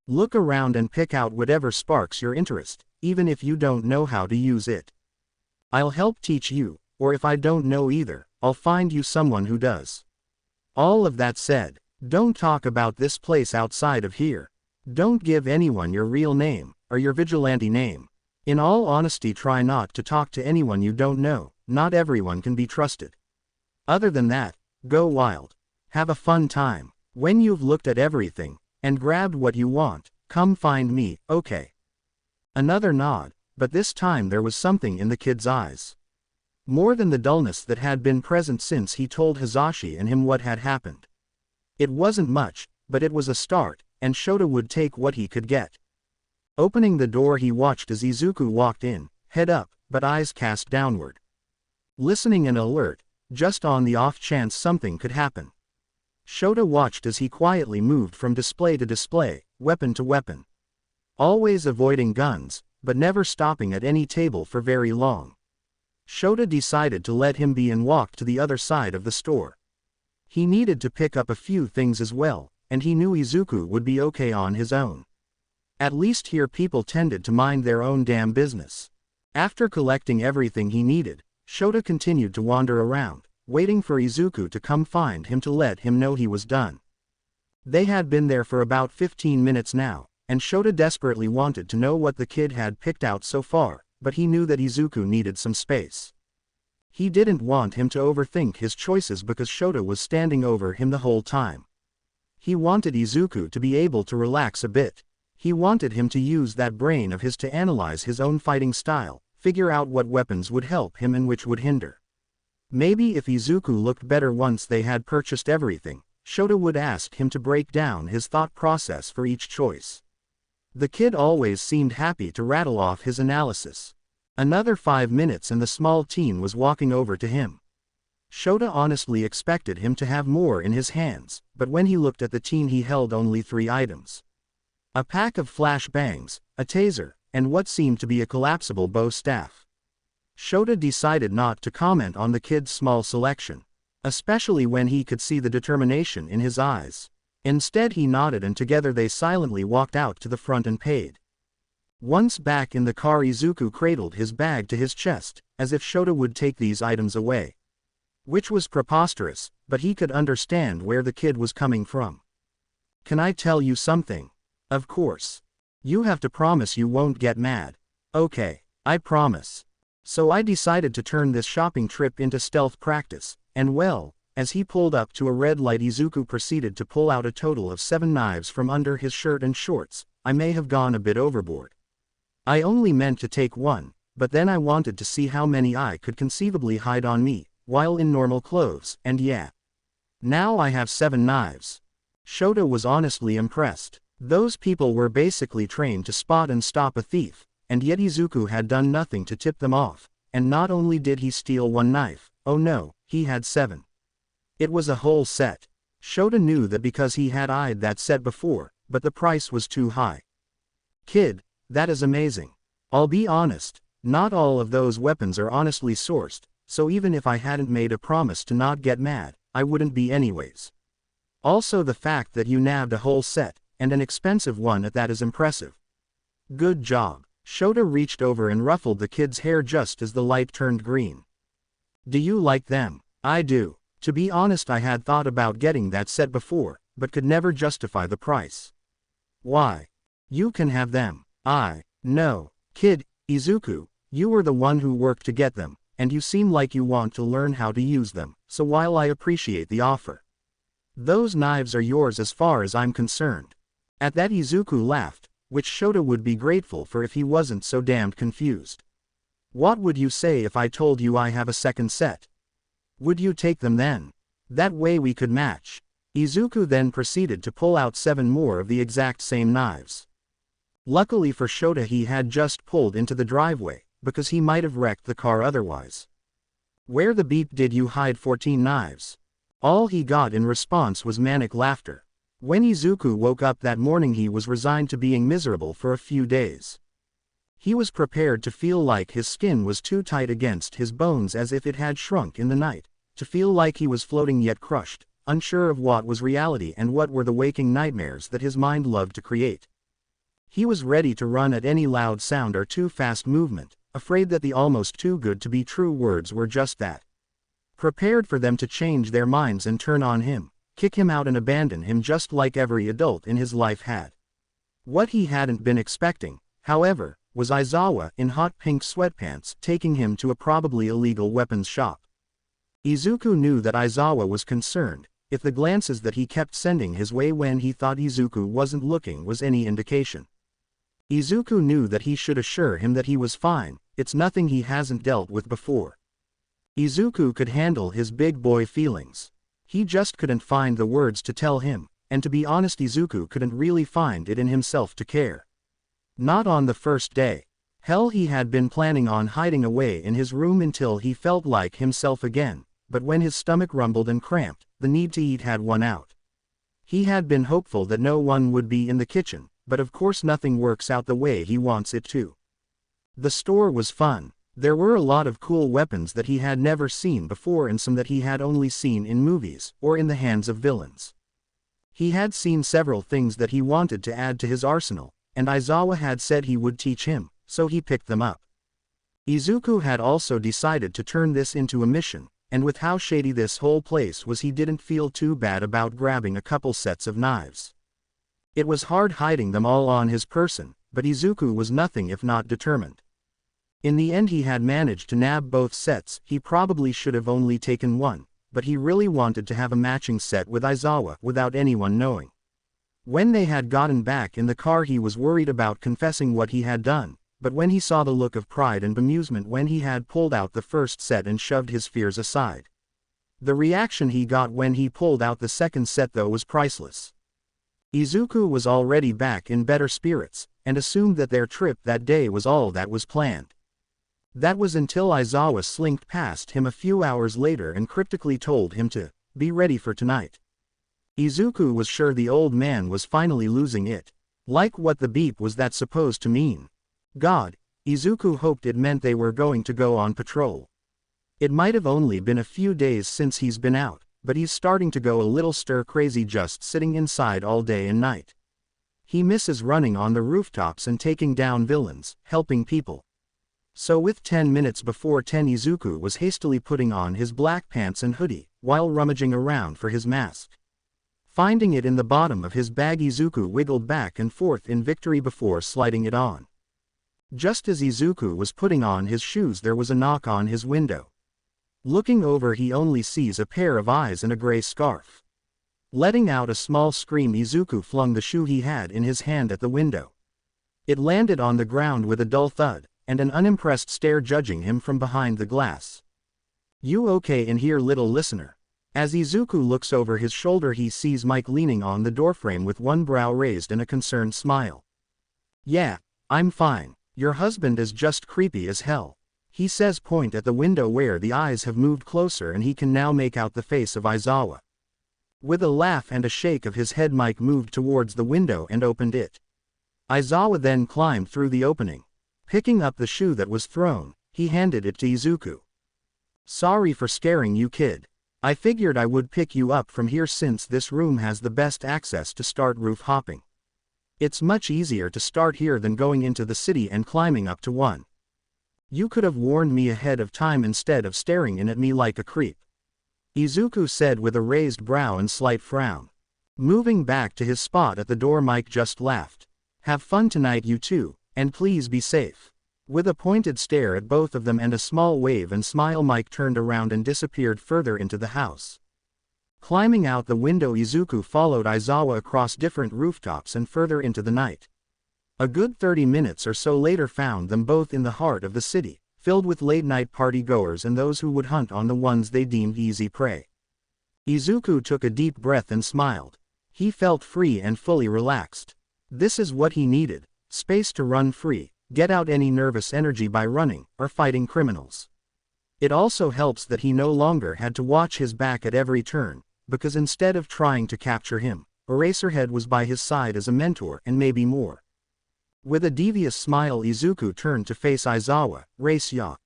Look around and pick out whatever sparks your interest, even if you don't know how to use it. I'll help teach you, or if I don't know either, I'll find you someone who does. All of that said, don't talk about this place outside of here. Don't give anyone your real name, or your vigilante name. In all honesty, try not to talk to anyone you don't know, not everyone can be trusted. Other than that, go wild. Have a fun time. When you've looked at everything, and grabbed what you want, come find me, okay?" Another nod, but this time there was something in the kid's eyes. More than the dullness that had been present since he told Hisashi and him what had happened. It wasn't much, but it was a start, and Shota would take what he could get. Opening the door, he watched as Izuku walked in, head up, but eyes cast downward. Listening and alert, just on the off chance something could happen. Shota watched as he quietly moved from display to display, weapon to weapon. Always avoiding guns, but never stopping at any table for very long. Shota decided to let him be and walked to the other side of the store. He needed to pick up a few things as well, and he knew Izuku would be okay on his own. At least here people tended to mind their own damn business. After collecting everything he needed, Shota continued to wander around, waiting for Izuku to come find him to let him know he was done. They had been there for about 15 minutes now, and Shota desperately wanted to know what the kid had picked out so far, but he knew that Izuku needed some space. He didn't want him to overthink his choices because Shota was standing over him the whole time. He wanted Izuku to be able to relax a bit. He wanted him to use that brain of his to analyze his own fighting style, figure out what weapons would help him and which would hinder. Maybe if Izuku looked better once they had purchased everything, Shota would ask him to break down his thought process for each choice. The kid always seemed happy to rattle off his analysis. Another 5 minutes and the small teen was walking over to him. Shota honestly expected him to have more in his hands, but when he looked at the teen he held only 3 items. A pack of flash bangs, a taser, and what seemed to be a collapsible bow staff. Shota decided not to comment on the kid's small selection, especially when he could see the determination in his eyes. Instead he nodded and together they silently walked out to the front and paid. Once back in the car, Izuku cradled his bag to his chest, as if Shota would take these items away. Which was preposterous, but he could understand where the kid was coming from. "Can I tell you something?" "Of course. You have to promise you won't get mad." "Okay, I promise." So I decided to turn this shopping trip into stealth practice, and well, as he pulled up to a red light, Izuku proceeded to pull out a total of 7 knives from under his shirt and shorts. I may have gone a bit overboard. I only meant to take one, but then I wanted to see how many I could conceivably hide on me, while in normal clothes, and yeah. Now I have 7 knives. Shota was honestly impressed. Those people were basically trained to spot and stop a thief, and yet Izuku had done nothing to tip them off, and not only did he steal 1 knife, oh no, he had 7. It was a whole set. Shota knew that because he had eyed that set before, but the price was too high. "Kid, that is amazing. I'll be honest, not all of those weapons are honestly sourced, so even if I hadn't made a promise to not get mad, I wouldn't be anyways. Also the fact that you nabbed a whole set, and an expensive one at that, is impressive. Good job." Shota reached over and ruffled the kid's hair just as the light turned green. "Do you like them?" "I do. To be honest, I had thought about getting that set before, but could never justify the price." "Why? You can have them." No. Kid, Izuku, you were the one who worked to get them, and you seem like you want to learn how to use them, so while I appreciate the offer, those knives are yours as far as I'm concerned." At that Izuku laughed, which Shota would be grateful for if he wasn't so damned confused. "What would you say if I told you I have a second set? Would you take them then? That way we could match." Izuku then proceeded to pull out 7 more of the exact same knives. Luckily for Shota, he had just pulled into the driveway, because he might have wrecked the car otherwise. "Where the beep did you hide 14 knives? All he got in response was manic laughter. When Izuku woke up that morning, he was resigned to being miserable for a few days. He was prepared to feel like his skin was too tight against his bones, as if it had shrunk in the night, to feel like he was floating yet crushed, unsure of what was reality and what were the waking nightmares that his mind loved to create. He was ready to run at any loud sound or too fast movement, afraid that the almost too good to be true words were just that. Prepared for them to change their minds and turn on him, kick him out and abandon him just like every adult in his life had. What he hadn't been expecting, however, was Aizawa in hot pink sweatpants taking him to a probably illegal weapons shop. Izuku knew that Aizawa was concerned, if the glances that he kept sending his way when he thought Izuku wasn't looking was any indication. Izuku knew that he should assure him that he was fine, it's nothing he hasn't dealt with before. Izuku could handle his big boy feelings. He just couldn't find the words to tell him, and to be honest, Izuku couldn't really find it in himself to care. Not on the first day. Hell, he had been planning on hiding away in his room until he felt like himself again, but when his stomach rumbled and cramped, the need to eat had won out. He had been hopeful that no one would be in the kitchen, but of course nothing works out the way he wants it to. The store was fun. There were a lot of cool weapons that he had never seen before and some that he had only seen in movies, or in the hands of villains. He had seen several things that he wanted to add to his arsenal, and Aizawa had said he would teach him, so he picked them up. Izuku had also decided to turn this into a mission, and with how shady this whole place was, he didn't feel too bad about grabbing a couple sets of knives. It was hard hiding them all on his person, but Izuku was nothing if not determined. In the end he had managed to nab both sets. He probably should have only taken one, but he really wanted to have a matching set with Aizawa without anyone knowing. When they had gotten back in the car, he was worried about confessing what he had done, but when he saw the look of pride and bemusement when he had pulled out the first set and shoved his fears aside. The reaction he got when he pulled out the second set though was priceless. Izuku was already back in better spirits, and assumed that their trip that day was all that was planned. That was until Aizawa slinked past him a few hours later and cryptically told him to be ready for tonight. Izuku was sure the old man was finally losing it. Like, what the beep was that supposed to mean? God, Izuku hoped it meant they were going to go on patrol. It might have only been a few days since he's been out, but he's starting to go a little stir-crazy just sitting inside all day and night. He misses running on the rooftops and taking down villains, helping people. So with 10 minutes before 10, Izuku was hastily putting on his black pants and hoodie, while rummaging around for his mask. Finding it in the bottom of his bag, Izuku wiggled back and forth in victory before sliding it on. Just as Izuku was putting on his shoes, there was a knock on his window. Looking over, he only sees a pair of eyes and a gray scarf. Letting out a small scream, Izuku flung the shoe he had in his hand at the window. It landed on the ground with a dull thud, and an unimpressed stare judging him from behind the glass. "You okay in here, little listener?" As Izuku looks over his shoulder, he sees Mike leaning on the doorframe with one brow raised and a concerned smile. "Yeah, I'm fine. Your husband is just creepy as hell," he says, point at the window where the eyes have moved closer and he can now make out the face of Aizawa. With a laugh and a shake of his head, Mike moved towards the window and opened it. Aizawa then climbed through the opening. Picking up the shoe that was thrown, he handed it to Izuku. "Sorry for scaring you, kid. I figured I would pick you up from here since this room has the best access to start roof hopping. It's much easier to start here than going into the city and climbing up to one. You could have warned me ahead of time instead of staring in at me like a creep," Izuku said with a raised brow and slight frown. Moving back to his spot at the door, Mike just laughed. "Have fun tonight, you two, and please be safe." With a pointed stare at both of them and a small wave and smile, Mike turned around and disappeared further into the house. Climbing out the window, Izuku followed Aizawa across different rooftops and further into the night. A good 30 minutes or so later found them both in the heart of the city, filled with late-night party-goers and those who would hunt on the ones they deemed easy prey. Izuku took a deep breath and smiled. He felt free and fully relaxed. This is what he needed: space to run free, get out any nervous energy by running or fighting criminals. It also helps that he no longer had to watch his back at every turn, because instead of trying to capture him, Eraserhead was by his side as a mentor and maybe more. With a devious smile, Izuku turned to face Aizawa. "Race ya."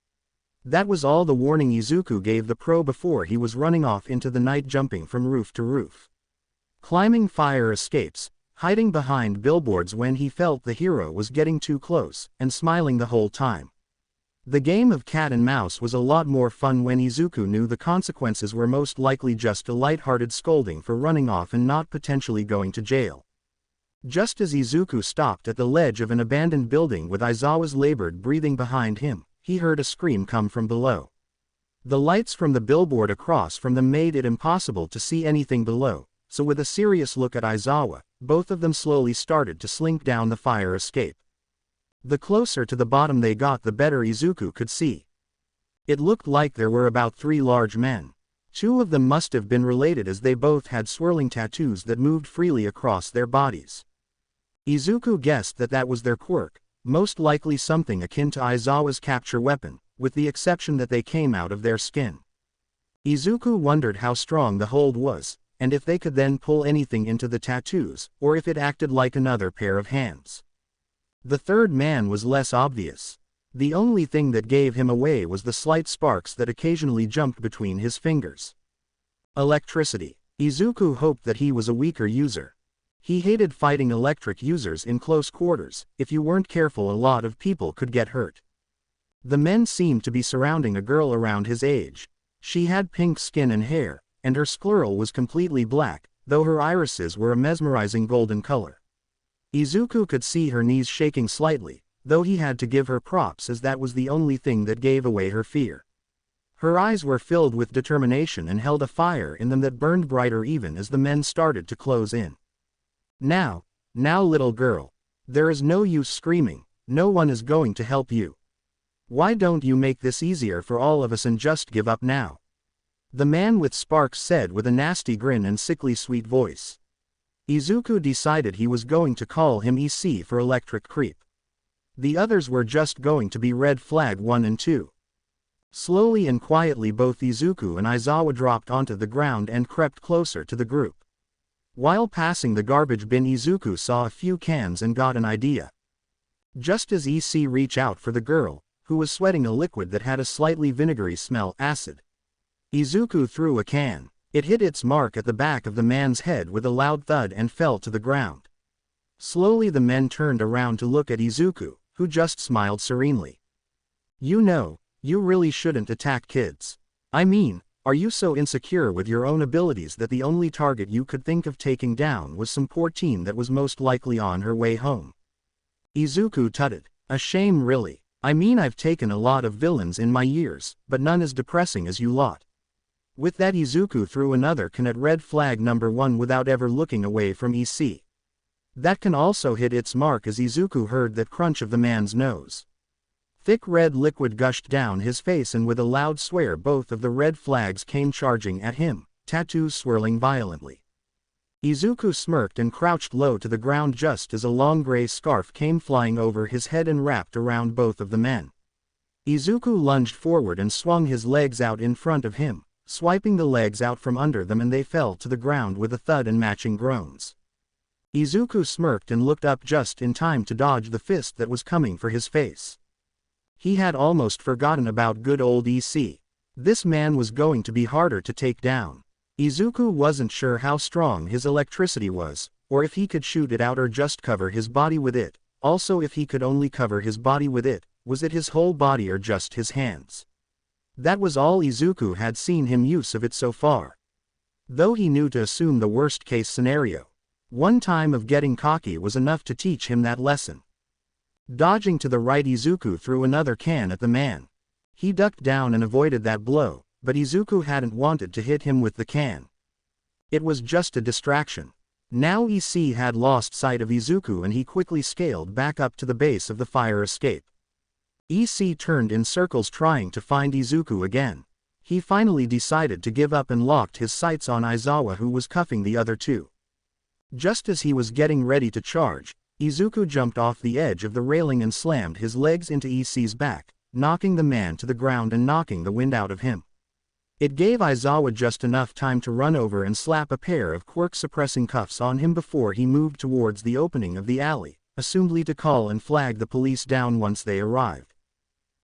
That was all the warning Izuku gave the pro before he was running off into the night, jumping from roof to roof, climbing fire escapes, hiding behind billboards when he felt the hero was getting too close, and smiling the whole time. The game of cat and mouse was a lot more fun when Izuku knew the consequences were most likely just a light-hearted scolding for running off and not potentially going to jail. Just as Izuku stopped at the ledge of an abandoned building with Aizawa's labored breathing behind him, he heard a scream come from below. The lights from the billboard across from them made it impossible to see anything below, so with a serious look at Aizawa, both of them slowly started to slink down the fire escape. The closer to the bottom they got, the better Izuku could see. It looked like there were about 3 large men. 2 of them must have been related, as they both had swirling tattoos that moved freely across their bodies. Izuku guessed that that was their quirk, most likely something akin to Aizawa's capture weapon, with the exception that they came out of their skin. Izuku wondered how strong the hold was, and if they could then pull anything into the tattoos, or if it acted like another pair of hands. The third man was less obvious. The only thing that gave him away was the slight sparks that occasionally jumped between his fingers. Electricity. Izuku hoped that he was a weaker user. He hated fighting electric users in close quarters. If you weren't careful, a lot of people could get hurt. The men seemed to be surrounding a girl around his age. She had pink skin and hair, and her scleral was completely black, though her irises were a mesmerizing golden color. Izuku could see her knees shaking slightly, though he had to give her props, as that was the only thing that gave away her fear. Her eyes were filled with determination and held a fire in them that burned brighter even as the men started to close in. Now, little girl. There is no use screaming, no one is going to help you. Why don't you make this easier for all of us and just give up now?" The man with sparks said with a nasty grin and sickly sweet voice. Izuku decided he was going to call him EC for electric creep. The others were just going to be red flag 1 and 2. Slowly and quietly both Izuku and Aizawa dropped onto the ground and crept closer to the group. While passing the garbage bin, Izuku saw a few cans and got an idea. Just as EC reached out for the girl, who was sweating a liquid that had a slightly vinegary smell, acid, Izuku threw a can. It hit its mark at the back of the man's head with a loud thud and fell to the ground. Slowly the men turned around to look at Izuku, who just smiled serenely. You know, you really shouldn't attack kids. I mean, are you so insecure with your own abilities that the only target you could think of taking down was some poor teen that was most likely on her way home? Izuku tutted. A shame really. I mean, I've taken a lot of villains in my years, but none as depressing as you lot. With that, Izuku threw another can at red flag number 1 without ever looking away from EC. That can also hit its mark as Izuku heard that crunch of the man's nose. Thick red liquid gushed down his face, and with a loud swear both of the red flags came charging at him, tattoos swirling violently. Izuku smirked and crouched low to the ground just as a long gray scarf came flying over his head and wrapped around both of the men. Izuku lunged forward and swung his legs out in front of him, swiping the legs out from under them, and they fell to the ground with a thud and matching groans. Izuku smirked and looked up just in time to dodge the fist that was coming for his face. He had almost forgotten about good old EC. This man was going to be harder to take down. Izuku wasn't sure how strong his electricity was, or if he could shoot it out or just cover his body with it. Also, if he could only cover his body with it, was it his whole body or just his hands? That was all Izuku had seen him use of it so far. Though he knew to assume the worst-case scenario. One time of getting cocky was enough to teach him that lesson. Dodging to the right, Izuku threw another can at the man. He ducked down and avoided that blow, but Izuku hadn't wanted to hit him with the can. It was just a distraction. Now EC had lost sight of Izuku and he quickly scaled back up to the base of the fire escape. EC turned in circles trying to find Izuku again. He finally decided to give up and locked his sights on Aizawa, who was cuffing the other two. Just as he was getting ready to charge, Izuku jumped off the edge of the railing and slammed his legs into EC's back, knocking the man to the ground and knocking the wind out of him. It gave Aizawa just enough time to run over and slap a pair of quirk-suppressing cuffs on him before he moved towards the opening of the alley, assumedly to call and flag the police down once they arrived.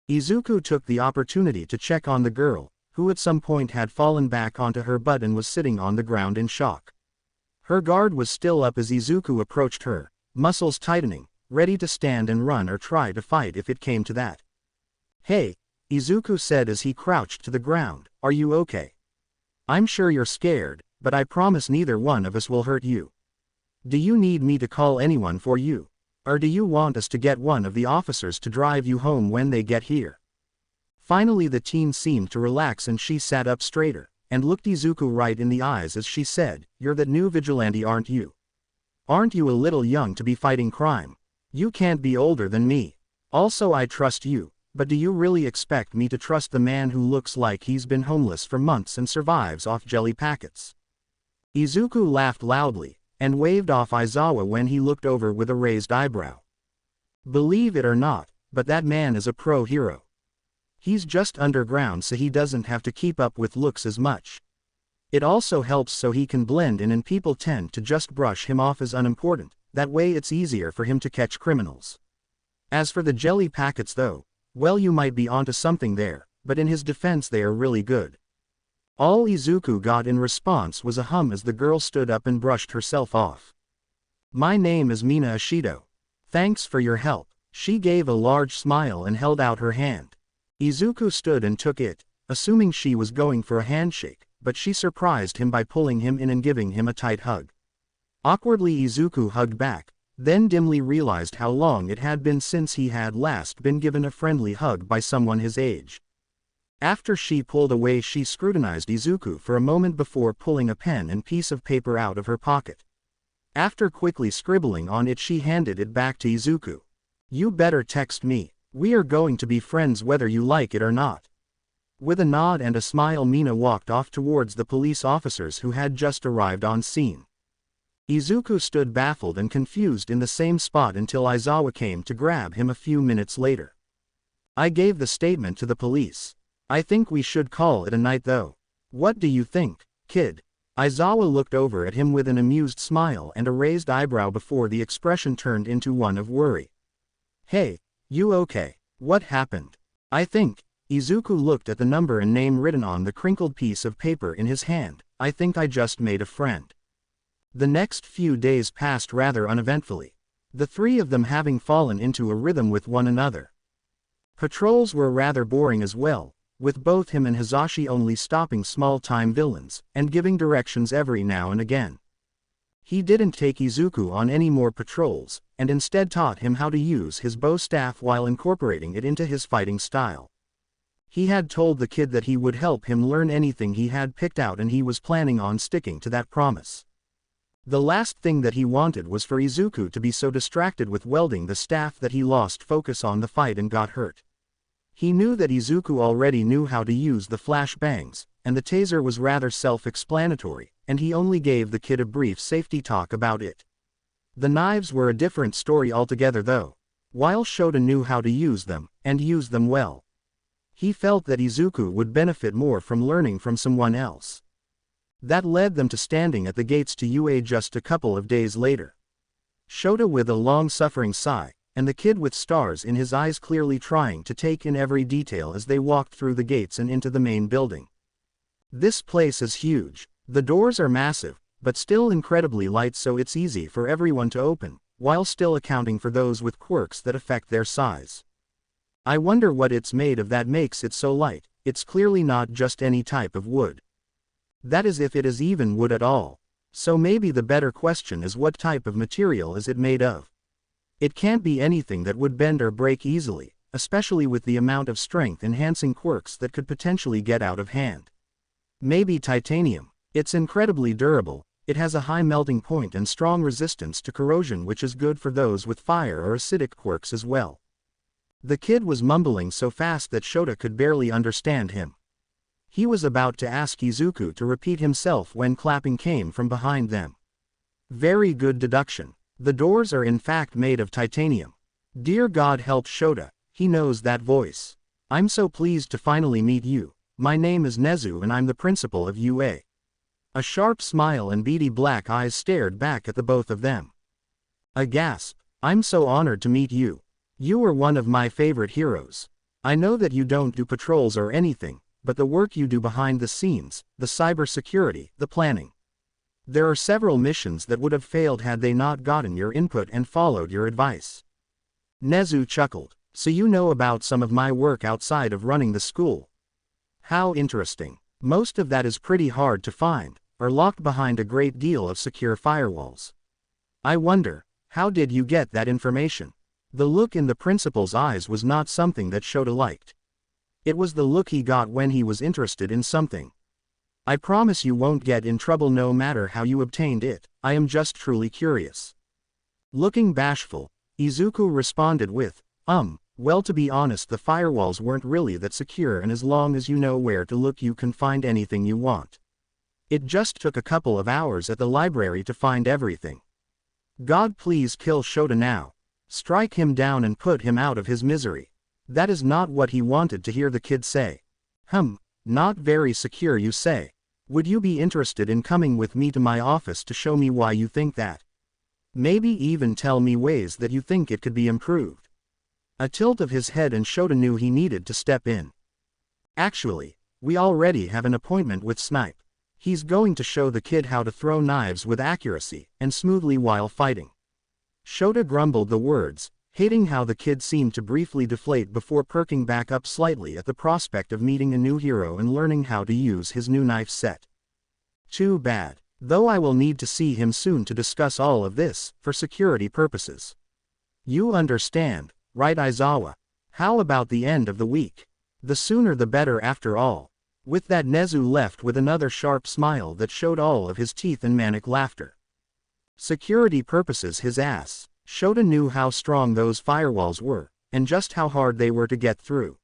Izuku took the opportunity to check on the girl, who at some point had fallen back onto her butt and was sitting on the ground in shock. Her guard was still up as Izuku approached her, muscles tightening, ready to stand and run or try to fight if it came to that. "Hey," Izuku said as he crouched to the ground, "are you okay? I'm sure you're scared, but I promise neither one of us will hurt you. Do you need me to call anyone for you? Or do you want us to get one of the officers to drive you home when they get here?" Finally the teen seemed to relax and she sat up straighter, and looked Izuku right in the eyes as she said, "You're that new vigilante, aren't you? Aren't you a little young to be fighting crime? You can't be older than me. Also, I trust you, but do you really expect me to trust the man who looks like he's been homeless for months and survives off jelly packets?" Izuku laughed loudly, and waved off Aizawa when he looked over with a raised eyebrow. "Believe it or not, but that man is a pro hero. He's just underground so he doesn't have to keep up with looks as much. It also helps so he can blend in and people tend to just brush him off as unimportant, that way it's easier for him to catch criminals. As for the jelly packets though, well, you might be onto something there, but in his defense they are really good." All Izuku got in response was a hum as the girl stood up and brushed herself off. "My name is Mina Ashido. Thanks for your help." She gave a large smile and held out her hand. Izuku stood and took it, assuming she was going for a handshake, but she surprised him by pulling him in and giving him a tight hug. Awkwardly Izuku hugged back, then dimly realized how long it had been since he had last been given a friendly hug by someone his age. After she pulled away, she scrutinized Izuku for a moment before pulling a pen and piece of paper out of her pocket. After quickly scribbling on it, she handed it back to Izuku. "You better text me. We are going to be friends whether you like it or not." With a nod and a smile, Mina walked off towards the police officers who had just arrived on scene. Izuku stood baffled and confused in the same spot until Aizawa came to grab him a few minutes later. "I gave the statement to the police. I think we should call it a night though. What do you think, kid?" Aizawa looked over at him with an amused smile and a raised eyebrow before the expression turned into one of worry. Hey, you okay? What happened? I think. Izuku looked at the number and name written on the crinkled piece of paper in his hand. I think I just made a friend. The next few days passed rather uneventfully, the three of them having fallen into a rhythm with one another. Patrols were rather boring as well, with both him and Hizashi only stopping small-time villains, and giving directions every now and again. He didn't take Izuku on any more patrols, and instead taught him how to use his bow staff while incorporating it into his fighting style. He had told the kid that he would help him learn anything he had picked out, and he was planning on sticking to that promise. The last thing that he wanted was for Izuku to be so distracted with welding the staff that he lost focus on the fight and got hurt. He knew that Izuku already knew how to use the flashbangs, and the taser was rather self-explanatory, and he only gave the kid a brief safety talk about it. The knives were a different story altogether though. While Shota knew how to use them, and use them well, he felt that Izuku would benefit more from learning from someone else. That led them to standing at the gates to UA just a couple of days later. Shota with a long-suffering sigh, and the kid with stars in his eyes clearly trying to take in every detail as they walked through the gates and into the main building. This place is huge. The doors are massive, but still incredibly light, so it's easy for everyone to open, while still accounting for those with quirks that affect their size. I wonder what it's made of that makes it so light. It's clearly not just any type of wood. That is, if it is even wood at all. So maybe the better question is, what type of material is it made of? It can't be anything that would bend or break easily, especially with the amount of strength-enhancing quirks that could potentially get out of hand. Maybe titanium. It's incredibly durable, it has a high melting point and strong resistance to corrosion, which is good for those with fire or acidic quirks as well. The kid was mumbling so fast that Shota could barely understand him. He was about to ask Izuku to repeat himself when clapping came from behind them. Very good deduction. The doors are in fact made of titanium. Dear God help Shota, he knows that voice. I'm so pleased to finally meet you. My name is Nezu and I'm the principal of UA. A sharp smile and beady black eyes stared back at the both of them. A gasp. I'm so honored to meet you. You are one of my favorite heroes. I know that you don't do patrols or anything, but the work you do behind the scenes, the cybersecurity, the planning. There are several missions that would have failed had they not gotten your input and followed your advice. Nezu chuckled. So you know about some of my work outside of running the school. How interesting. Most of that is pretty hard to find, or locked behind a great deal of secure firewalls. I wonder, how did you get that information? The look in the principal's eyes was not something that Shota liked. It was the look he got when he was interested in something. I promise you won't get in trouble no matter how you obtained it. I am just truly curious. Looking bashful, Izuku responded with, well, to be honest, the firewalls weren't really that secure, and as long as you know where to look you can find anything you want. It just took a couple of hours at the library to find everything. God please kill Shota now. Strike him down and put him out of his misery. That is not what he wanted to hear the kid say. Not very secure you say. Would you be interested in coming with me to my office to show me why you think that? Maybe even tell me ways that you think it could be improved. A tilt of his head and Shota knew he needed to step in. Actually, we already have an appointment with Snipe. He's going to show the kid how to throw knives with accuracy and smoothly while fighting. Shota grumbled the words, hating how the kid seemed to briefly deflate before perking back up slightly at the prospect of meeting a new hero and learning how to use his new knife set. Too bad. Though I will need to see him soon to discuss all of this, for security purposes. You understand, right Aizawa? How about the end of the week? The sooner the better after all. With that Nezu left with another sharp smile that showed all of his teeth and manic laughter. Security purposes his ass. Shota knew how strong those firewalls were, and just how hard they were to get through.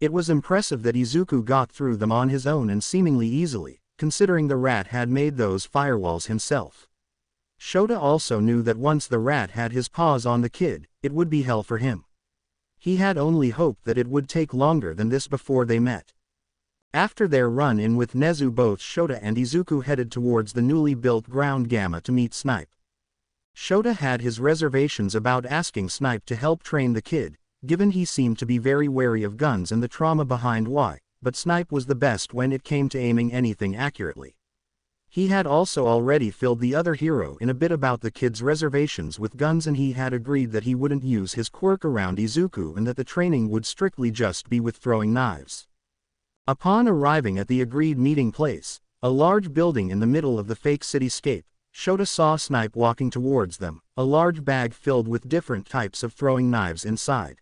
It was impressive that Izuku got through them on his own and seemingly easily, considering the rat had made those firewalls himself. Shota also knew that once the rat had his paws on the kid, it would be hell for him. He had only hoped that it would take longer than this before they met. After their run-in with Nezu, both Shota and Izuku headed towards the newly built ground Gamma to meet Snipe. Shota had his reservations about asking Snipe to help train the kid, given he seemed to be very wary of guns and the trauma behind why, but Snipe was the best when it came to aiming anything accurately. He had also already filled the other hero in a bit about the kid's reservations with guns, and he had agreed that he wouldn't use his quirk around Izuku and that the training would strictly just be with throwing knives. Upon arriving at the agreed meeting place, a large building in the middle of the fake cityscape, Shota saw Snipe walking towards them, a large bag filled with different types of throwing knives inside.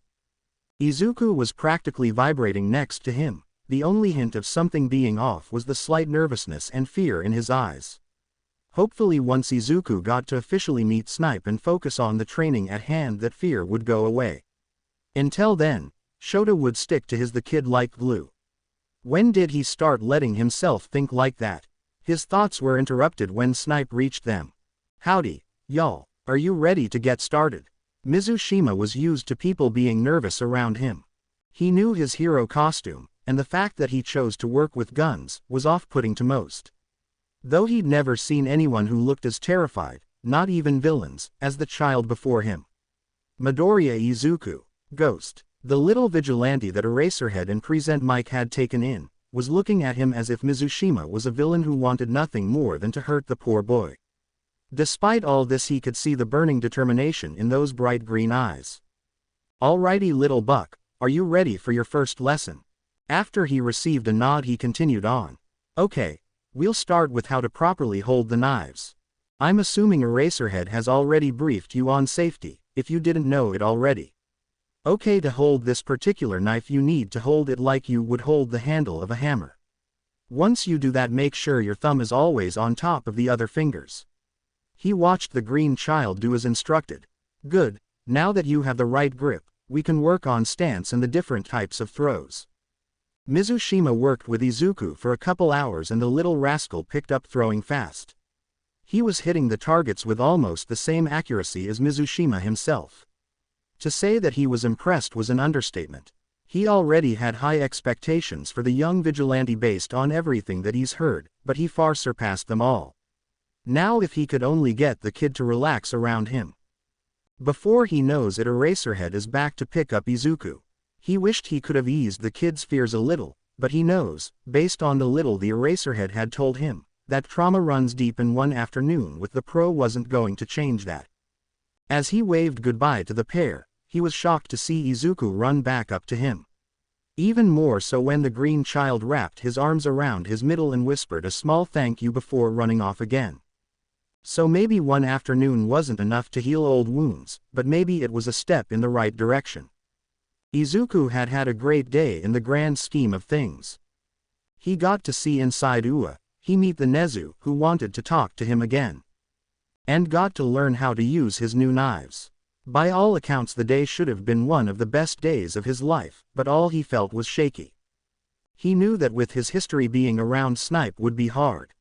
Izuku was practically vibrating next to him. The only hint of something being off was the slight nervousness and fear in his eyes. Hopefully once Izuku got to officially meet Snipe and focus on the training at hand, that fear would go away. Until then, Shota would stick to the kid like glue. When did he start letting himself think like that? His thoughts were interrupted when Snipe reached them. "Howdy, y'all, are you ready to get started?" Mizushima was used to people being nervous around him. He knew his hero costume, and the fact that he chose to work with guns was off-putting to most. Though he'd never seen anyone who looked as terrified, not even villains, as the child before him. Midoriya Izuku, Ghost, the little vigilante that Eraserhead and Present Mike had taken in, was looking at him as if Mizushima was a villain who wanted nothing more than to hurt the poor boy. Despite all this, he could see the burning determination in those bright green eyes. "Alrighty little buck, are you ready for your first lesson?" After he received a nod, he continued on. "Okay, we'll start with how to properly hold the knives. I'm assuming Eraserhead has already briefed you on safety, if you didn't know it already. Okay, to hold this particular knife you need to hold it like you would hold the handle of a hammer. Once you do that, make sure your thumb is always on top of the other fingers." He watched the green child do as instructed. "Good, now that you have the right grip, we can work on stance and the different types of throws." Mizushima worked with Izuku for a couple hours and the little rascal picked up throwing fast. He was hitting the targets with almost the same accuracy as Mizushima himself. To say that he was impressed was an understatement. He already had high expectations for the young vigilante based on everything that he's heard, but he far surpassed them all. Now if he could only get the kid to relax around him. Before he knows it, Eraserhead is back to pick up Izuku. He wished he could have eased the kid's fears a little, but he knows, based on the little the Eraserhead had told him, that trauma runs deep, and one afternoon with the pro wasn't going to change that. As he waved goodbye to the pair, he was shocked to see Izuku run back up to him. Even more so when the green child wrapped his arms around his middle and whispered a small thank you before running off again. So maybe one afternoon wasn't enough to heal old wounds, but maybe it was a step in the right direction. Izuku had had a great day in the grand scheme of things. He got to see inside Ua, he meet the Nezu who wanted to talk to him again. And got to learn how to use his new knives. By all accounts the day should have been one of the best days of his life, but all he felt was shaky. He knew that with his history, being around Snipe would be hard.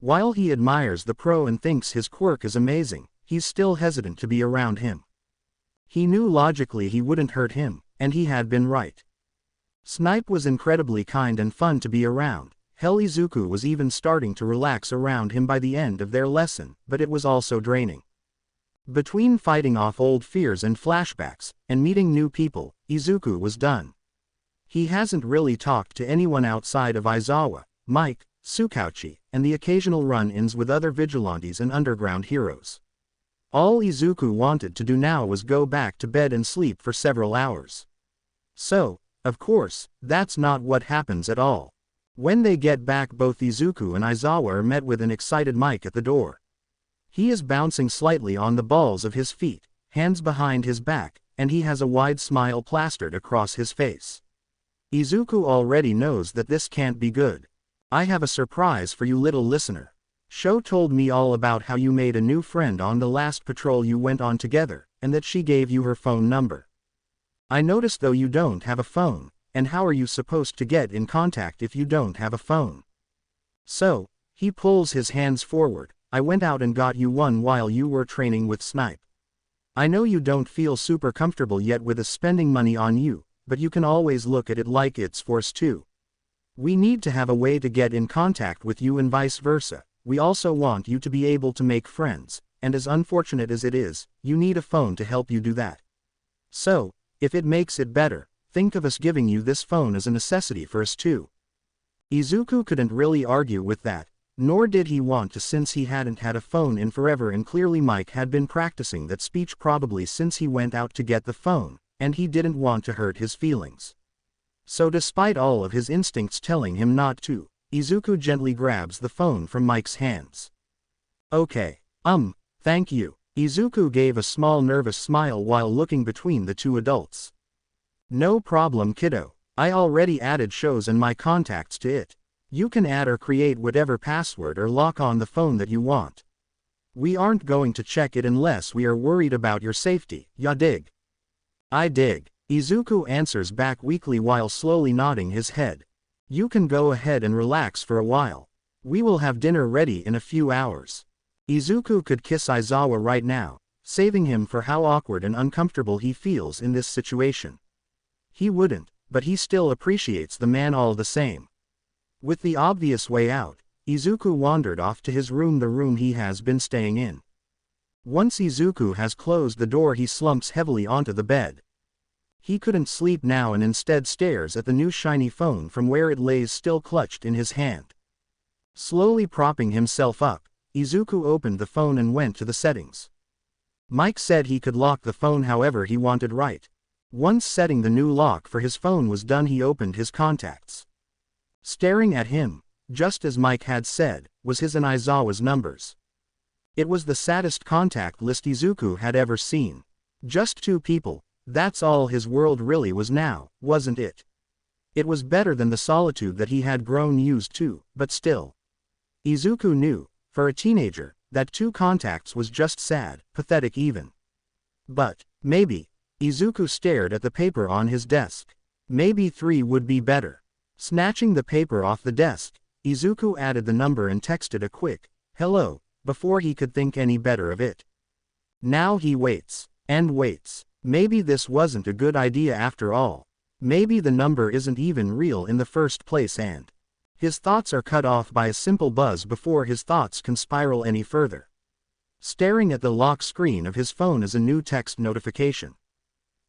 While he admires the pro and thinks his quirk is amazing, he's still hesitant to be around him. He knew logically he wouldn't hurt him, and he had been right. Snipe was incredibly kind and fun to be around. Hell, Izuku was even starting to relax around him by the end of their lesson, but it was also draining. Between fighting off old fears and flashbacks, and meeting new people, Izuku was done. He hasn't really talked to anyone outside of Aizawa, Mike, Tsukauchi, and the occasional run-ins with other vigilantes and underground heroes. All Izuku wanted to do now was go back to bed and sleep for several hours. So, of course, that's not what happens at all. When they get back, both Izuku and Aizawa are met with an excited Mike at the door. He is bouncing slightly on the balls of his feet, hands behind his back, and he has a wide smile plastered across his face. Izuku already knows that this can't be good. "I have a surprise for you, little listener. Sho told me all about how you made a new friend on the last patrol you went on together, and that she gave you her phone number. I noticed though you don't have a phone, and how are you supposed to get in contact if you don't have a phone? So," he pulls his hands forward, "I went out and got you one while you were training with Snipe. I know you don't feel super comfortable yet with us spending money on you, but you can always look at it like it's forced too. We need to have a way to get in contact with you and vice versa. We also want you to be able to make friends, and as unfortunate as it is, you need a phone to help you do that. So, if it makes it better, think of us giving you this phone as a necessity for us too. Izuku couldn't really argue with that, nor did he want to since he hadn't had a phone in forever and clearly Mike had been practicing that speech probably since he went out to get the phone, and he didn't want to hurt his feelings. So despite all of his instincts telling him not to, Izuku gently grabs the phone from Mike's hands. Okay. Thank you. Izuku gave a small nervous smile while looking between the two adults. No problem, kiddo. I already added shows and my contacts to it. You can add or create whatever password or lock on the phone that you want. We aren't going to check it unless we are worried about your safety, ya dig? I dig. Izuku answers back weakly while slowly nodding his head. You can go ahead and relax for a while. We will have dinner ready in a few hours. Izuku could kiss Aizawa right now, saving him for how awkward and uncomfortable he feels in this situation. He wouldn't, but he still appreciates the man all the same. With the obvious way out, Izuku wandered off to his room, the room he has been staying in. Once Izuku has closed the door, he slumps heavily onto the bed. He couldn't sleep now and instead stares at the new shiny phone from where it lays still clutched in his hand. Slowly propping himself up, Izuku opened the phone and went to the settings. Mike said he could lock the phone however he wanted, right? Once setting the new lock for his phone was done, he opened his contacts. Staring at him, just as Mike had said, was his and Aizawa's numbers. It was the saddest contact list Izuku had ever seen. Just two people, that's all his world really was now, wasn't it? It was better than the solitude that he had grown used to, but still. Izuku knew, for a teenager, that two contacts was just sad, pathetic even. But, maybe, Izuku stared at the paper on his desk. Maybe three would be better. Snatching the paper off the desk, Izuku added the number and texted a quick, "Hello," before he could think any better of it. Now he waits, and waits. Maybe this wasn't a good idea after all. Maybe the number isn't even real in the first place and his thoughts are cut off by a simple buzz before his thoughts can spiral any further. Staring at the lock screen of his phone is a new text notification.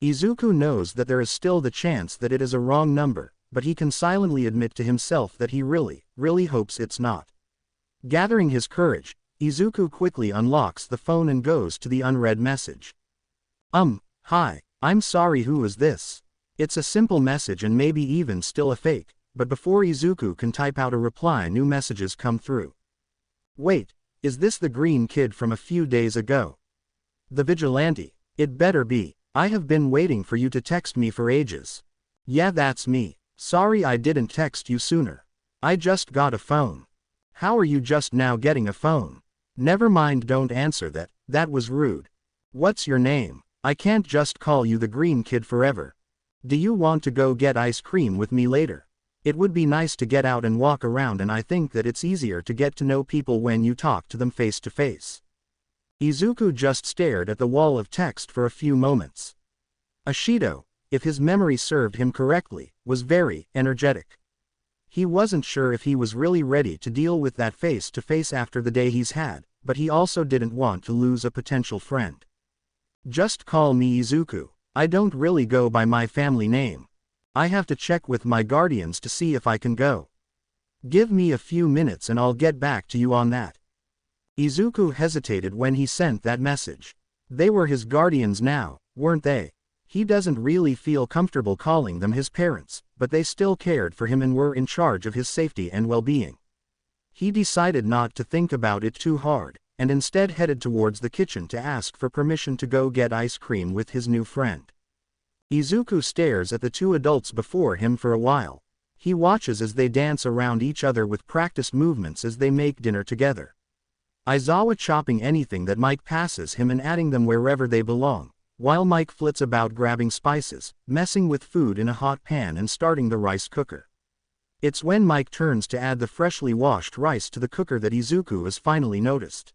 Izuku knows that there is still the chance that it is a wrong number, but he can silently admit to himself that he really, really hopes it's not. Gathering his courage, Izuku quickly unlocks the phone and goes to the unread message. Hi, I'm sorry, who is this? It's a simple message and maybe even still a fake, but before Izuku can type out a reply, new messages come through. Wait, is this the green kid from a few days ago? The vigilante? It better be. I have been waiting for you to text me for ages. Yeah, that's me. Sorry I didn't text you sooner. I just got a phone. How are you just now getting a phone? Never mind, don't answer that, that was rude. What's your name? I can't just call you the green kid forever. Do you want to go get ice cream with me later? It would be nice to get out and walk around, and I think that it's easier to get to know people when you talk to them face to face. Izuku just stared at the wall of text for a few moments. Ashido, if his memory served him correctly, was very energetic. He wasn't sure if he was really ready to deal with that face to face after the day he's had, but he also didn't want to lose a potential friend. Just call me Izuku. I don't really go by my family name. I have to check with my guardians to see if I can go. Give me a few minutes and I'll get back to you on that. Izuku hesitated when he sent that message. They were his guardians now, weren't they? He doesn't really feel comfortable calling them his parents, but they still cared for him and were in charge of his safety and well-being. He decided not to think about it too hard, and instead headed towards the kitchen to ask for permission to go get ice cream with his new friend. Izuku stares at the two adults before him for a while. He watches as they dance around each other with practiced movements as they make dinner together. Aizawa chopping anything that Mike passes him and adding them wherever they belong, while Mike flits about grabbing spices, messing with food in a hot pan and starting the rice cooker. It's when Mike turns to add the freshly washed rice to the cooker that Izuku is finally noticed.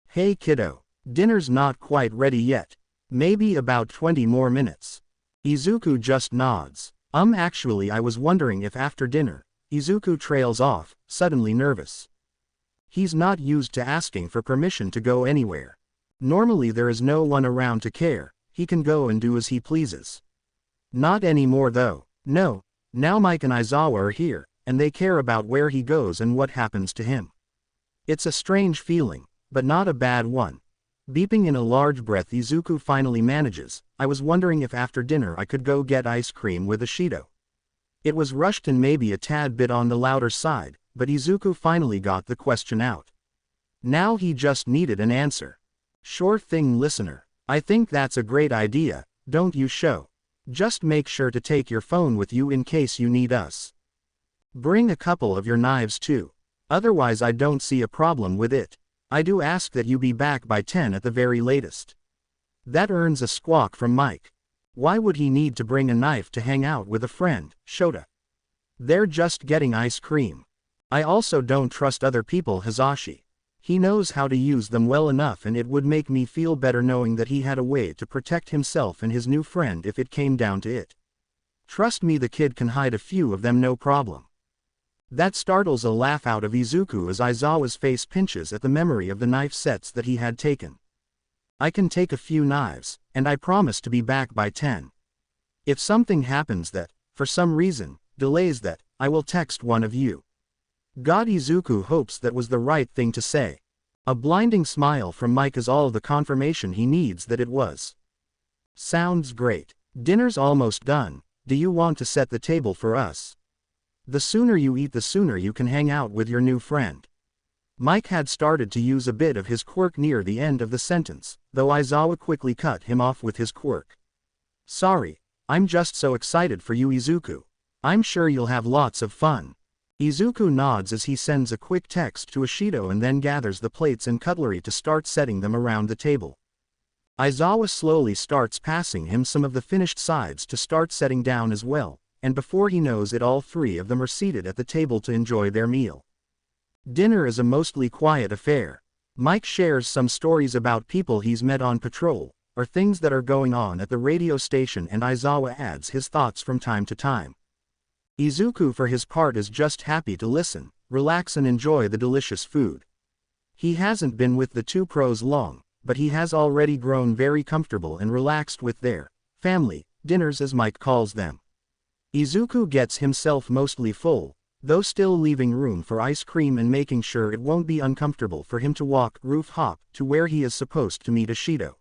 Hey kiddo, dinner's not quite ready yet. Maybe about 20 more minutes. Izuku just nods. Actually I was wondering if after dinner. Izuku trails off, suddenly nervous. He's not used to asking for permission to go anywhere. Normally there is no one around to care, he can go and do as he pleases. Not anymore though. No, now Mike and Izawa are here, and they care about where he goes and what happens to him. It's a strange feeling, but not a bad one. Beeping in a large breath, Izuku finally manages, I was wondering if after dinner I could go get ice cream with Ashido. It was rushed and maybe a tad bit on the louder side, but Izuku finally got the question out. Now he just needed an answer. Sure thing, listener. I think that's a great idea, don't you, Sho? Just make sure to take your phone with you in case you need us. Bring a couple of your knives too. Otherwise I don't see a problem with it. I do ask that you be back by 10 at the very latest. That earns a squawk from Mike. Why would he need to bring a knife to hang out with a friend, Shota? They're just getting ice cream. I also don't trust other people, Hazashi. He knows how to use them well enough, and it would make me feel better knowing that he had a way to protect himself and his new friend if it came down to it. Trust me, the kid can hide a few of them no problem. That startles a laugh out of Izuku as Aizawa's face pinches at the memory of the knife sets that he had taken. I can take a few knives, and I promise to be back by 10. If something happens that, for some reason, delays that, I will text one of you. God, Izuku hopes that was the right thing to say. A blinding smile from Mike is all the confirmation he needs that it was. Sounds great. Dinner's almost done. Do you want to set the table for us? The sooner you eat, the sooner you can hang out with your new friend. Mike had started to use a bit of his quirk near the end of the sentence, though Aizawa quickly cut him off with his quirk. Sorry, I'm just so excited for you, Izuku. I'm sure you'll have lots of fun. Izuku nods as he sends a quick text to Ashido and then gathers the plates and cutlery to start setting them around the table. Aizawa slowly starts passing him some of the finished sides to start setting down as well, and before he knows it, all three of them are seated at the table to enjoy their meal. Dinner is a mostly quiet affair. Mike shares some stories about people he's met on patrol, or things that are going on at the radio station, and Aizawa adds his thoughts from time to time. Izuku for his part is just happy to listen, relax and enjoy the delicious food. He hasn't been with the two pros long, but he has already grown very comfortable and relaxed with their family dinners, as Mike calls them. Izuku gets himself mostly full, though still leaving room for ice cream and making sure it won't be uncomfortable for him to walk roof hop to where he is supposed to meet Ashido.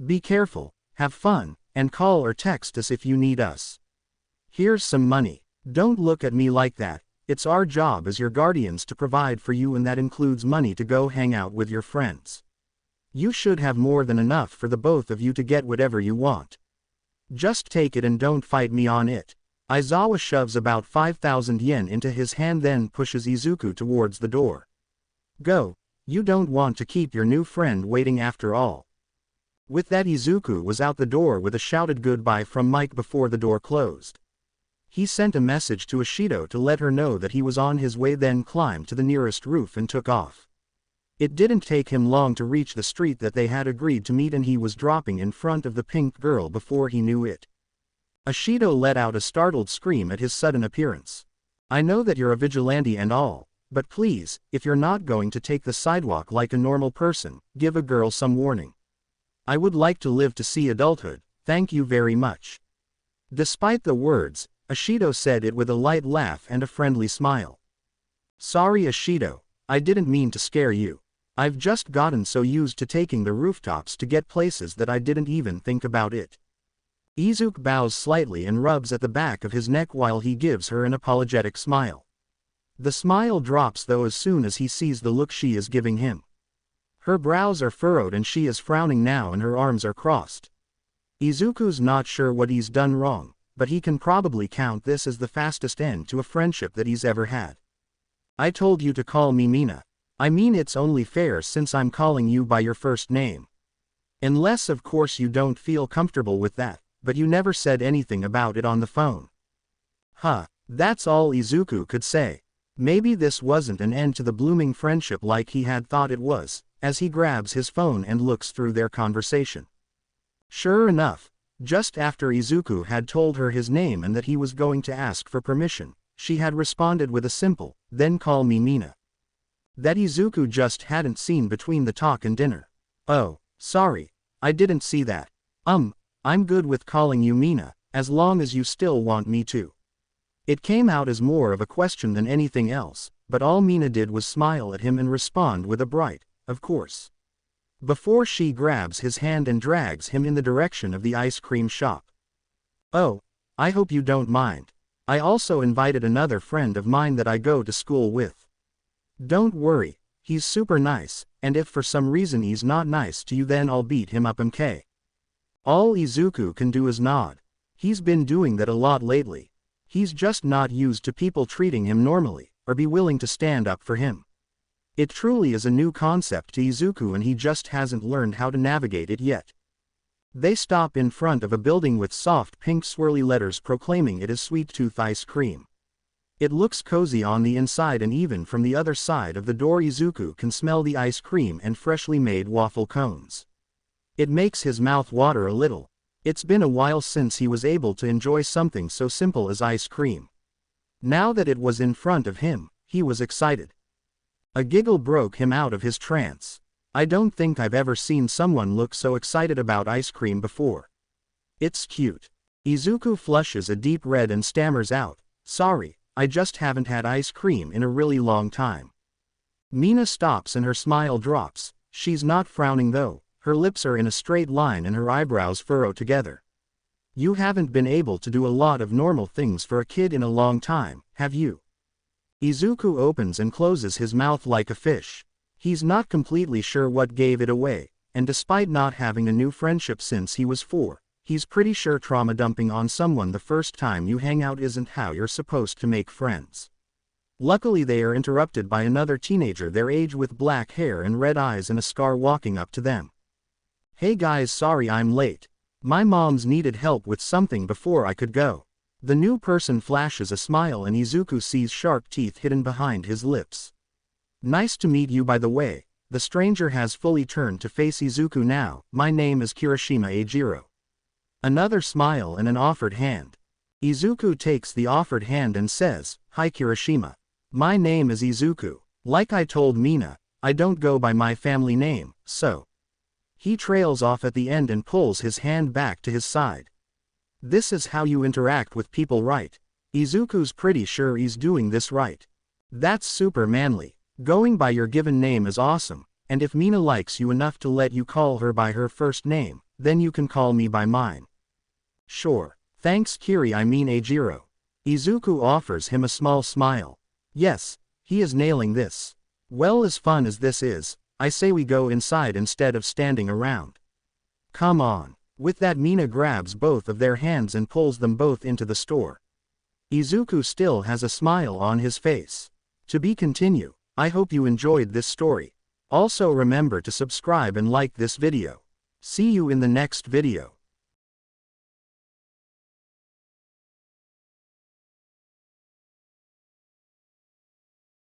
Be careful, have fun, and call or text us if you need us. Here's some money. Don't look at me like that. It's our job as your guardians to provide for you, and that includes money to go hang out with your friends. You should have more than enough for the both of you to get whatever you want. Just take it and don't fight me on it. Aizawa shoves about 5,000 yen into his hand, then pushes Izuku towards the door. Go, you don't want to keep your new friend waiting after all. With that, Izuku was out the door with a shouted goodbye from Mike before the door closed. He sent a message to Ashido to let her know that he was on his way, then climbed to the nearest roof and took off. It didn't take him long to reach the street that they had agreed to meet, and he was dropping in front of the pink girl before he knew it. Ashido let out a startled scream at his sudden appearance. I know that you're a vigilante and all, but please, if you're not going to take the sidewalk like a normal person, give a girl some warning. I would like to live to see adulthood, thank you very much. Despite the words, Ashido said it with a light laugh and a friendly smile. Sorry, Ashido, I didn't mean to scare you. I've just gotten so used to taking the rooftops to get places that I didn't even think about it. Izuku bows slightly and rubs at the back of his neck while he gives her an apologetic smile. The smile drops though as soon as he sees the look she is giving him. Her brows are furrowed and she is frowning now and her arms are crossed. Izuku's not sure what he's done wrong, but he can probably count this as the fastest end to a friendship that he's ever had. I told you to call me Mina. I mean, it's only fair since I'm calling you by your first name. Unless of course you don't feel comfortable with that, but you never said anything about it on the phone. Huh, that's all Izuku could say. Maybe this wasn't an end to the blooming friendship like he had thought it was, as he grabs his phone and looks through their conversation. Sure enough, just after Izuku had told her his name and that he was going to ask for permission, she had responded with a simple, "Then call me Mina." that Izuku just hadn't seen between the talk and dinner. Oh, sorry, I didn't see that. I'm good with calling you Mina, as long as you still want me to. It came out as more of a question than anything else, but all Mina did was smile at him and respond with a bright, of course. Before she grabs his hand and drags him in the direction of the ice cream shop. Oh, I hope you don't mind. I also invited another friend of mine that I go to school with. Don't worry, he's super nice, and if for some reason he's not nice to you then I'll beat him up MK. All Izuku can do is nod. He's been doing that a lot lately. He's just not used to people treating him normally, or be willing to stand up for him. It truly is a new concept to Izuku and he just hasn't learned how to navigate it yet. They stop in front of a building with soft pink swirly letters proclaiming it is Sweet Tooth ice cream. It looks cozy on the inside and even from the other side of the door Izuku can smell the ice cream and freshly made waffle cones. It makes his mouth water a little. It's been a while since he was able to enjoy something so simple as ice cream. Now that it was in front of him, he was excited. A giggle broke him out of his trance. I don't think I've ever seen someone look so excited about ice cream before. It's cute. Izuku flushes a deep red and stammers out, sorry, I just haven't had ice cream in a really long time. Mina stops and her smile drops. She's not frowning though, her lips are in a straight line and her eyebrows furrow together. You haven't been able to do a lot of normal things for a kid in a long time, have you? Izuku opens and closes his mouth like a fish. He's not completely sure what gave it away, and despite not having a new friendship since he was 4, he's pretty sure trauma dumping on someone the first time you hang out isn't how you're supposed to make friends. Luckily they are interrupted by another teenager their age with black hair and red eyes and a scar walking up to them. Hey guys, sorry I'm late. My mom's needed help with something before I could go. The new person flashes a smile and Izuku sees sharp teeth hidden behind his lips. Nice to meet you by the way. The stranger has fully turned to face Izuku now. My name is Kirishima Eijiro. Another smile and an offered hand. Izuku takes the offered hand and says, Hi Kirishima. My name is Izuku. Like I told Mina, I don't go by my family name, so. He trails off at the end and pulls his hand back to his side. This is how you interact with people, right? Izuku's pretty sure he's doing this right. That's super manly. Going by your given name is awesome, and if Mina likes you enough to let you call her by her first name, then you can call me by mine. Sure. Thanks Eijiro. Izuku offers him a small smile. Yes, he is nailing this. Well, as fun as this is, I say we go inside instead of standing around. Come on. With that Mina grabs both of their hands and pulls them both into the store. Izuku still has a smile on his face. To be continued. I hope you enjoyed this story. Also remember to subscribe and like this video. See you in the next video.